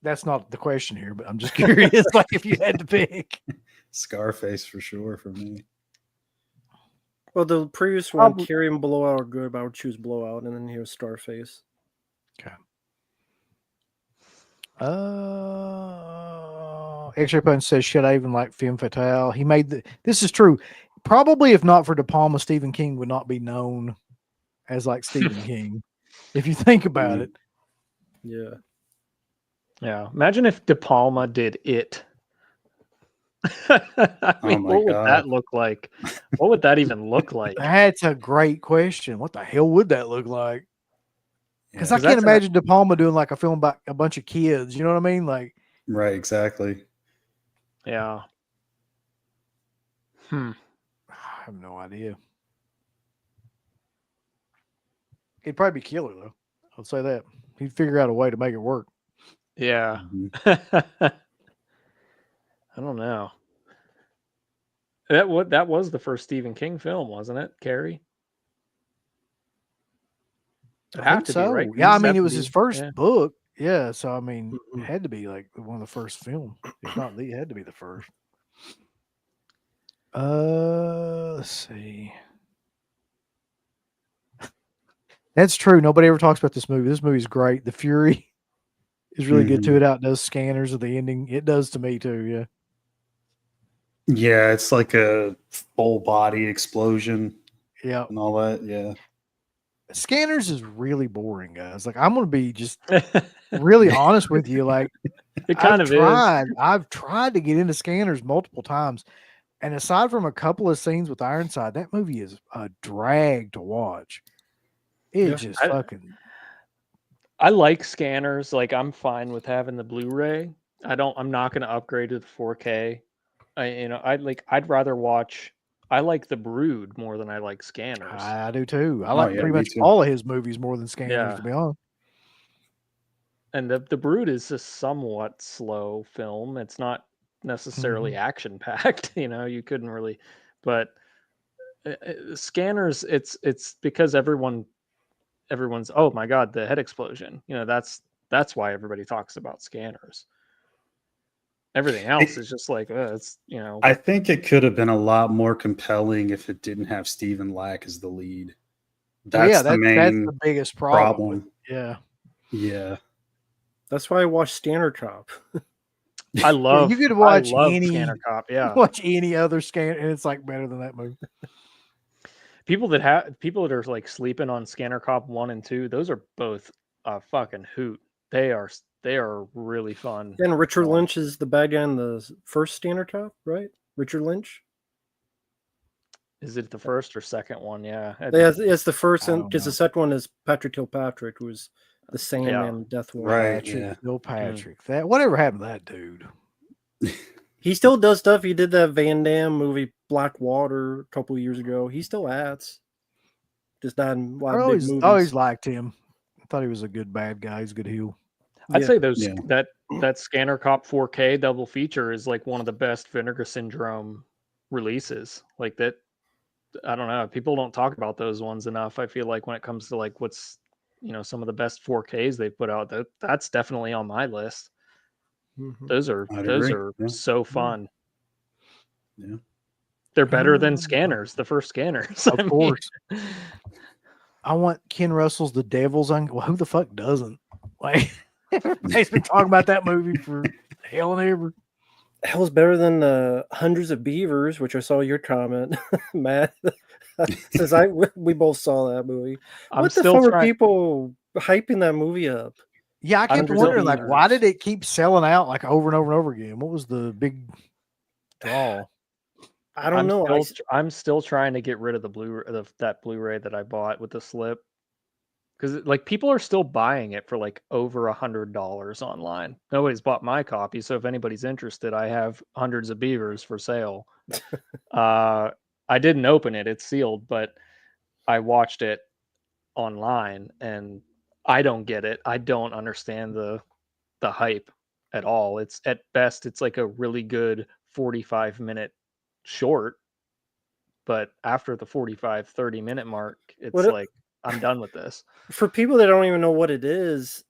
That's not the question here, but I'm just curious. Like, if you had to pick, Scarface for sure for me. Well, the previous one, Probably- Carrie and Blowout are good, but I would choose Blowout, and then here's Starface. okay. X-Ray Punch says, should I even like Femme Fatale? He made this is true. Probably, if not for DePalma, Stephen King would not be known as like Stephen King. If you think about it. Yeah. Yeah. Imagine if DePalma did it. I mean, my what would God. that look like? What would that even look like? That's a great question. What the hell would that look like? Because Yeah. I 'Cause can't that's imagine De Palma doing like a film about a bunch of kids. You know what I mean? Like, Right, exactly. Yeah. I have no idea. It'd probably be killer though. I'll say that. He'd figure out a way to make it work. Yeah. Mhm. I don't know. That was the first Stephen King film, wasn't it, Carrie? It I had think to so. be, right? Yeah, I These mean, have it to was his be. first Yeah. book. Yeah, so I mean, it Mhm. had to be like one of the first film, if not the, it had to be the first. Let's see. That's true. Nobody ever talks about this movie. This movie's great. The Fury is really good too. Mhm. It outdoes Scanners at the ending. It does to me too. Yeah. Yeah, it's like a full body explosion Yeah. and all that. Yeah. Scanners is really boring, guys. Like, I'm gonna be just really honest with you. Like, It kind of is. I've tried to get into Scanners multiple times. And aside from a couple of scenes with Ironside, that movie is a drag to watch. It Yeah. just I, fucking I like Scanners. Like, I'm fine with having the Blu-ray. I'm not going to upgrade to the 4K. I'd rather watch. I like The Brood more than I like Scanners. I do too. I Oh, like yeah, pretty me much too. all of his movies more than Scanners, Yeah. to be honest. And the Brood is a somewhat slow film. It's not necessarily action packed. You couldn't really, but Scanners. It's because everyone's, oh my god, the head explosion. That's why everybody talks about Scanners. Everything else is just like it's I think it could have been a lot more compelling if it didn't have Stephen Lack as the lead. Well, yeah, That's the that's main the biggest problem. problem. Yeah. Yeah. That's why I watched Standard Cop. I love. You could I watch love any Scanner Cop. Yeah, watch any other scan and it's like better than that movie. people that are like sleeping on Scanner Cop 1 and 2. Those are both a fucking hoot. They are really fun. And Richard Lynch is the bad guy in the first Standard Cop, right? Richard Lynch. Is it the first or second one? Yeah. Yeah, it's the first, I don't because know. the second one is Patrick Kilpatrick, who was the Sandman Death Warrant. Right. Patrick, Yeah. Bill Patrick. That whatever happened to that dude? He still does stuff. He did that Van Damme movie Black Water a couple of years ago. He still acts, just not in a lot I of big movies. always liked him. I thought he was a good bad guy. He's a good heel. I'd Yeah. say Yeah. that Scanner Cop 4K double feature is like one of the best Vinegar Syndrome releases. Like that, I don't know. People don't talk about those ones enough. I feel like when it comes to like what's some of the best 4Ks they put out. That's definitely on my list. Mhm. Those are I'd agree. Yeah. so fun. Yeah. They're better than Scanners, the first Scanners. Of course. I want Ken Russell's The Devil's Well, who the fuck doesn't? Like, everybody's been talking about that movie for hell and ever. Hell's better than Hundreds of Beavers, which I saw your comment, Matt. Since we both saw that movie. What the fuck were people hyping that movie up? Yeah, I kept Hundreds of wondering, like, why Beavers. did it keep selling out like over and over and over again? What was the big draw? I don't know. I'm still trying to get rid of that Blu-ray that I bought with the slip, because like people are still buying it for like over $100 online. Nobody's bought my copy, so if anybody's interested, I have Hundreds of Beavers for sale. I didn't open it; it's sealed, but I watched it online, and I don't get it. I don't understand the hype at all. It's at best, it's like a really good 45-minute short, but after the 30-minute mark, it's like, I'm done with this. For people that don't even know what it is,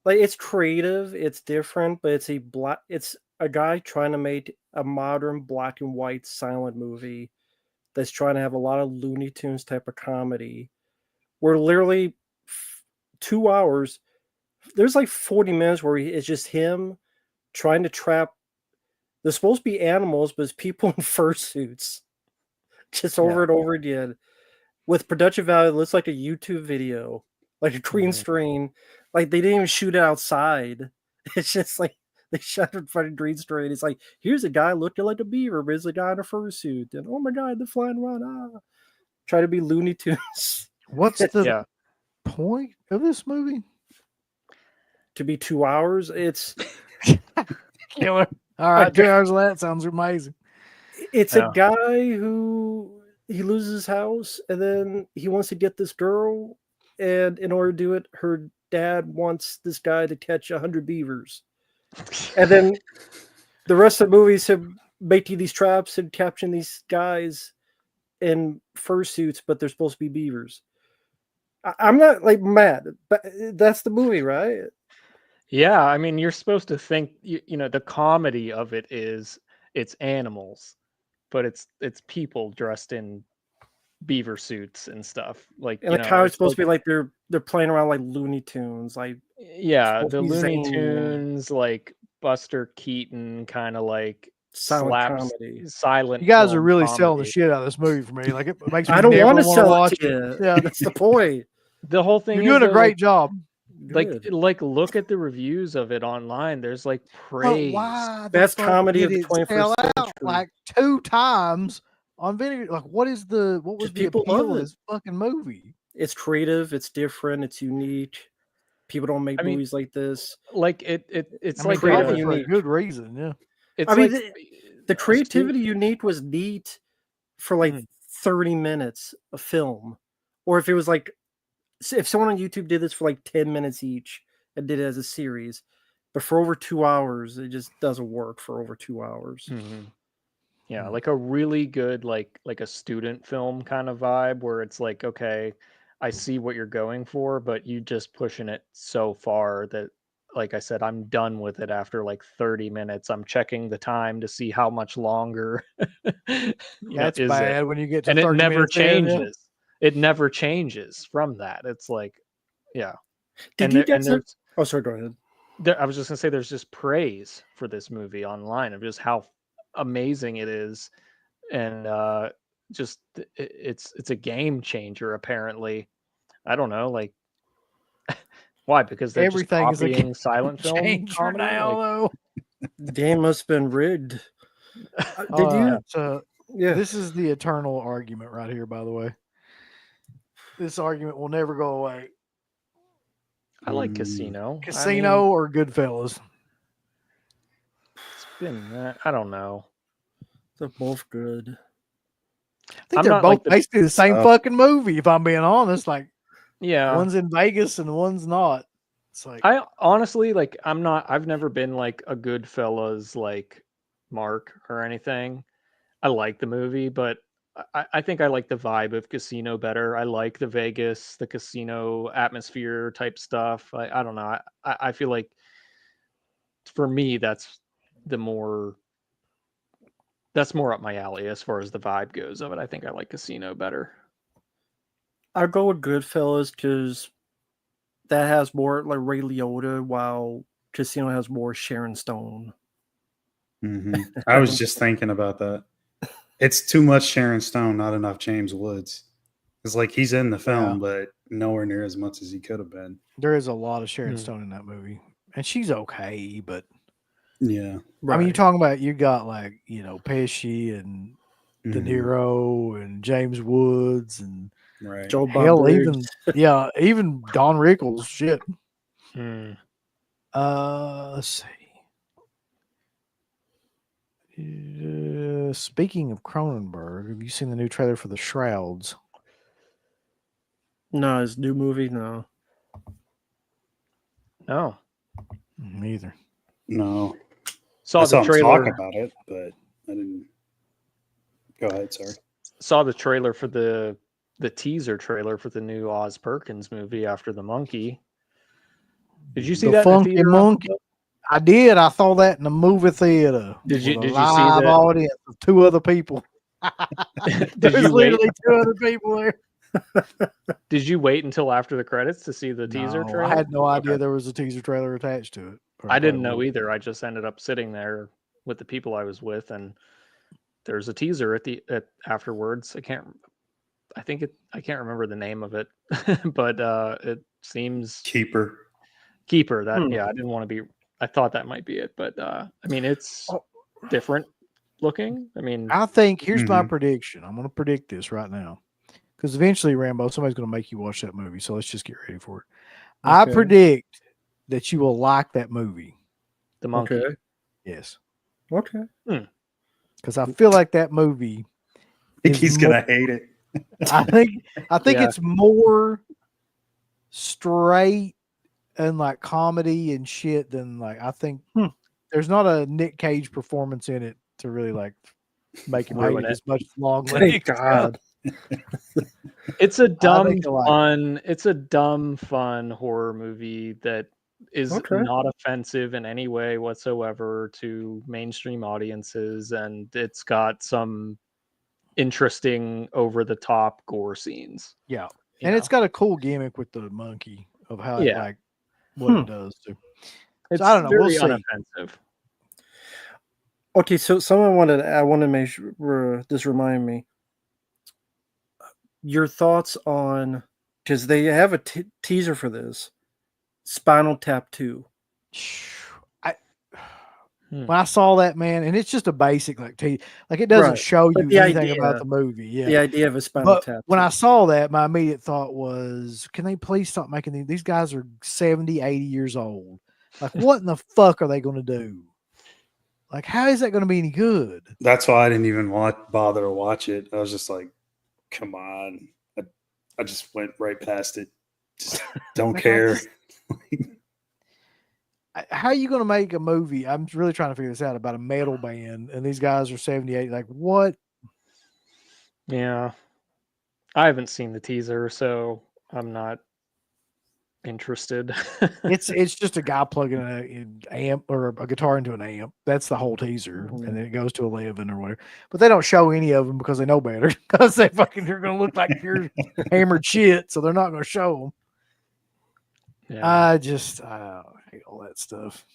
like, it's creative, it's different, but it's a guy trying to make a modern black and white silent movie that's trying to have a lot of Looney Tunes type of comedy, where literally 2 hours, there's like 40 minutes where it's just him trying to trap. There's supposed to be animals, but it's people in fursuits, just over and over again, with production value that looks like a YouTube video, like a green screen. Like, they didn't even shoot it outside. It's just like they shot it in front of green screen. It's like, here's a guy looking like a beaver, but it's a guy in a fursuit, and oh my god, they're flying around. Try to be Looney Tunes. What's the point of this movie? To be 2 hours, it's killer. All right, 2 hours of that sounds amazing. It's a guy who he loses his house, and then he wants to get this girl, and in order to do it, her dad wants this guy to catch 100 beavers, and then the rest of the movie is him making these traps and capturing these guys in fursuits, but they're supposed to be beavers. I'm not like mad, but that's the movie, right? Yeah, I mean, you're supposed to think, the comedy of it is it's animals, but it's people dressed in beaver suits and stuff. Like, and the comedy's supposed to be like they're playing around like Looney Tunes, like the Looney Tunes, like Buster Keaton, kind of like silent comedy. Silent. You guys are really comedy. selling the shit out of this movie for me. Like, it makes me. I don't want to sell watch it to you. Yeah, that's the point. The whole thing. You're doing a great job. Like look at the reviews of it online. There's like praise. Best comedy of the 21st century. Like 2 times on video. Like, what was the appeal of this fucking movie? It's creative. It's different. It's unique. People don't make movies like this. Like it's like creative for a good reason. Yeah. It's the creativity unique was neat for like 30 minutes of film, or if it was like, if someone on YouTube did this for like 10 minutes each and did it as a series, but for over 2 hours, it just doesn't work for over 2 hours. Mm-hmm. Yeah, like a really good, like a student film kind of vibe, where it's like, okay, I see what you're going for, but you just pushing it so far that, like I said, I'm done with it after like 30 minutes. I'm checking the time to see how much longer. That's bad when you get to 30 and it never minutes changes. In, yeah. It never changes from that. It's like, yeah. Oh, sorry, go ahead. I was just gonna say, there's just praise for this movie online of just how amazing it is, and just it's a game changer. Apparently, I don't know, like why? Because they're everything just copying is silent film comedy now, though. Game must have been rigged. Did you? So yeah, this is the eternal argument right here. By the way, this argument will never go away. I like Casino. Or Goodfellas. It's been, I don't know. They're both good. I think they're both basically the same fucking movie, if I'm being honest. Like, yeah, one's in Vegas and one's not. It's like, I honestly, like, I've never been like a Goodfellas like Marq or anything. I like the movie, but I think I like the vibe of Casino better. I like the Vegas, the casino atmosphere type stuff. I don't know. I feel like for me the more that's more up my alley as far as the vibe goes of it. I think I like Casino better. I'll go with Goodfellas because that has more like Ray Liotta, while Casino has more Sharon Stone. I was just thinking about that. It's too much Sharon Stone, not enough James Woods. It's like he's in the film, but nowhere near as much as he could have been. There is a lot of Sharon Stone in that movie, and she's okay, but yeah. I mean, you're talking about you got like Pesci and De Niro and James Woods and Joe hell, Bob even Don Rickles. Shit. Let's see. Speaking of Cronenberg, have you seen the new trailer for The Shrouds? No, his new movie, no. No. Neither. No. Saw the trailer. Talk about it, but I didn't. Go ahead, sorry. Saw the trailer for the teaser trailer for the new Oz Perkins movie after the monkey. Did you see that? Funky Monkey. I did. I saw that in the movie theater. Did you see that? Audience of 2 other people. Did you wait? Literally 2 other people there. Did you wait until after the credits to see the teaser trailer? I had no idea there was a teaser trailer attached to it. I didn't know either. I just ended up sitting there with the people I was with, and there's a teaser at afterwards. I can't remember the name of it, but it seems Keeper. That yeah, I didn't want to be. I thought that might be it, but I mean, it's different looking. I mean, I think here's my prediction. I'm going to predict this right now. Because eventually, Rambo, somebody's going to make you watch that movie. So let's just get ready for it. Okay. I predict that you will like that movie. The Monkey. Okay. Yes. Okay. Because I feel like that movie. I think he's going to hate it. I think it's more straight and like comedy and shit than like I think there's not a Nick Cage performance in it to really like make him hate it as much as long. Thank God. It's a dumb fun. It's a dumb fun horror movie that is not offensive in any way whatsoever to mainstream audiences, and it's got some interesting over-the-top gore scenes. Yeah, and it's got a cool gimmick with the monkey of how it like what it does too. So I don't know. We'll see. Unoffensive. Okay, so I want to make sure this remind me. Your thoughts on, because they have a teaser for this, Spinal Tap 2. When I saw that, man, and it's just a basic like it doesn't show you anything about the movie. Yeah, the idea of a Spinal Tap. When I saw that, my immediate thought was, can they please stop making these guys are 70, 80 years old. Like, what in the fuck are they going to do? Like, how is that going to be any good? That's why I didn't even bother to watch it. I was just like, come on. I just went right past it. Just don't care. How are you going to make a movie? I'm really trying to figure this out about a metal band, and these guys are 78. Like, what? Yeah. I haven't seen the teaser, so I'm not interested. It's just a guy plugging an amp or a guitar into an amp. That's the whole teaser, and then it goes to 11 or whatever. But they don't show any of them because they know better. Because they fucking are going to look like pure hammered shit, so they're not going to show them. Yeah. I hate all that stuff.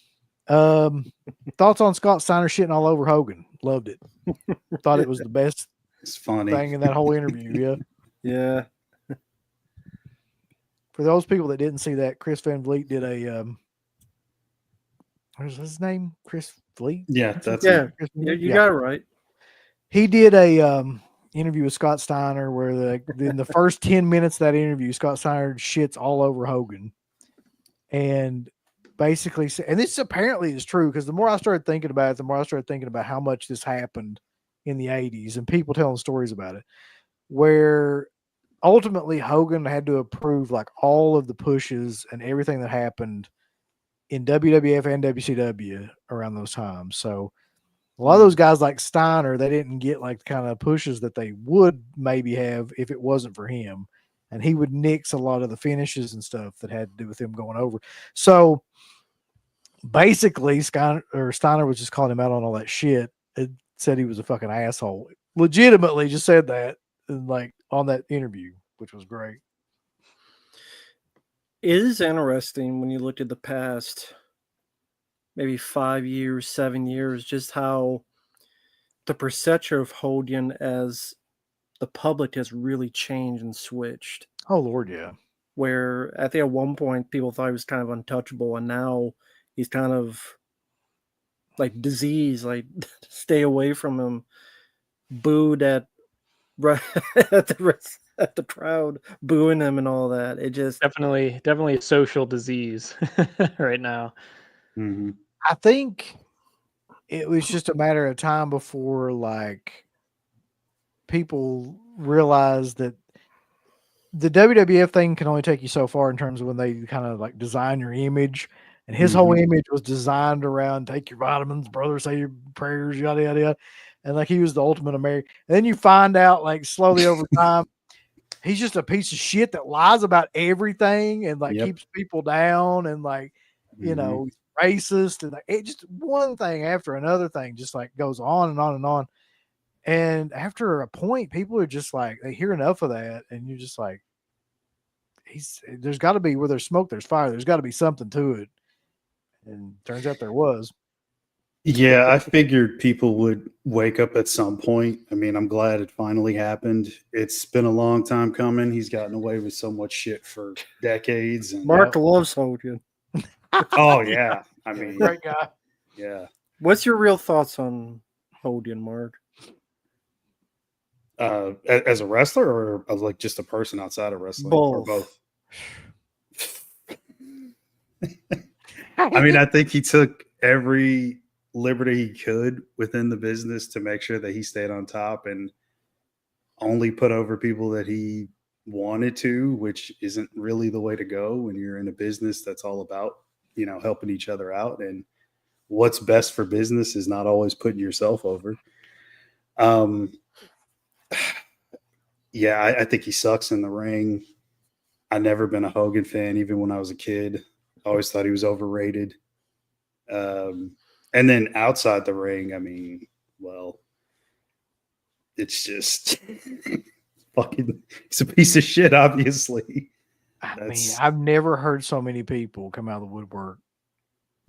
Thoughts on Scott Steiner shitting all over Hogan? Loved it. Thought it was the best. It's funny thing in that whole interview. Yeah. For those people that didn't see that, Chris Van Vliet did a what's his name? Chris Vliet? Yeah, that's you got it right. He did a interview with Scott Steiner where in the first 10 minutes of that interview, Scott Steiner shits all over Hogan. And basically, and this apparently is true because the more I started thinking about it, the more I started thinking about how much this happened in the 80s and people telling stories about it, where ultimately Hogan had to approve like all of the pushes and everything that happened in WWF and WCW around those times. So A lot of those guys like Steiner, they didn't get like the kind of pushes that they would maybe have if it wasn't for him. And he would nix a lot of the finishes and stuff that had to do with him going over. So basically, Steiner was just calling him out on all that shit. It said he was a fucking asshole. Legitimately just said that like on that interview, which was great. It is interesting when you look at the past maybe 5 years, 7 years, just how the perception of Hogan as the public has really changed and switched. Oh Lord, yeah. Where I think at one point people thought he was kind of untouchable, and now he's kind of like disease, like stay away from him. Booed at the crowd, booing him and all that. It just Definitely a social disease right now. Mm-hmm. I think it was just a matter of time before like people realized that the WWF thing can only take you so far in terms of when they kind of like design your image. And his whole image was designed around take your vitamins, brother, say your prayers, yada, yada, yada. And like he was the ultimate American. And then you find out like slowly over time, he's just a piece of shit that lies about everything and like keeps people down and like, you know, racist. And like, it just one thing after another thing just like goes on and on and on. And after a point, people are just like, they hear enough of that. And you're just like, there's got to be where there's smoke, there's fire. There's got to be something to it. And turns out there was. Yeah, I figured people would wake up at some point. I mean, I'm glad it finally happened. It's been a long time coming. He's gotten away with so much shit for decades. And Mark loves Hogan. Oh yeah, I mean, Great guy. Yeah. What's your real thoughts on Hogan, Mark? As a wrestler or as like just a person outside of wrestling? Both. Or both? I mean, I think he took every liberty he could within the business to make sure that he stayed on top and only put over people that he wanted to, which isn't really the way to go when you're in a business that's all about, you know, helping each other out. And what's best for business is not always putting yourself over. Yeah, I think he sucks in the ring. I've never been a Hogan fan, even when I was a kid. I always thought he was overrated. And then outside the ring, I mean, well, it's just fucking, it's a piece of shit, obviously. I mean, I've never heard so many people come out of the woodwork,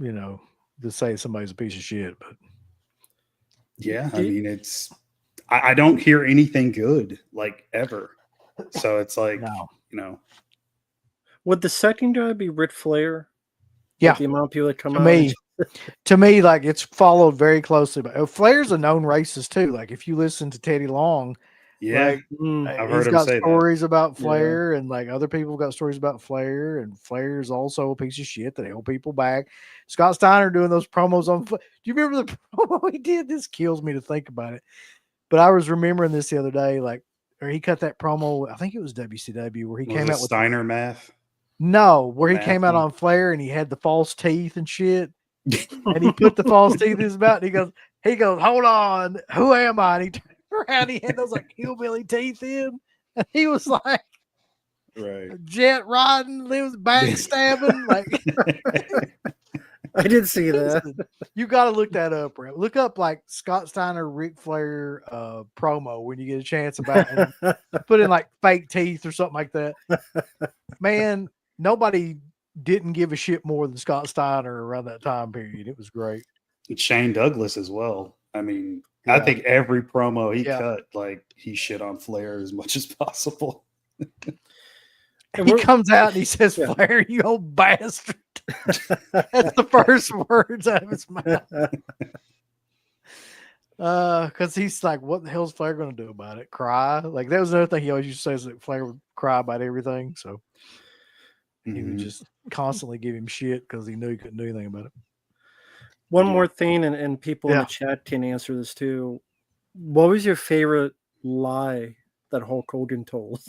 you know, to say somebody's a piece of shit. But yeah, I mean, it's, I don't hear anything good, like ever. So it's like, you know. Would the second guy be Ric Flair? Yeah. Like the amount of people that come to out. me, to me, like it's followed very closely. But Flair's a known racist too. Like if you listen to Teddy Long, yeah, like, I've heard he's him got say stories about Flair, and like other people got stories about Flair, and Flair's also a piece of shit that held people back. Scott Steiner doing those promos on. Do you remember the promo he did? This kills me to think about it. But I was remembering this the other day, like, or he cut that promo. I think it was WCW where he came out with Steiner math. No, where he came out on Flair and he had the false teeth and shit. And he put the false teeth in his mouth and he goes, hold on, who am I? And he turned around, he had those like hillbilly teeth in. And he was like jet riding, he was backstabbing. Like I did see that. You gotta look that up, bro. Look up like Scott Steiner, Ric Flair promo when you get a chance about it. Put in like fake teeth or something like that. Man, nobody didn't give a shit more than Scott Steiner around that time period. It was great. And Shane Douglas as well. I mean, I think every promo he cut, like he shit on Flair as much as possible. He comes out and he says, Flair, you old bastard. That's the first words out of his mouth. Because he's like, what the hell's Flair going to do about it? Cry? Like, that was another thing he always used to say is that Flair would cry about everything. So he would just constantly give him shit because he knew he couldn't do anything about it. One more thing, and people in the chat can answer this too. What was your favorite lie that Hulk Hogan told?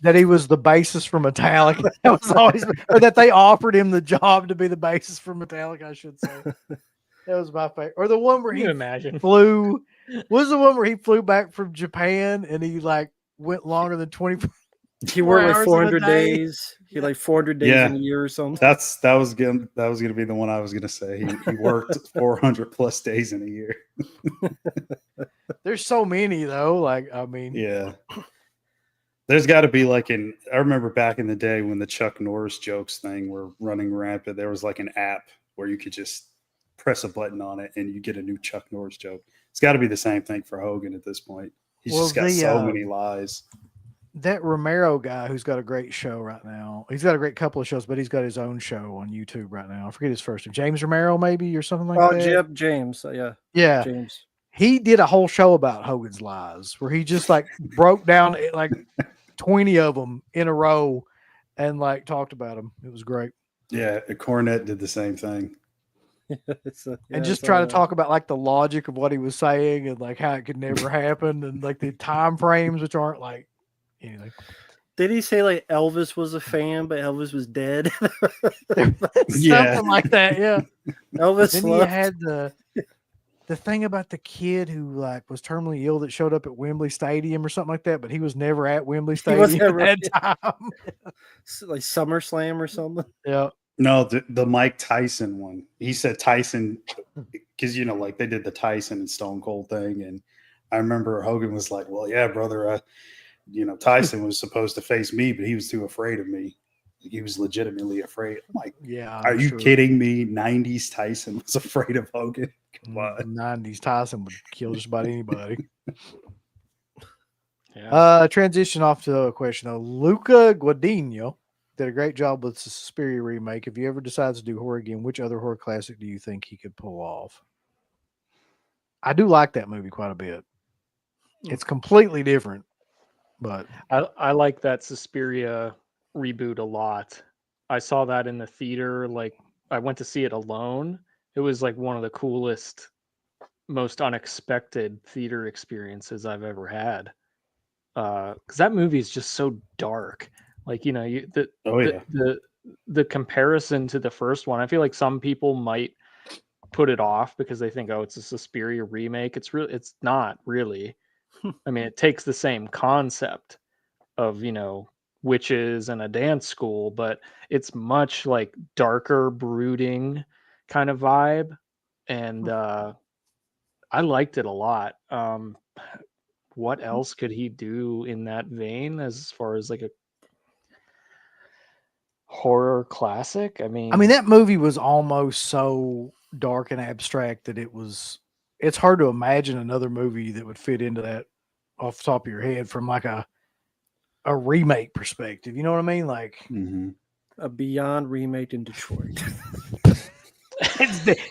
That he was the bassist for Metallica. That was always, or that they offered him the job to be the bassist for Metallica, I should say. That was my favorite. Or the one where Can he you imagine? flew. What was the one where he flew back from Japan and he like went longer than 24 He worked like hours in a 400 day? days. He like 400 days Yeah. in a year or something. That was gonna be the one I was gonna say. He worked 400 plus days in a year. There's so many though. Like, I mean, Yeah. There's got to be like I remember back in the day when the Chuck Norris jokes thing were running rampant, there was like an app where you could just press a button on it and you get a new Chuck Norris joke. It's got to be the same thing for Hogan at this point. He's Well, just got so many lies. that Romero guy who's got a great show right now. He's got a great couple of shows, but he's got his own show on YouTube right now. I forget his first name. James Romero, maybe, or something like that. Yep, James. Yeah. Yeah. James. He did a whole show about Hogan's lies where he just like broke down like 20 of them in a row and like talked about them. It was great. Yeah, Cornette did the same thing. And just try to talk about like the logic of what he was saying and like how it could never happen and like the time frames, which aren't like anything. Did he say like Elvis was a fan, but Elvis was dead? Something like that, yeah. Elvis Then he left. had the thing about the kid who like was terminally ill that showed up at Wembley Stadium or something like that, but he was never at Wembley Stadium at that time. Like SummerSlam or something. Yeah. No, the Mike Tyson one. He said Tyson because like they did the Tyson and Stone Cold thing, and I remember Hogan was like, "Well, yeah, brother, Tyson was supposed to face me, but he was too afraid of me. He was legitimately afraid." I'm like, yeah, are you kidding me? 90s Tyson was afraid of Hogan. Come on. 90s Tyson would kill just about anybody. Yeah. Transition off to a question though. Luca Guadagnino did a great job with the Suspiria remake. If you ever decide to do horror again, which other horror classic do you think he could pull off? I do like that movie quite a bit. It's completely different, but I like that Suspiria reboot a lot. I saw that in the theater. Like I went to see it alone. It was like one of the coolest, most unexpected theater experiences I've ever had. Because that movie is just so dark. Like the comparison to the first one, I feel like some people might put it off because they think, oh, it's a Suspiria remake. It's not really. I mean, it takes the same concept of witches and a dance school, but it's much like darker, brooding kind of vibe, and I liked it a lot. What else could he do in that vein as far as like a horror classic? I mean, that movie was almost so dark and abstract that it's hard to imagine another movie that would fit into that off the top of your head from like a remake perspective. You know what I mean? Like a Beyond remake in Detroit.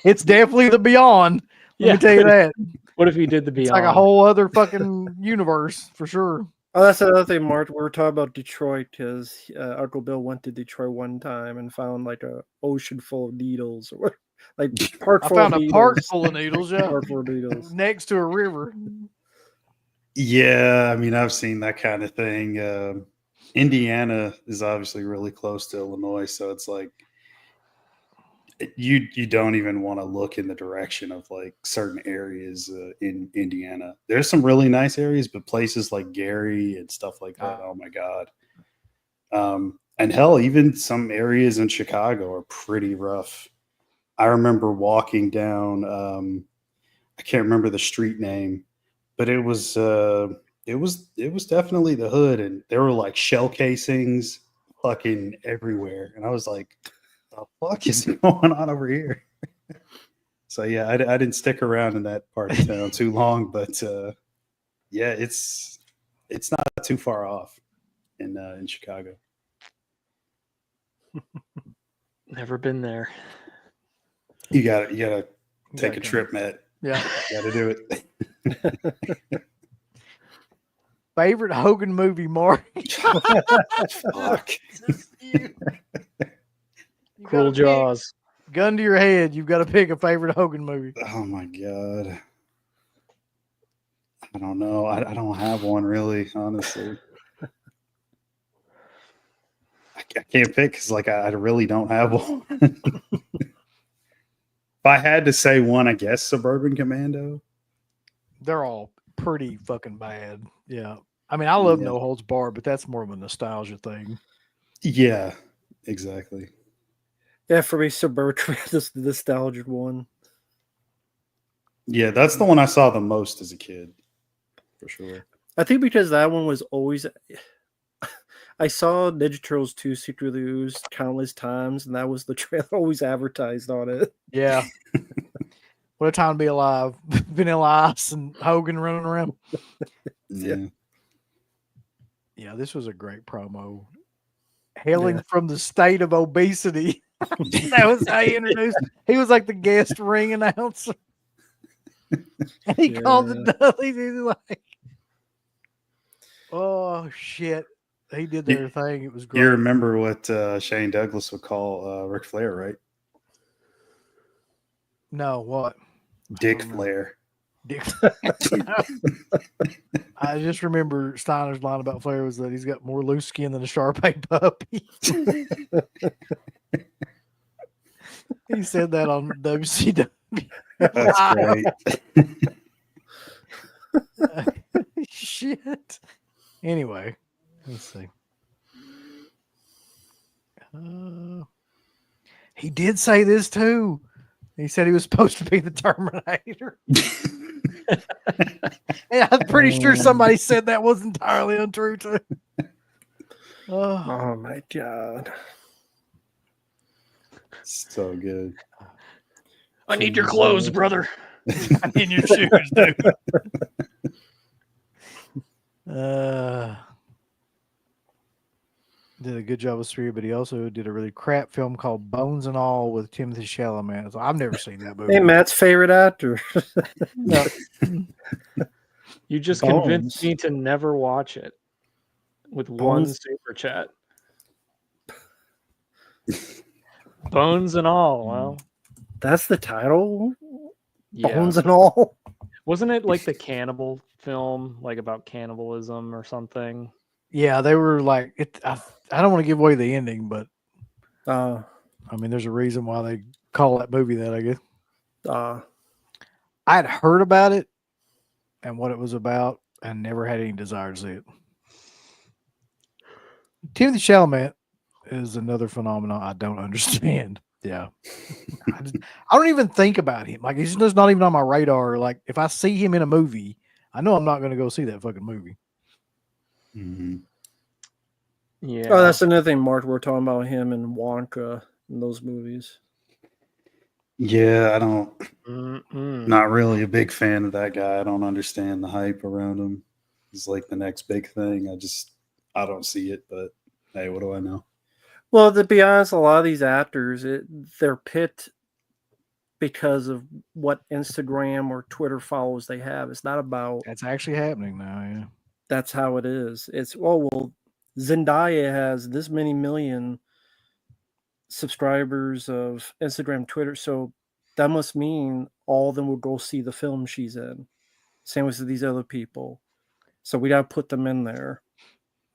it's definitely the Beyond. Let me tell you that. What if he did the Beyond? It's like a whole other fucking universe for sure. Oh, that's another thing, Mark. We were talking about Detroit because Uncle Bill went to Detroit one time and found like a ocean full of needles, or like park full of needles. I found a park full of needles, yeah, park full of needles next to a river. Yeah, I mean, I've seen that kind of thing. Indiana is obviously really close to Illinois, so it's like you don't even want to look in the direction of like certain areas in Indiana. There's some really nice areas, but places like Gary and stuff like that, oh my God. And hell, even some areas in Chicago are pretty rough. I remember walking down, I can't remember the street name, but it was definitely the hood, and there were like shell casings fucking everywhere. And I was like, the fuck is going on over here? So yeah, I didn't stick around in that part of town too long, but yeah, it's not too far off in Chicago. Never been there. You gotta take a trip, Matt. Yeah, you gotta do it. Favorite Hogan movie, Mark? Fuck. Cruel Jaws. Gun to your head. You've got to pick a favorite Hogan movie. Oh my God. I don't know. I don't have one really, honestly. I can't pick because like I really don't have one. I had to say one, I guess Suburban Commando. They're all pretty fucking bad. Yeah. I mean, I love Yeah. No Holds Barred, but that's more of a nostalgia thing. Yeah, exactly. Yeah, for me, Suburban, this the nostalgia one. Yeah, that's the one I saw the most as a kid, for sure. I think because that one was always. I saw Ninja Turtles 2 Secretly Ooze countless times, and that was the trailer always advertised on it. Yeah. What a time to be alive. Vanilla Ice and Hogan running around. Yeah. Yeah, this was a great promo. Hailing from the state of obesity. That was how he introduced. He was like the guest ring announcer. And he called the Dudleys. He was like, oh, shit. He did their thing. It was great. You remember what Shane Douglas would call Ric Flair, right? No, what? Dick Flair. Dick. I just remember Steiner's line about Flair was that he's got more loose skin than a Shar-Pei puppy. He said that on WCW. That's great. Shit. Anyway, let's see. He did say this too. He said he was supposed to be the Terminator. And I'm pretty sure somebody said that was entirely untrue too. Oh my god. So good. I need your clothes, brother. I need your shoes, dude. Did a good job with Sphere, but he also did a really crap film called Bones and All with Timothy Chalamet. So I've never seen that movie. Hey, Matt's favorite actor. No. You just Bones. convinced me to never watch it with one Bones. super chat. Bones and all. Well, That's the title? yeah. Bones and all? Wasn't it like the cannibal film, like about cannibalism or something? Yeah, they were like it. I don't want to give away the ending, but I mean, there's a reason why they call that movie that. I guess I had heard about it and what it was about, and never had any desire to see it. Timothy Chalamet is another phenomenon I don't understand. Yeah, I don't even think about him. Like he's just not even on my radar. Like if I see him in a movie, I know I'm not going to go see that fucking movie. Mm-hmm. Yeah. Oh, that's another thing, Mark. We're talking about him and Wonka in those movies. Yeah, I don't. Mm-mm. Not really a big fan of that guy. I don't understand the hype around him. He's like the next big thing. I don't see it. But hey, what do I know? Well, to be honest, a lot of these actors, they're picked because of what Instagram or Twitter followers they have. It's not about. That's actually happening now. Yeah, That's how it is. It's well, Zendaya has this many million subscribers of Instagram, Twitter, so that must mean all of them will go see the film she's in. Same with these other people. So we got to put them in there,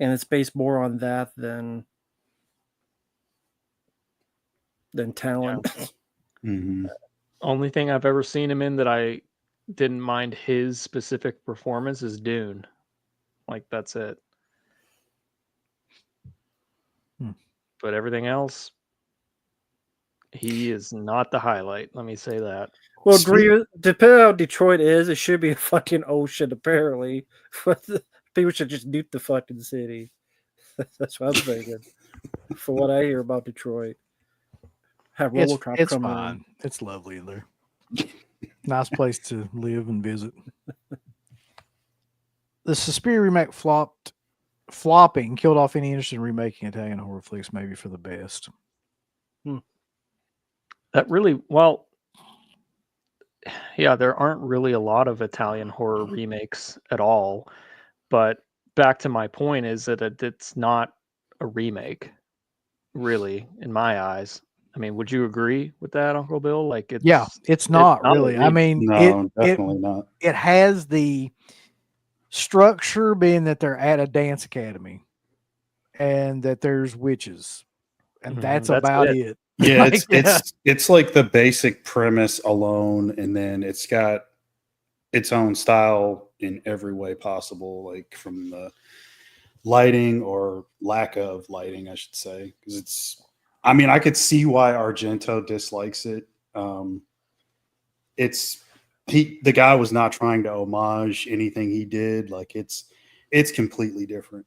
and it's based more on that than talent. Yeah. Mm-hmm. Only thing I've ever seen him in that I didn't mind his specific performance is Dune. Like that's it. But everything else, he is not the highlight. Let me say that. Well, depending on how Detroit is, it should be a fucking ocean, apparently. People should just nuke the fucking city. That's what I'm thinking. For what I hear about Detroit. Have RoboCop it's come fine. in. It's lovely there. Nice place to live and visit. The Suspiria remake flopping killed off any interest in remaking Italian horror flicks, maybe for the best. That really, well, yeah, there aren't really a lot of Italian horror remakes at all. But back to my point is that it's not a remake, really, in my eyes. I mean, would you agree with that, Uncle Bill? Like, it's not a really. I remake. mean, No, definitely not. It has the structure being that they're at a dance academy and that there's witches, and that's about it. Yeah, Like, it's like the basic premise alone, and then it's got its own style in every way possible, like from the lighting or lack of lighting, I should say, because it's. I mean, I could see why Argento dislikes it. It's the guy was not trying to homage anything he did. Like it's completely different.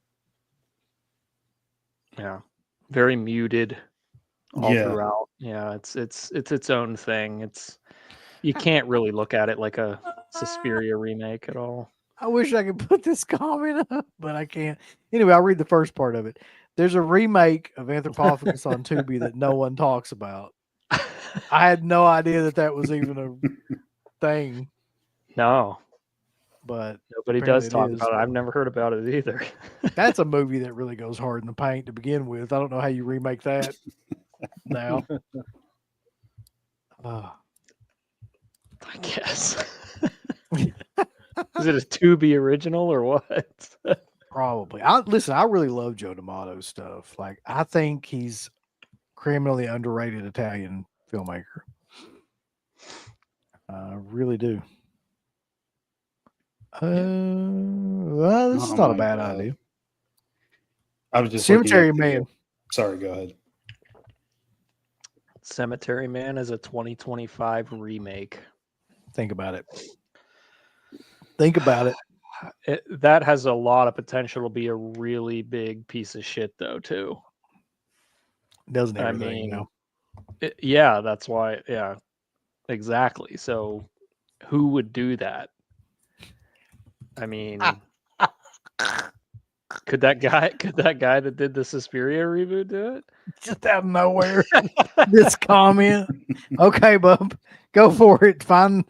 Yeah, very muted all Yeah. throughout. Yeah, it's its own thing. You can't really look at it like a Suspiria remake at all. I wish I could put this comment up, but I can't. Anyway, I'll read the first part of it. There's a remake of Anthropophagus on Tubi that no one talks about. I had no idea that was even a thing, No, but nobody apparently does it talk is. about it. I've never heard about it either. That's a movie that really goes hard in the paint to begin with. I don't know how you remake that now. I guess. Is it a Tubi original or what? Probably. I really love Joe D'Amato's stuff. Like, I think he's criminally underrated Italian filmmaker. I really do. Well, this is not a bad idea. I was just Cemetery looking at Man. Sorry, go ahead. Cemetery Man is a 2025 remake. Think about it. Think about it. That has a lot of potential to be a really big piece of shit, though, too. Doesn't I everything, mean, you know? Yeah, that's why. Yeah, exactly. So, who would do that? I mean, could that guy that did the Suspiria reboot do it? Just out of nowhere. This comment. Okay, bub. Go for it. Find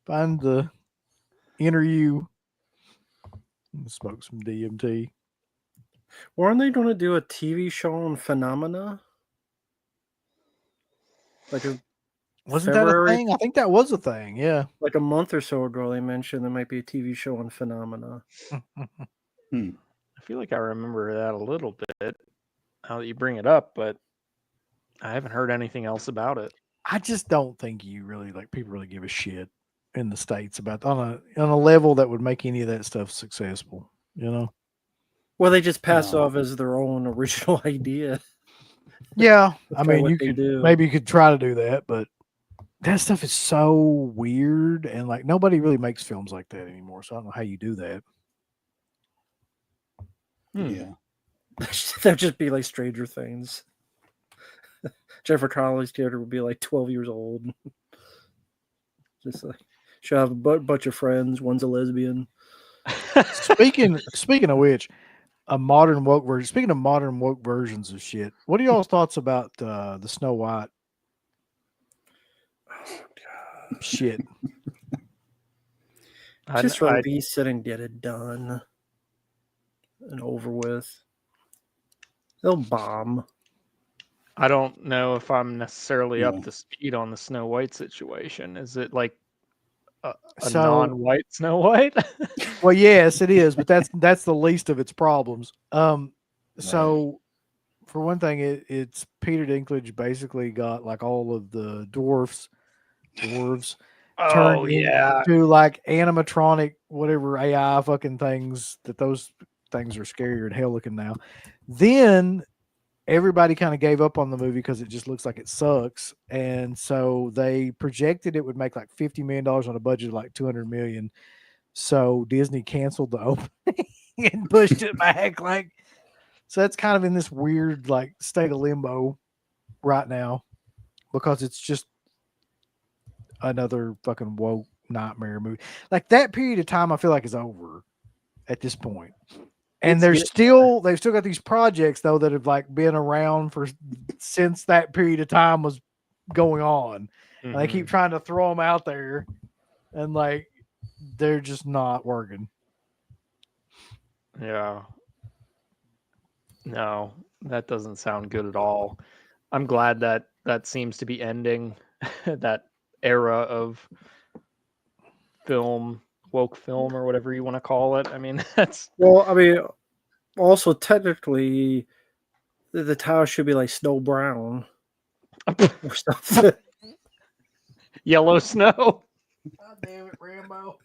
the interview. Smoke some DMT. Weren't they going to do a TV show on Phenomena? Wasn't February? that a thing? I think that was a thing. Yeah. Like a month or so ago, they mentioned there might be a TV show on Phenomena. I feel like I remember that a little bit now that you bring it up, but I haven't heard anything else about it. I just don't think people really give a shit in the States about on a level that would make any of that stuff successful, you know? Well, they just pass off as their own original idea. Yeah. That's I mean, maybe you could try to do that, but that stuff is so weird, and like nobody really makes films like that anymore. So I don't know how you do that. Yeah. That'd just be like Stranger Things. Jennifer Connelly's character would be like 12 years old. Just like she'll have a bunch of friends. One's a lesbian. Speaking of which, a modern woke version. Speaking of modern woke versions of shit, what are y'all's thoughts about the Snow White? Shit. Just release it and get it done and over with. They'll bomb. I don't know if I'm necessarily up to speed on the Snow White situation. Is it like a non-white Snow White? Well, yes, it is, but that's the least of its problems. So for one thing, it's Peter Dinklage basically got like all of the dwarves turned into like animatronic, whatever AI fucking things. That those things are scarier than hell looking now. Then everybody kind of gave up on the movie because it just looks like it sucks, and so they projected it would make like $50 million on a budget of like $200 million. So Disney canceled the opening and pushed it back. So that's kind of in this weird like state of limbo right now because it's just another fucking woke nightmare movie. Like that period of time, I feel like is over at this point. And they've still got these projects though that have like been around since that period of time was going on. Mm-hmm. And they keep trying to throw them out there, and like they're just not working. Yeah. No, that doesn't sound good at all. I'm glad that seems to be ending that era of woke film or whatever you want to call it. I mean, also technically the title should be like Snow Brown. or something. Yellow snow. God damn it, Rambo.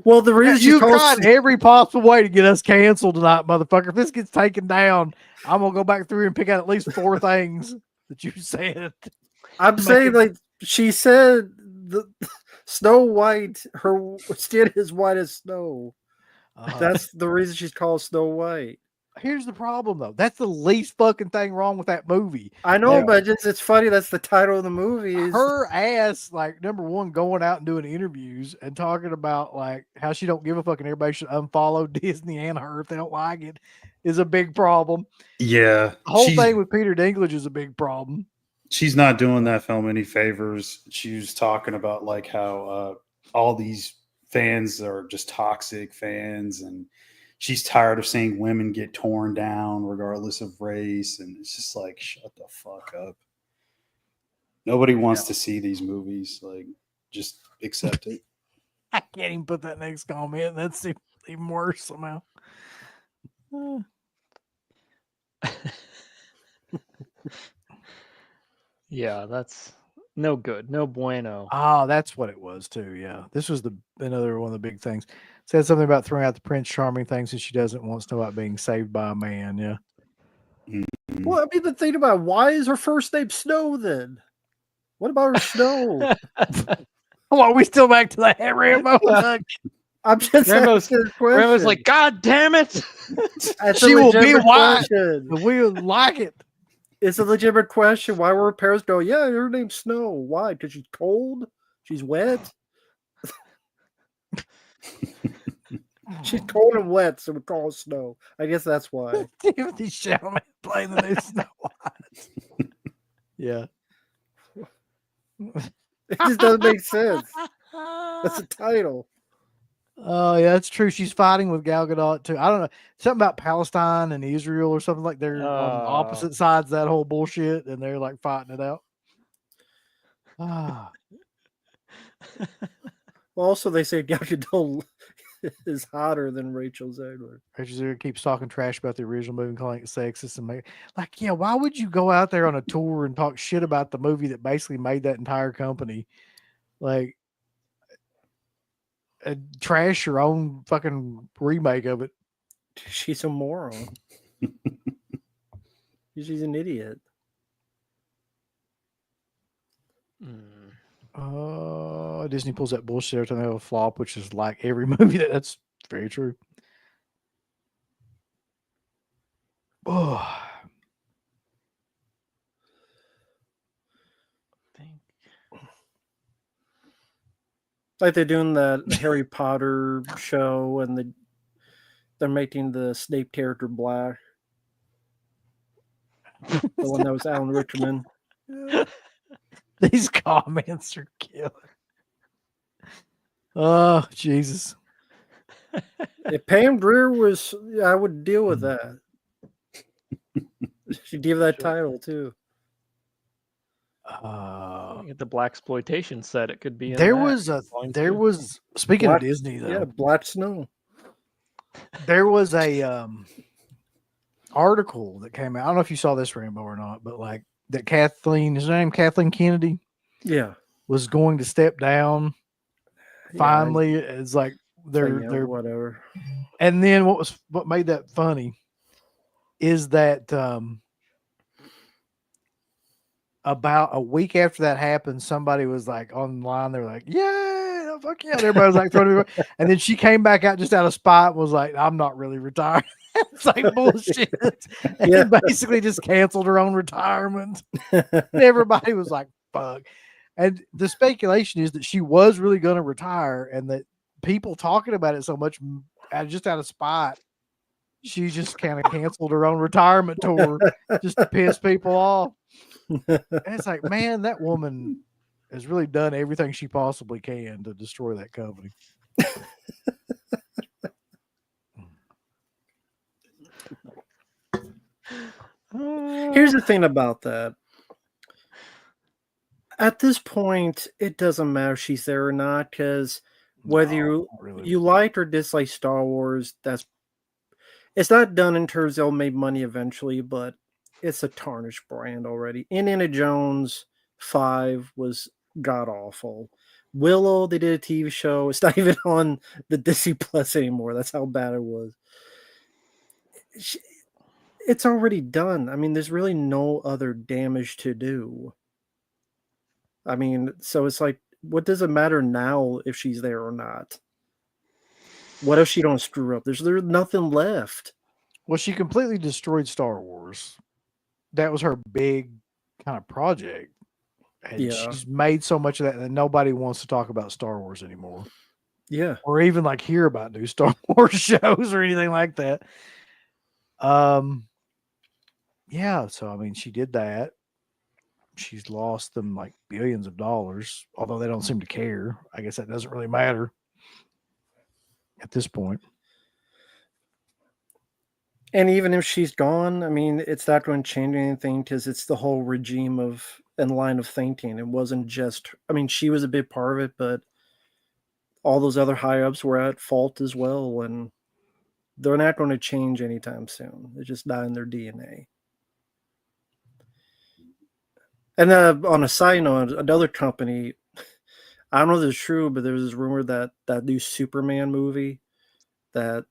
Well, the reason she's You've called tried every possible way to get us canceled tonight, motherfucker. If this gets taken down, I'm gonna go back through and pick out at least 4 things that you said. I'm saying, like, she said the Snow White, her skin is white as snow. That's the reason she's called Snow White. Here's the problem, though. That's the least fucking thing wrong with that movie. I know, Like, but it's funny. That's the title of the movie. Is her ass, like, number one, going out and doing interviews and talking about like how she don't give a fuck and everybody should unfollow Disney and her if they don't like it is a big problem. Yeah, The whole thing with Peter Dinklage is a big problem. she's not doing that film any favors. She was talking about like how all these fans are just toxic fans, and she's tired of seeing women get torn down regardless of race. And it's just like, shut the fuck up. Nobody wants to see these movies. Like, just accept it. I can't even put that next comment. That's even worse somehow. Yeah, that's no good. No bueno. Oh, that's what it was too. Yeah, this was another one of the big things. Said something about throwing out the Prince Charming things that she doesn't want to know about being saved by a man. Yeah. well, I mean, the thing about why is her first name Snow then? What about her Snow? Oh, are we still back to that Rambo? I'm just Rambo's- asking a question. Rambo's like, God damn it! That's she a will be legitimate white. question. We would like it. It's a legitimate question. Why were her parents go, yeah, her name's Snow? Why? Because she's cold? She's wet? She's cold and wet, so we call her Snow. I guess that's why. Timothy Chalamet playing the new Snow White. Yeah. It just doesn't make sense. That's the title. Oh, yeah, that's true. She's fighting with Gal Gadot too. I don't know. Something about Palestine and Israel or something, like they're on opposite sides of that whole bullshit and they're like fighting it out. Ah. Well, also, they say Gal Gadot is hotter than Rachel Zegler. Rachel Zegler keeps talking trash about the original movie, calling it sexist and like, yeah, why would you go out there on a tour and talk shit about the movie that basically made that entire company? Like, trash your own fucking remake of it. She's a moron. She's an idiot. Disney pulls that bullshit every time they have a flop, which is like every movie. That's very true. Oh. Like they're doing the Harry Potter show, and they're making the Snape character black. The one that was Alan Rickman. These comments are killer. Oh, Jesus. If Pam Grier was, I would deal with that. She'd give that title too. Get the black exploitation set. It could be. In There that. was speaking Black, of Disney though. Yeah, Black Snow. There was a article that came out. I don't know if you saw this, Rambo, or not, but like that Kathleen, is her name Kathleen Kennedy? Yeah. Was going to step down. Finally, it's like they're whatever. And then what made that funny is that about a week after that happened, somebody was like online. They're like, "Yeah, fuck yeah!" And everybody was like throwing it. And then she came back out just out of spite and was like, "I'm not really retired." It's like bullshit. And basically just canceled her own retirement. Everybody was like, "Fuck." And the speculation is that she was really going to retire, and that people talking about it so much, just out of spite, she just kind of canceled her own retirement tour just to piss people off. And it's like, man, that woman has really done everything she possibly can to destroy that company. Here's the thing about that. At this point, it doesn't matter if she's there or not, because whether you like or dislike Star Wars, it's not done in terms they'll make money eventually, but it's a tarnished brand already. Indiana Jones 5 was god awful. Willow, they did a TV show. It's not even on the Disney Plus anymore. That's how bad it was. It's already done. I mean, there's really no other damage to do. I mean, so it's like, what does it matter now if she's there or not? What if she don't screw up? There's nothing left. Well, she completely destroyed Star Wars. That was her big kind of project. And Yeah. she's made so much of that nobody wants to talk about Star Wars anymore. Yeah. Or even like hear about new Star Wars shows or anything like that. Yeah, so I mean, she did that. She's lost them like billions of dollars, although they don't seem to care. I guess that doesn't really matter at this point. And even if she's gone, I mean, it's not going to change anything because it's the whole regime of and line of thinking. It wasn't just, I mean, she was a big part of it, but all those other high ups were at fault as well. And they're not going to change anytime soon. It's just not in their DNA. And on a side note, another company, I don't know if it's true, but there's this rumor that that new Superman movie that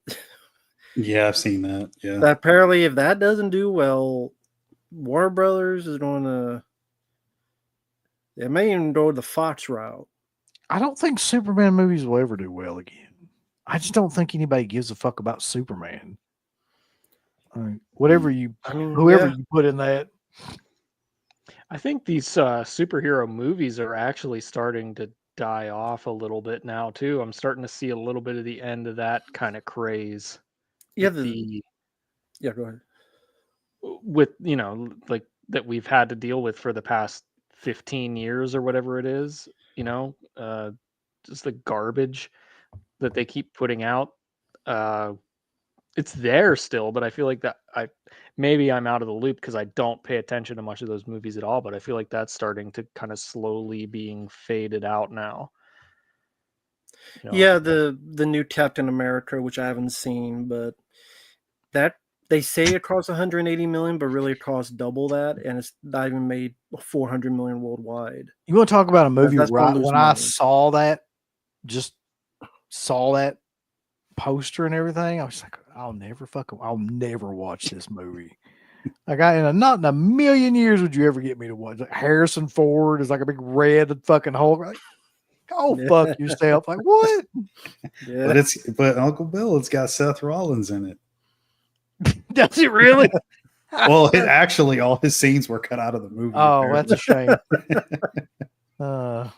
Yeah, I've seen that. Yeah. that apparently if that doesn't do well, Warner Brothers is going to, they may even go the Fox route. I don't think Superman movies will ever do well again. I just don't think anybody gives a fuck about Superman. I mean, whatever you, I mean, whoever yeah. you put in that. I think these superhero movies are actually starting to die off a little bit now too. I'm starting to see a little bit of the end of that kind of craze. Yeah, with yeah, go ahead. with like that we've had to deal with for the past 15 years or whatever it is. Just the garbage that they keep putting out. It's there still, but I feel like that maybe I'm out of the loop because I don't pay attention to much of those movies at all, but I feel like that's starting to kind of slowly being faded out now. Yeah, the new Captain America, which I haven't seen, but that they say it costs 180 million, but really it costs double that, and it's not even made 400 million worldwide. You want to talk about a movie That's gonna lose when I money. saw that, just saw that poster and everything, I was like, I'll never watch this movie. Like not in a million years would you ever get me to watch. Like Harrison Ford is like a big red fucking Hulk. Like, go fuck yourself. Like what? Yeah. But Uncle Bill, it's got Seth Rollins in it. Does it really? Well, actually all his scenes were cut out of the movie. Oh, that's a shame. But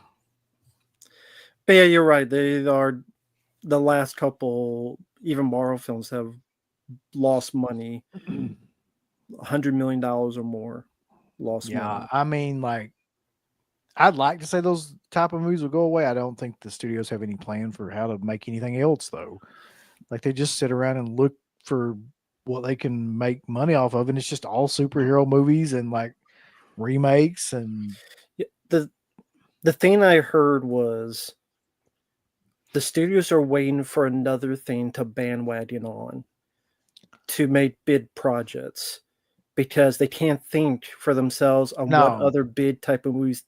yeah, you're right. They are the last couple, even Marvel films have lost money. $100 million or more lost money. I mean, like, I'd like to say those type of movies will go away. I don't think the studios have any plan for how to make anything else, though. Like, they just sit around and look for what they can make money off of, and it's just all superhero movies and like remakes. And the thing I heard was the studios are waiting for another thing to bandwagon on to make bid projects because they can't think for themselves on what other bid type of movies,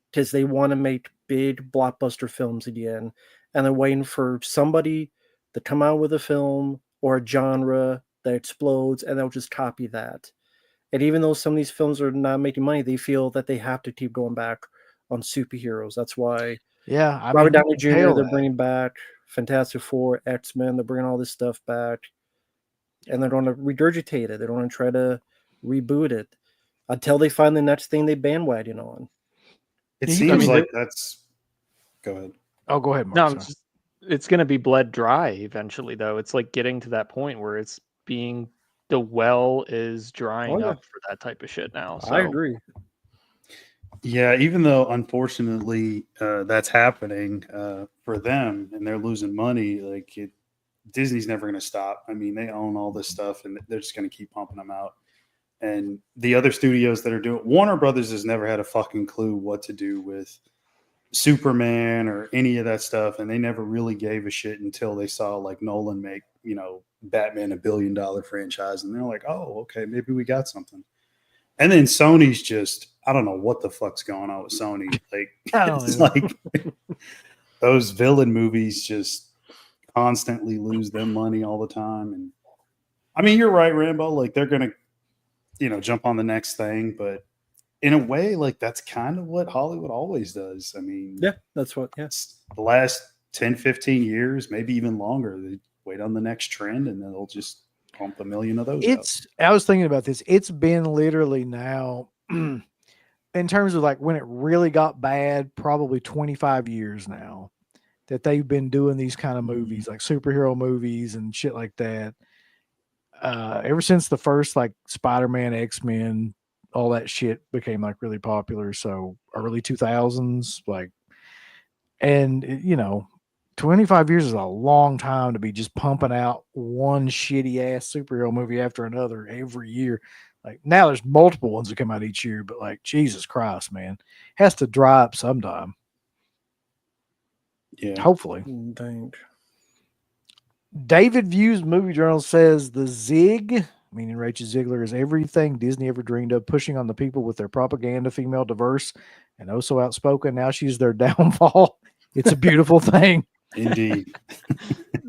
because they want to make big blockbuster films again, and they're waiting for somebody to come out with a film or a genre that explodes, and they'll just copy that. And even though some of these films are not making money, they feel that they have to keep going back on superheroes. That's why Robert Downey Jr. they're bringing back Fantastic Four, X-Men. They're bringing all this stuff back, and they're going to regurgitate it. They're going to try to reboot it until they find the next thing they bandwagon on. It seems like that's. Go ahead. Oh, go ahead, Mark. No, it's going to be bled dry eventually, though. It's like getting to that point where it's being the well is drying up for that type of shit now. So. I agree. Yeah, even though unfortunately that's happening for them and they're losing money, like Disney's never going to stop. I mean, they own all this stuff and they're just going to keep pumping them out. And the other studios that are doing, Warner Brothers has never had a fucking clue what to do with Superman or any of that stuff, and they never really gave a shit until they saw like Nolan make Batman $1 billion franchise, and they're like, oh, okay, maybe we got something. And then Sony's just, I don't know what the fuck's going on with Sony. Like, I don't it's know. like those villain movies just constantly lose them money all the time. And I mean, you're right, Rambo. Like, they're going to, jump on the next thing. But in a way, like, that's kind of what Hollywood always does. I mean, Yeah, that's what. Yeah, it's the last 10, 15 years, maybe even longer. They wait on the next trend and then they'll just pump a million of those out. I was thinking about this. It's been literally now, in terms of like when it really got bad, probably 25 years now that they've been doing these kind of movies, like superhero movies and shit like that. Ever since the first like Spider-Man, X-Men, all that shit became like really popular. So early 2000s, like, and 25 years is a long time to be just pumping out one shitty ass superhero movie after another every year. Like now there's multiple ones that come out each year, but like Jesus Christ, man, has to dry up sometime. Yeah. Hopefully. think. David Views Movie Journal says the Zig, meaning Rachel Ziegler, is everything Disney ever dreamed of, pushing on the people with their propaganda, female, diverse, and oh so outspoken. Now she's their downfall. It's a beautiful thing. Indeed.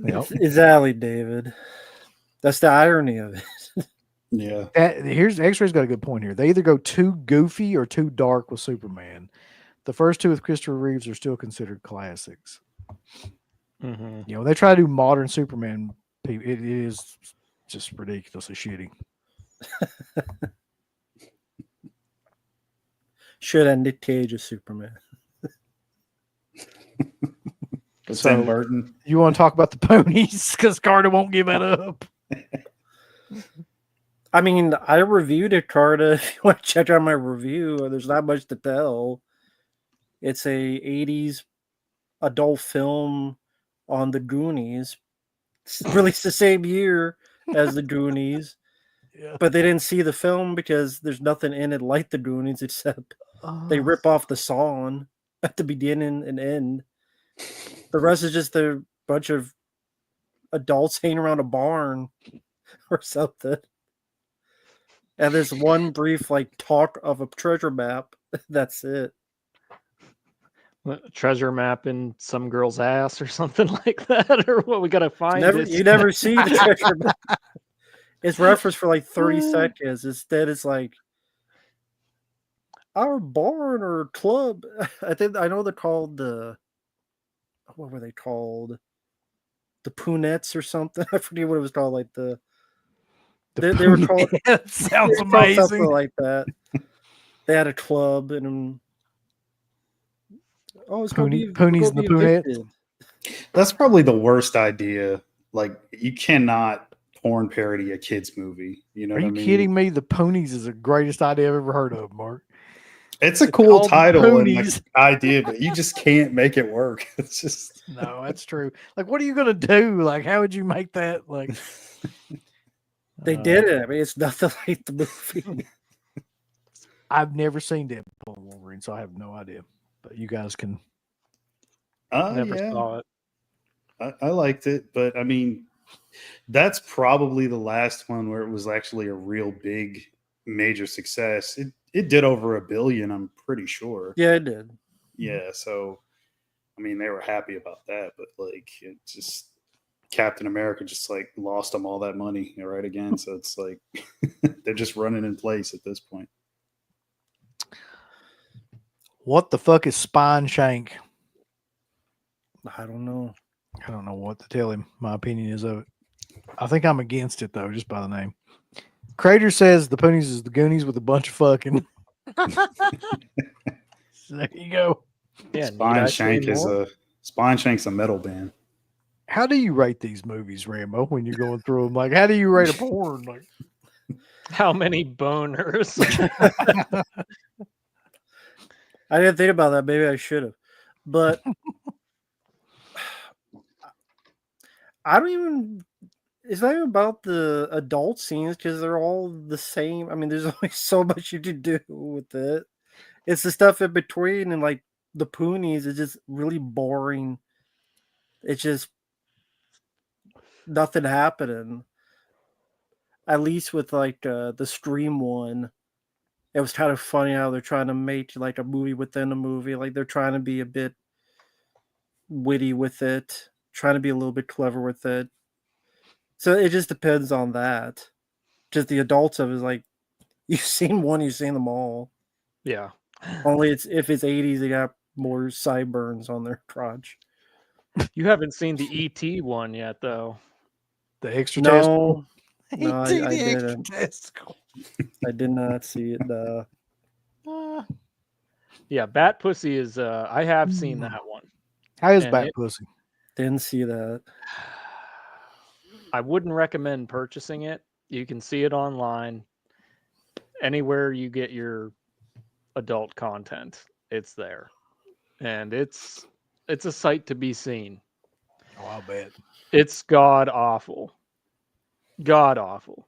Yep. Exactly, David. That's the irony of it. Yeah. Here's X-Ray's got a good point here. They either go too goofy or too dark with Superman. The first two with Christopher Reeves are still considered classics. Mm-hmm. They try to do modern Superman. It is just ridiculously shitty. Should end Nick Cage as Superman. Tim Burton. You want to talk about the ponies? Because Carter won't give that up. I mean, I reviewed it, Carter. If you want to check out my review, there's not much to tell. It's a 80s adult film on the Goonies. It's released the same year as the Goonies. Yeah. But they didn't see the film because there's nothing in it like the Goonies except they rip off the song at the beginning and end. The rest is just a bunch of adults hanging around a barn or something. And there's one brief like talk of a treasure map. That's it. A treasure map in some girl's ass or something like that, or what? We gotta find You never see the treasure map. It's referenced for like 30 seconds. Instead, it's like our barn or club. I know they're called what were they called? The Poonettes or something. I forget what it was called. Like they were called. Sounds they were called something amazing. like that. They had a club and it's gonna be Poonies and the Poonettes. evicted. That's probably the worst idea. Like, you cannot porn parody a kid's movie. You know Are what you I mean? kidding me? The Ponies is the greatest idea I've ever heard of, Mark. It's a cool called the title and Poonies. idea, but you just can't make it work. It's just No, that's true. Like, what are you gonna do? Like, how would you make that? Like, They did it. I mean, it's nothing like the movie. I've never seen Deadpool and Wolverine, so I have no idea. But you guys can. Never yeah. saw it. I liked it, but I mean, that's probably the last one where it was actually a real big, major success. It did over $1 billion, I'm pretty sure. Yeah, it did. Yeah, so I mean, they were happy about that, but like, it just Captain America just like lost them all that money right again. So it's like they're just running in place at this point. What the fuck is Spine Shank? I don't know. I don't know what to tell him. My opinion is of it. I think I'm against it though, just by the name. Crater says the Poonies is the Goonies with a bunch of fucking. So there you go. Yeah, Spine Shank's a metal band. How do you rate these movies, Rambo, when you're going through them? Like, how do you rate a porn? Like, how many boners? I didn't think about that. Maybe I should have. But I don't even. It's not even about the adult scenes because they're all the same. I mean, there's only so much you can do with it. It's the stuff in between and like the Poonies is just really boring. It's just nothing happening. At least with like the Scream one, it was kind of funny how they're trying to make like a movie within a movie. Like they're trying to be a bit witty with it, trying to be a little bit clever with it. So it just depends on that. Just the adults of it is like, you've seen one, you've seen them all. Yeah. Only if it's 80s, they got more sideburns on their crotch. You haven't seen the ET one yet, though. The extra testicle. No, I the extra didn't. testicle. I did not see it. Yeah, Bat Pussy is. I have seen that one. How is And Bat Pussy? Didn't see that. I wouldn't recommend purchasing it. You can see it online. Anywhere you get your adult content, it's there. And it's a sight to be seen. Oh, I'll bet. It's god awful. God awful.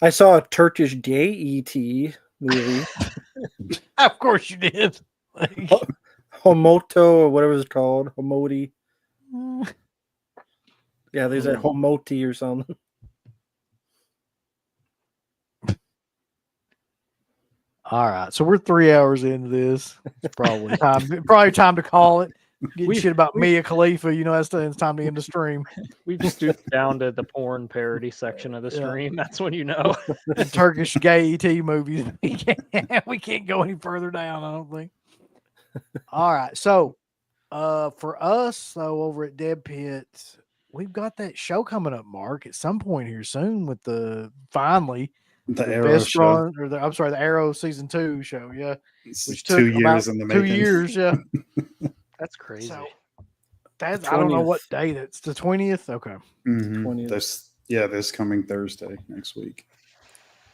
I saw a Turkish gay ET movie, Of course you did. Homoto or whatever it's called, Homoti. Yeah, there's a Homoti or something. All right, so we're 3 hours into this. It's probably time to call it. Getting shit about Mia Khalifa, you know, it's time to end the stream. We've stooped down to the porn parody section of the stream. That's when you know. The Turkish gay ET movies. We can't go any further down, I don't think. All right, so for us, so over at Dead Pit, we've got that show coming up, Mark, at some point here soon with the Arrow show. The Arrow season 2 show, yeah. It's Which 2 took years about in the 2 making. years, yeah. That's crazy. So that's I don't know what date it's the 20th. Okay. Mhm. 20th. This coming Thursday next week.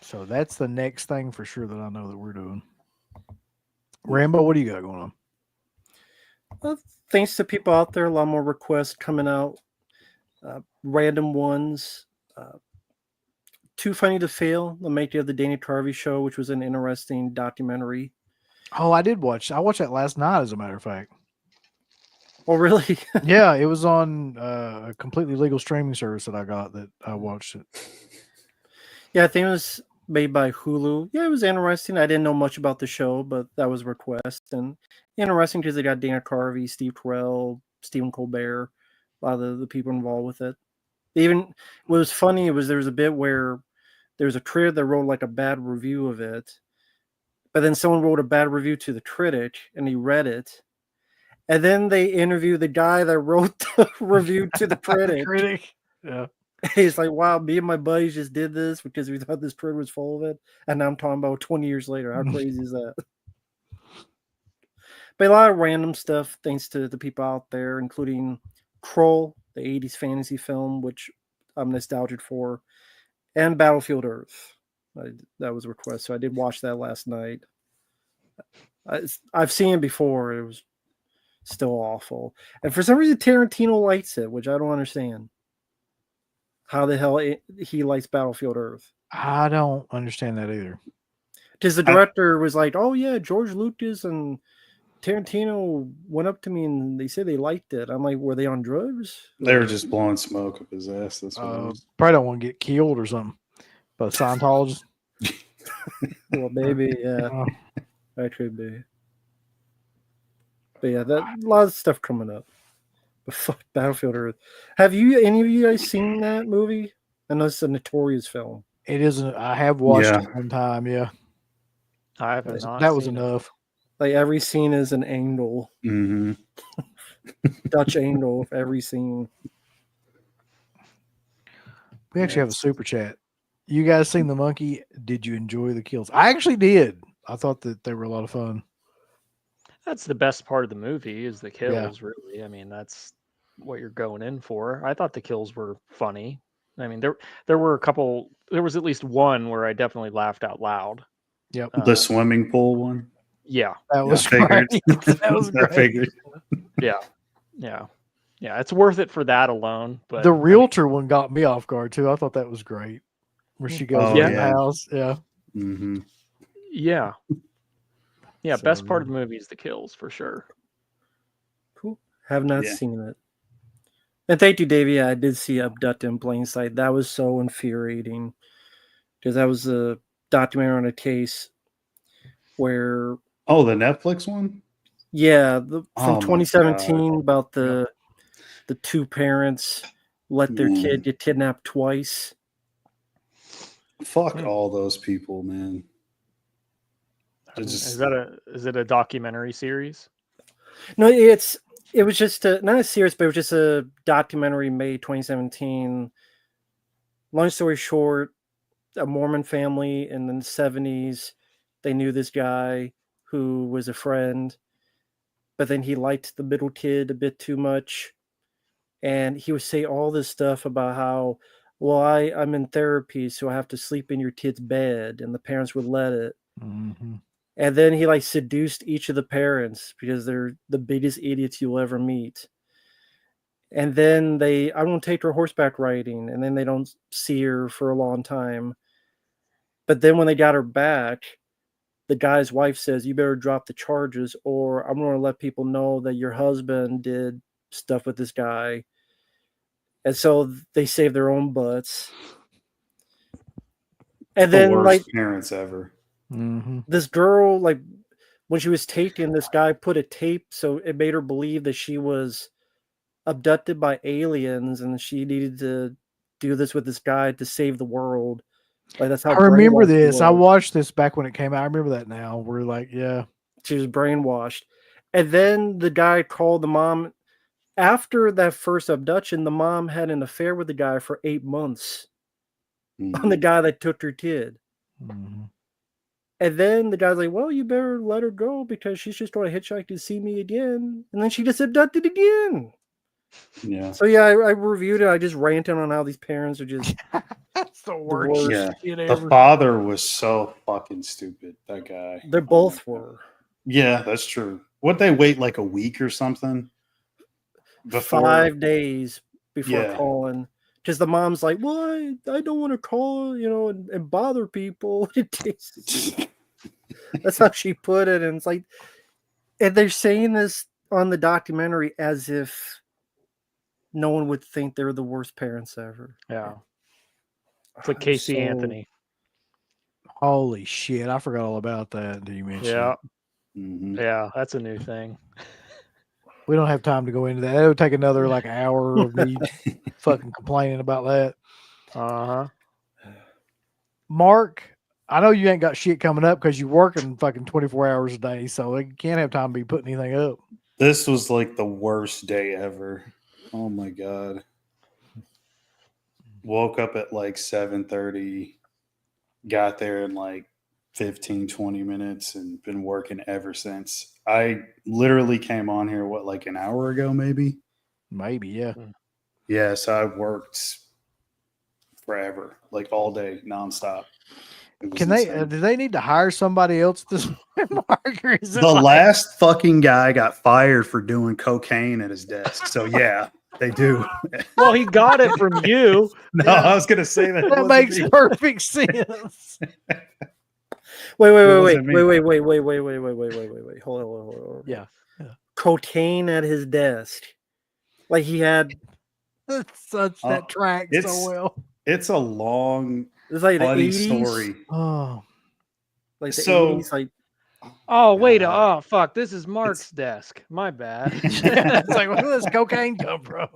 So that's the next thing for sure that I know that we're doing. Rambo, what do you got going on? Well, thanks to people out there, a lot more requests coming out. Random ones. Too Funny to Fail, the making of the Dana Carvey show, which was an interesting documentary. Oh, I watched that last night, as a matter of fact. Oh, really? Yeah, it was on a completely legal streaming service that I got that I watched it. Yeah, I think it was made by Hulu. Yeah, it was interesting. I didn't know much about the show, but that was a request. And interesting because they got Dana Carvey, Steve Carell, Stephen Colbert, a lot of the people involved with it. Even what was funny was there was a bit where there was a critic that wrote like a bad review of it, but then someone wrote a bad review to the critic and he read it. And then they interviewed the guy that wrote the review to the critic. Yeah. He's like, wow, me and my buddies just did this because we thought this critic was full of it. And now I'm talking about 20 years later. How crazy is that? But a lot of random stuff, thanks to the people out there, including Kroll, the 80s fantasy film, which I'm nostalgic for, and Battlefield Earth. That was a request. So I did watch that last night. I've seen it before. It was still awful. And for some reason, Tarantino likes it, which I don't understand. How the hell he likes Battlefield Earth? I don't understand that either. Because the director was like, oh, yeah, George Lucas and Tarantino went up to me and they said they liked it. I'm like, were they on drugs? They were just blowing smoke up his ass. That's what it was. Probably don't want to get killed or something. But Scientologists. Well, maybe, yeah. That could be. But yeah, a lot of stuff coming up. But fuck Battlefield Earth. Have any of you guys seen that movie? I know it's a notorious film. It isn't. I have watched it one time. Yeah, I haven't. That was enough. Like every scene is an angle. Mm-hmm. Dutch angle of every scene. We actually have a super chat. You guys seen The Monkey? Did you enjoy the kills? I actually did. I thought that they were a lot of fun. That's the best part of the movie is the kills, really. I mean, that's what you're going in for. I thought the kills were funny. I mean, there were a couple. There was at least one where I definitely laughed out loud. Yep. The swimming pool one. Yeah, that was great. That was great. I figured. Yeah. It's worth it for that alone. But the realtor one got me off guard too. I thought that was great. Where she goes in the house. Yeah. Mm-hmm. Yeah. So, best part of the movie is the kills for sure. Cool. Have not seen it. And thank you, Davey. I did see Abducted in Plain Sight. That was so infuriating because that was a documentary on a case where Oh, the Netflix one? from Oh my 2017 about the two parents let their Man. kid get kidnapped twice. Fuck all those people, man. Is it a documentary series? No, it was just not a series, but it was just a documentary made 2017. Long story short, a Mormon family in the 70s, they knew this guy who was a friend, but then he liked the middle kid a bit too much. And he would say all this stuff about how, well, I'm in therapy, so I have to sleep in your kid's bed, and the parents would let it. Mm-hmm. And then he like seduced each of the parents because they're the biggest idiots you'll ever meet. And then I won't take her horseback riding, and then they don't see her for a long time. But then when they got her back, the guy's wife says, "You better drop the charges, or I'm going to let people know that your husband did stuff with this guy." And so they save their own butts. And The then worst like parents ever. Mm-hmm. this girl, like when she was taken, this guy put a tape so it made her believe that she was abducted by aliens and she needed to do this with this guy to save the world. Like that's how I remember brainwashed she this. I was. watched this back when it came out. I remember that now. We're like, yeah. She was brainwashed. And then the guy called the mom. After that first abduction, the mom had an affair with the guy for 8 months on the guy that took her kid. Mm-hmm. And then the guy's like, well, you better let her go because she's just going to hitchhike to see me again. And then she just abducted again. Yeah. So yeah, I reviewed it. I just ranted on how these parents are just That's the worst. worst Yeah. shit The ever. father was so fucking stupid, that guy. They both were. Yeah, that's true. Would they wait like a week or something? Before 5 days before Yeah. calling. Because the mom's like, well, I don't want to call, and bother people. That's how she put it. And it's like, and they're saying this on the documentary as if no one would think they're the worst parents ever. Yeah. It's like Casey Anthony. Holy shit. I forgot all about that. Do you mention Yeah. it? Mhm. Yeah, that's a new thing. We don't have time to go into that. It would take another like hour of me fucking complaining about that. Uh-huh. Mark, I know you ain't got shit coming up because you're working fucking 24 hours a day, so you can't have time to be putting anything up. This was like the worst day ever. Oh my god. Woke up at like 7:30, got there in like 15, 20 minutes and been working ever since. I literally came on here, like an hour ago, maybe? Maybe, yeah. Yeah, so I worked forever, like all day, nonstop. It was Can they, insane. do they need to hire somebody else this Mark? Or is it The like- last fucking guy got fired for doing cocaine at his desk. So yeah, they do. Well, he got it from you. No, I was gonna say that. that wasn't makes me. perfect sense. Wait. wasn't me. Wait. Hold on. Yeah. Cocaine at his desk. Like he had, That's such that tracks so it's- well. It's a long, it's like the funny 80s. story. Oh, Like the So- 80s, like Oh, wait. God. Oh, fuck. This is Mark's desk. My bad. it's like, where does cocaine come from?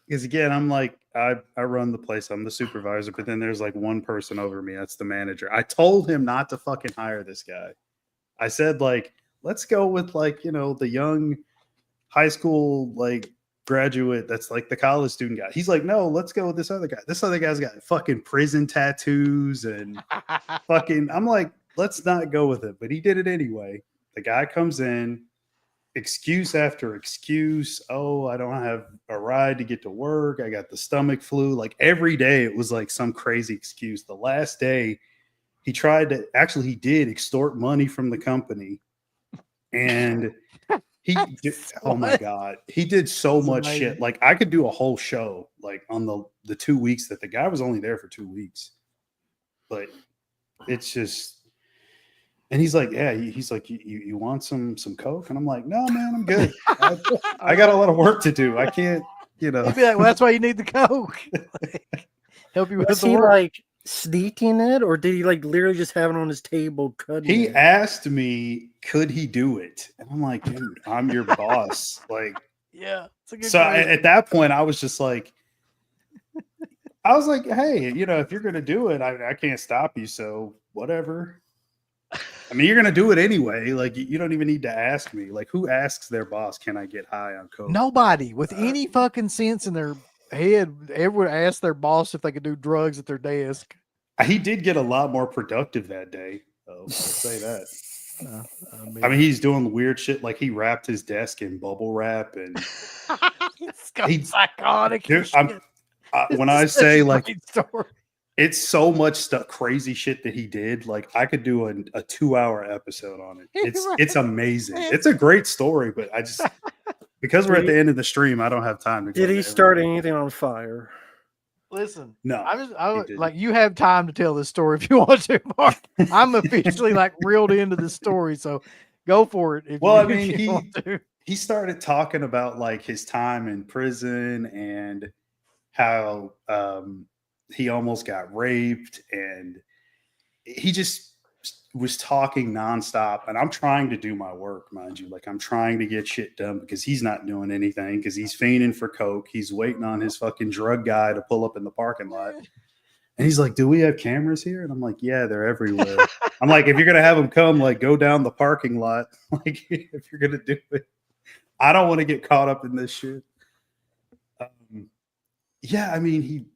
Because again, I'm like, I run the place. I'm the supervisor, but then there's like one person over me. That's the manager. I told him not to fucking hire this guy. I said, like, let's go with like, the young high school, like, graduate that's like the college student guy. He's like, no, let's go with this other guy. This other guy's got fucking prison tattoos and fucking, I'm like, let's not go with it. But he did it anyway. The guy comes in, excuse after excuse. Oh, I don't have a ride to get to work. I got the stomach flu. Like every day it was like some crazy excuse. The last day he did extort money from the company. And oh my God, he did so That's much amazing. shit. Like I could do a whole show like on the 2 weeks that the guy was only there for 2 weeks. But it's just, and he's like, yeah, he's like, you want some coke? And I'm like, no, man, I'm good. I got a lot of work to do. I can't, He'd be like, well, that's why you need the coke. Help you with was the he work. like sneaking it, or did he like literally just have it on his table cutting He it? asked me, could he do it? And I'm like, dude, I'm your boss. Like, Yeah, it's a good so question. at that point, I was just like, hey, if you're gonna do it, I can't stop you. So whatever. I mean, you're gonna do it anyway. Like, you don't even need to ask me. Like, who asks their boss, "Can I get high on coke?" Nobody with any fucking sense in their head ever would ask their boss if they could do drugs at their desk. He did get a lot more productive that day, though. I'll say that. I mean, He's doing weird shit. Like, he wrapped his desk in bubble wrap, and it's got he- psychotic. dude, shit. when It's I such say a like, great story. it's so much stuff, crazy shit that he did. Like, I could do a 2-hour episode on it. It's amazing. It's a great story, but I just because we're at the end of the stream, I don't have time to. Did he start anything on fire? Listen, No, I didn't. like you have time to tell this story if you want to, Mark. I'm officially like reeled into the story, so go for it. If Well, you, I mean, if you want to. he started talking about like his time in prison and how he almost got raped, and he just was talking nonstop. And I'm trying to do my work, mind you. Like, I'm trying to get shit done because he's not doing anything because he's fiending for coke. He's waiting on his fucking drug guy to pull up in the parking lot. And he's like, "Do we have cameras here?" And I'm like, "Yeah, they're everywhere." I'm like, "If you're gonna have them come, like, go down the parking lot. Like, if you're gonna do it, I don't want to get caught up in this shit." Yeah, I mean,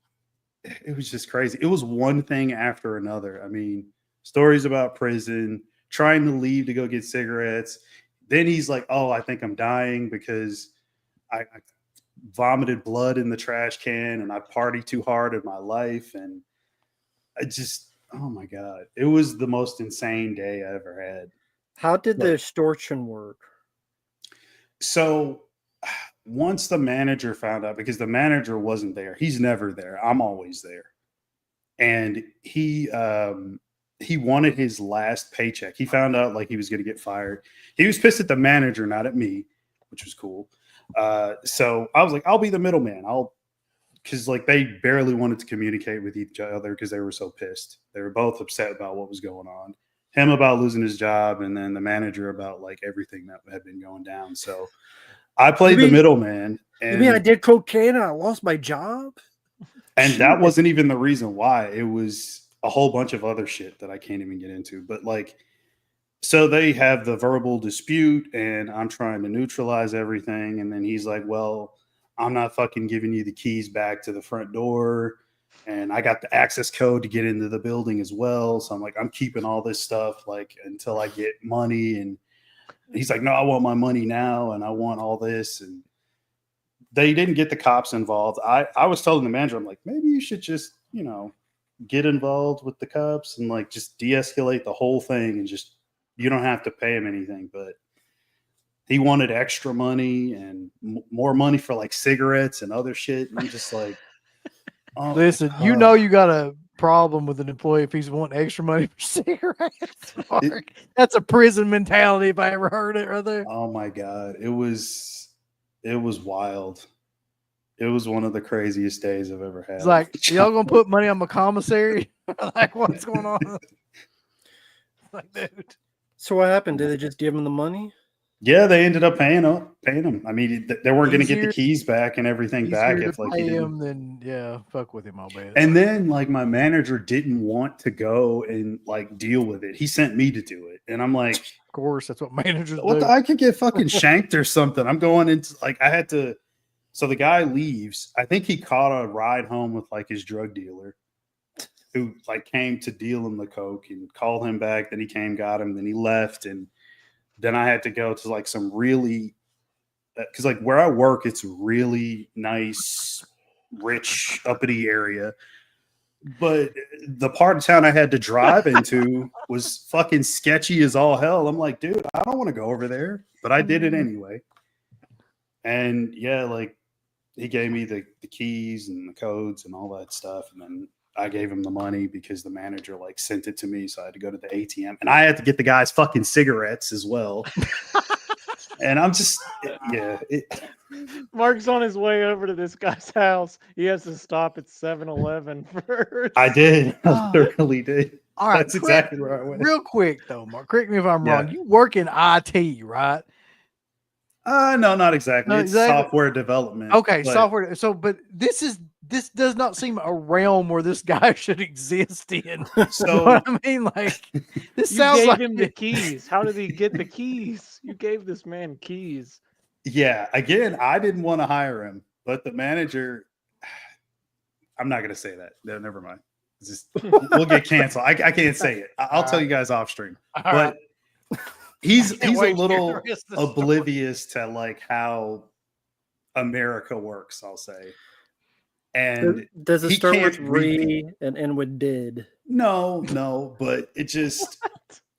it was just crazy. It was one thing after another. I mean, stories about prison, trying to leave to go get cigarettes. Then he's like, "Oh, I think I'm dying because I vomited blood in the trash can and I partied too hard in my life." And I just, oh my God, it was the most insane day I ever had. How did the extortion work? So once the manager found out, because the manager wasn't there, he's never there. I'm always there. And he wanted his last paycheck. He found out like he was going to get fired. He was pissed at the manager, not at me, which was cool. So I was like, I'll be the middleman. Because like they barely wanted to communicate with each other because they were so pissed. They were both upset about what was going on. Him about losing his job, and then the manager about like everything that had been going down. So I played the middleman. You mean I did cocaine and I lost my job? And that wasn't even the reason why. It was a whole bunch of other shit that I can't even get into. But like, so they have the verbal dispute, and I'm trying to neutralize everything. And then he's like, "Well, I'm not fucking giving you the keys back to the front door. And I got the access code to get into the building as well. So I'm like, I'm keeping all this stuff like until I get money." And he's like, "No, I want my money now. And I want all this." And they didn't get the cops involved. I was telling the manager, I'm like, maybe you should just, get involved with the cops and like just de-escalate the whole thing and just, you don't have to pay him anything. But he wanted extra money and more money for like cigarettes and other shit. And I'm just like, oh, Listen, you know you got a problem with an employee if he's wanting extra money for cigarettes. Mark. That's a prison mentality if I ever heard it right there. Oh my God. It was wild. It was one of the craziest days I've ever had. It's like, y'all gonna put money on my commissary? Like, what's going on? Like, dude. So what happened? Did they just give him the money? Yeah, they ended up paying him. I mean, they weren't going to get the keys back and everything back if like pay he him. Then yeah, fuck with him, I'll bet. And then like my manager didn't want to go and like deal with it. He sent me to do it, and I'm like, of course, that's what managers do. I could get fucking shanked or something. I'm going into like I had to. So the guy leaves. I think he caught a ride home with like his drug dealer, who like came to deal him the coke and called him back. Then he came, got him. Then he left, and then I had to go to like some really, because like where I work, it's really nice, rich, uppity area. But the part of town I had to drive into was fucking sketchy as all hell. I'm like, dude, I don't want to go over there, but I did it anyway. And yeah, like he gave me the keys and the codes and all that stuff. And then I gave him the money because the manager like sent it to me. So I had to go to the ATM, and I had to get the guys fucking cigarettes as well. And I'm just, yeah, Mark's on his way over to this guy's house. He has to stop at 7-Eleven first. I did. I Ah. literally did. All right, That's exactly where I went. Real quick though, Mark, correct me if I'm wrong. Yeah. You work in IT, right? No, not exactly. No, It's exactly. software development. Okay, but software. So, but this does not seem a realm where this guy should exist in. You know So what I mean? Like, this You sounds gave like him the keys. How did he get the keys? You gave this man keys. yeah, again, I didn't want to hire him, but the manager. I'm not gonna say that. No, never mind. It's just we'll get canceled. I can't say it. I'll tell you guys off stream. All But right. he's Can't a wait to hear little the rest of the story. oblivious to like how America works, I'll say. And Does it he start with can't read. re and end with did? No, but it just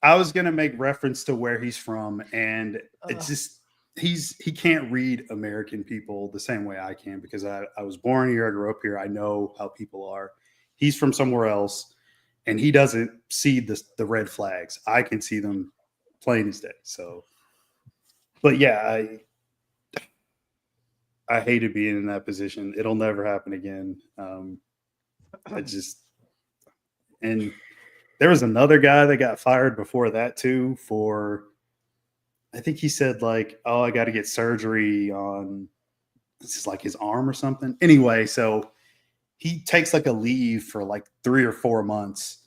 I was gonna make reference to where he's from, and it's just he can't read American people the same way I can because I was born here, I grew up here, I know how people are. He's from somewhere else, and he doesn't see the red flags. I can see them plain as day. So, but yeah, I hated being in that position. It'll never happen again. And there was another guy that got fired before that too for, I think he said like, oh, I got to get surgery on, this is like his arm or something. Anyway, so he takes like a leave for like 3 or 4 months,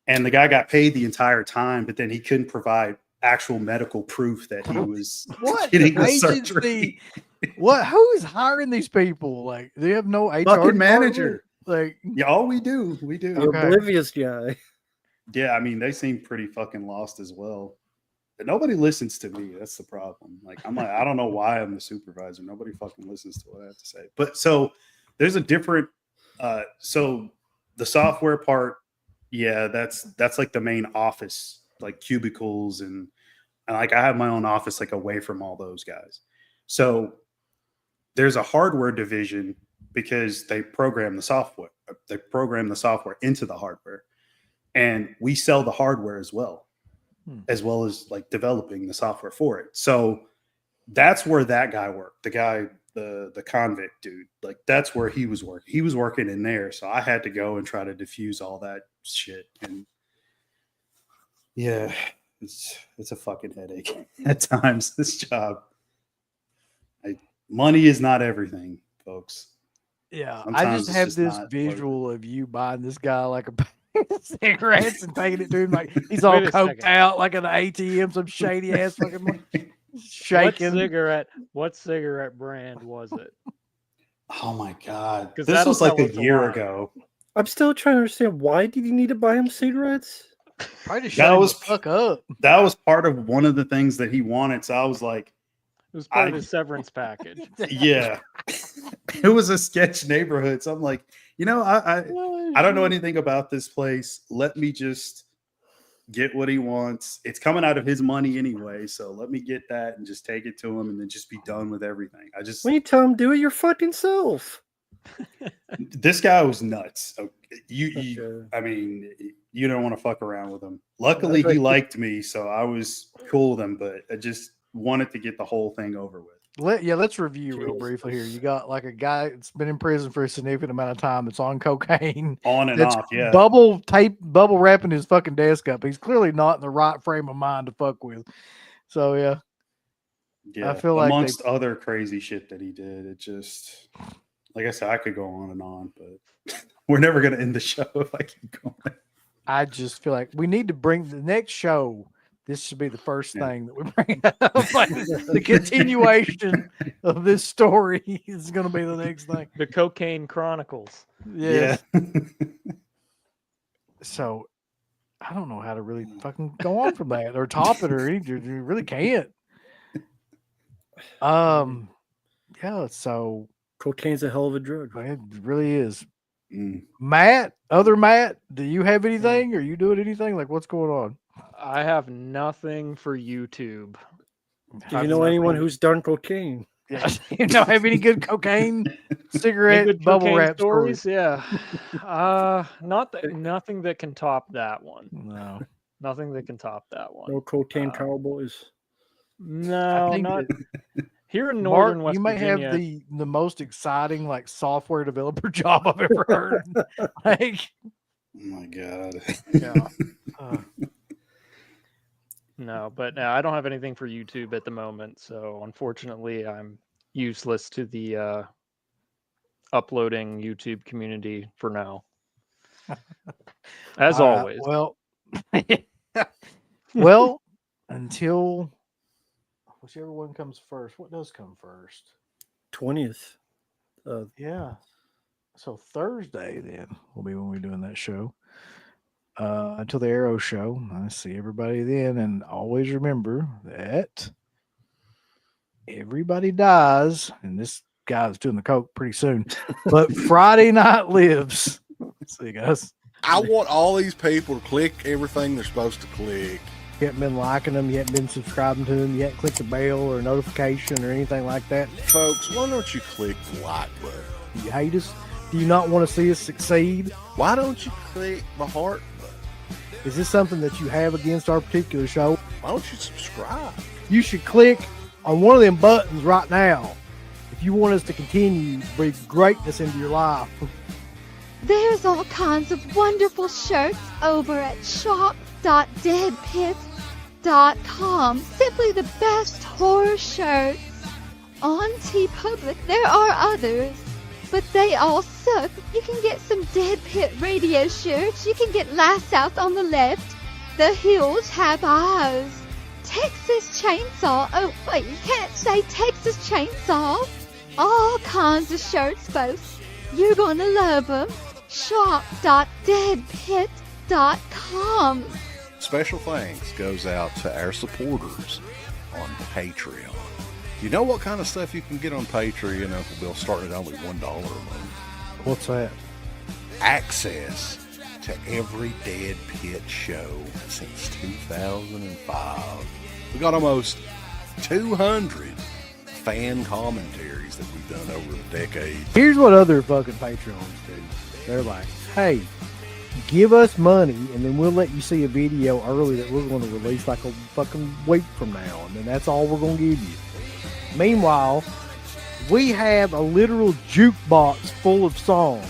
and the guy got paid the entire time, but then he couldn't provide actual medical proof that he was What getting the agency? surgery. What? Who is hiring these people? Like, they have no HR Fucking department? manager. Like, Yeah, all we do. The Okay. oblivious guy. Yeah, I mean, they seem pretty fucking lost as well. But nobody listens to me. That's the problem. Like, I'm like, I don't know why I'm the supervisor. Nobody fucking listens to what I have to say. But so there's a different so the software part, yeah, that's like the main office, like cubicles and like I have my own office like away from all those guys. So there's a hardware division because they program the software. They program the software into the hardware. And we sell the hardware as well as like developing the software for it. So that's where that guy worked. The guy, the convict dude, like that's where he was working. He was working in there. So I had to go and try to diffuse all that shit. And yeah, it's a fucking headache at times, this job. Money is not everything, folks. yeah, Sometimes I just it's have just this not visual of you buying this guy like a cigarettes and taking it to him like he's all Wait a coked second. out like an ATM, some shady ass fucking shaking. What cigarette brand was it? Oh my God. 'Cause This that'll was like tell a us a year lot. ago. I'm still trying to understand, why did you need to buy him cigarettes? Probably just That shut him was- the fuck up. That was part of one of the things that he wanted. So I was like, It was part of I- his severance package. yeah. It was a sketch neighborhood. So I'm like, you know, I don't know anything about this place. Let me just get what he wants. It's coming out of his money anyway. So let me get that and just take it to him and then just be done with everything. When you tell him, do it your fucking self. This guy was nuts. You Okay. I mean, you don't want to fuck around with him. Luckily, he liked me, so I was cool with him, but I just wanted to get the whole thing over with. Let's review real briefly here. You got like a guy that's been in prison for a significant amount of time. That's on cocaine. On and That's off, yeah. bubble wrapping his fucking desk up. He's clearly not in the right frame of mind to fuck with. So yeah, Yeah, I feel like amongst other crazy shit that he did, it just, like I said, I could go on, but we're never gonna end the show if I keep going. I just feel like we need to bring the next show. This should be the first Yeah. thing that we bring up. Like, the continuation of this story is going to be the next thing. The Cocaine Chronicles. Yes. Yeah. So I don't know how to really fucking go on from that or top it or anything. You really can't. Yeah. So Cocaine's a hell of a drug. it really is. Mm. Matt, do you have anything? Are you doing anything? Like, what's going on? I have nothing for YouTube. Do you know anyone who's done cocaine? Yeah. You know, have any good cocaine, Any cigarette, good bubble cocaine wrap stories? Yeah. Nothing that can top that one. No. Nothing that can top that one. No cocaine cowboys. No, think not. Here in northern Mark, West you may Virginia, have the most exciting like software developer job I've ever heard. Like, Oh my god. yeah. no, but no, I don't have anything for YouTube at the moment, so unfortunately, I'm useless to the uploading YouTube community for now. As always. Well, well, until whichever one comes first. What does come first? 20th. Yeah. So Thursday then will be when we're doing that show. Until the Arrow show. I see everybody then, and always remember that everybody dies, and this guy's doing the coke pretty soon. But Friday night lives. See you guys. I want all these people to click everything they're supposed to click. You haven't been liking them, you haven't been subscribing to them, you haven't clicked the bell or notification or anything like that. Folks, why don't you click the like button? You hate us? Do you not want to see us succeed? Why don't you click the heart button? Is this something that you have against our particular show? Why don't you subscribe? You should click on one of them buttons right now if you want us to continue to bring greatness into your life. There's all kinds of wonderful shirts over at shop.deadpit.com. Simply the best horror shirts. On TeePublic, there are others, but they all suck. You can get some Dead Pit radio shirts. You can get Last Out on the Left. The Hills Have Eyes. Texas Chainsaw. Oh, wait, you can't say Texas Chainsaw. All kinds of shirts, folks. You're gonna love them. Shop.deadpit.com. Special thanks goes out to our supporters on Patreon. You know what kind of stuff you can get on Patreon, Uncle Bill, starting at only $1 a month? What's that? Access to every Dead Pit show since 2005. We got almost 200 fan commentaries that we've done over the decades. Here's what other fucking Patreons do. They're like, hey, give us money and then we'll let you see a video early that we're going to release like a fucking week from now. And then that's all we're going to give you. Meanwhile, we have a literal jukebox full of songs,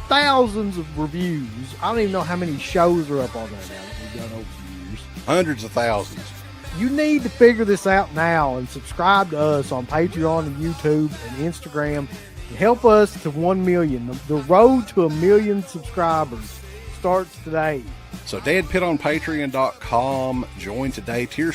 thousands of reviews. I don't even know how many shows are up on there now that we've done over the years. Hundreds of thousands. You need to figure this out now and subscribe to us on Patreon and YouTube and Instagram. And help us to 1 million. The road to 1 million subscribers starts today. So deadpitonpatreon.com. Join today. Tier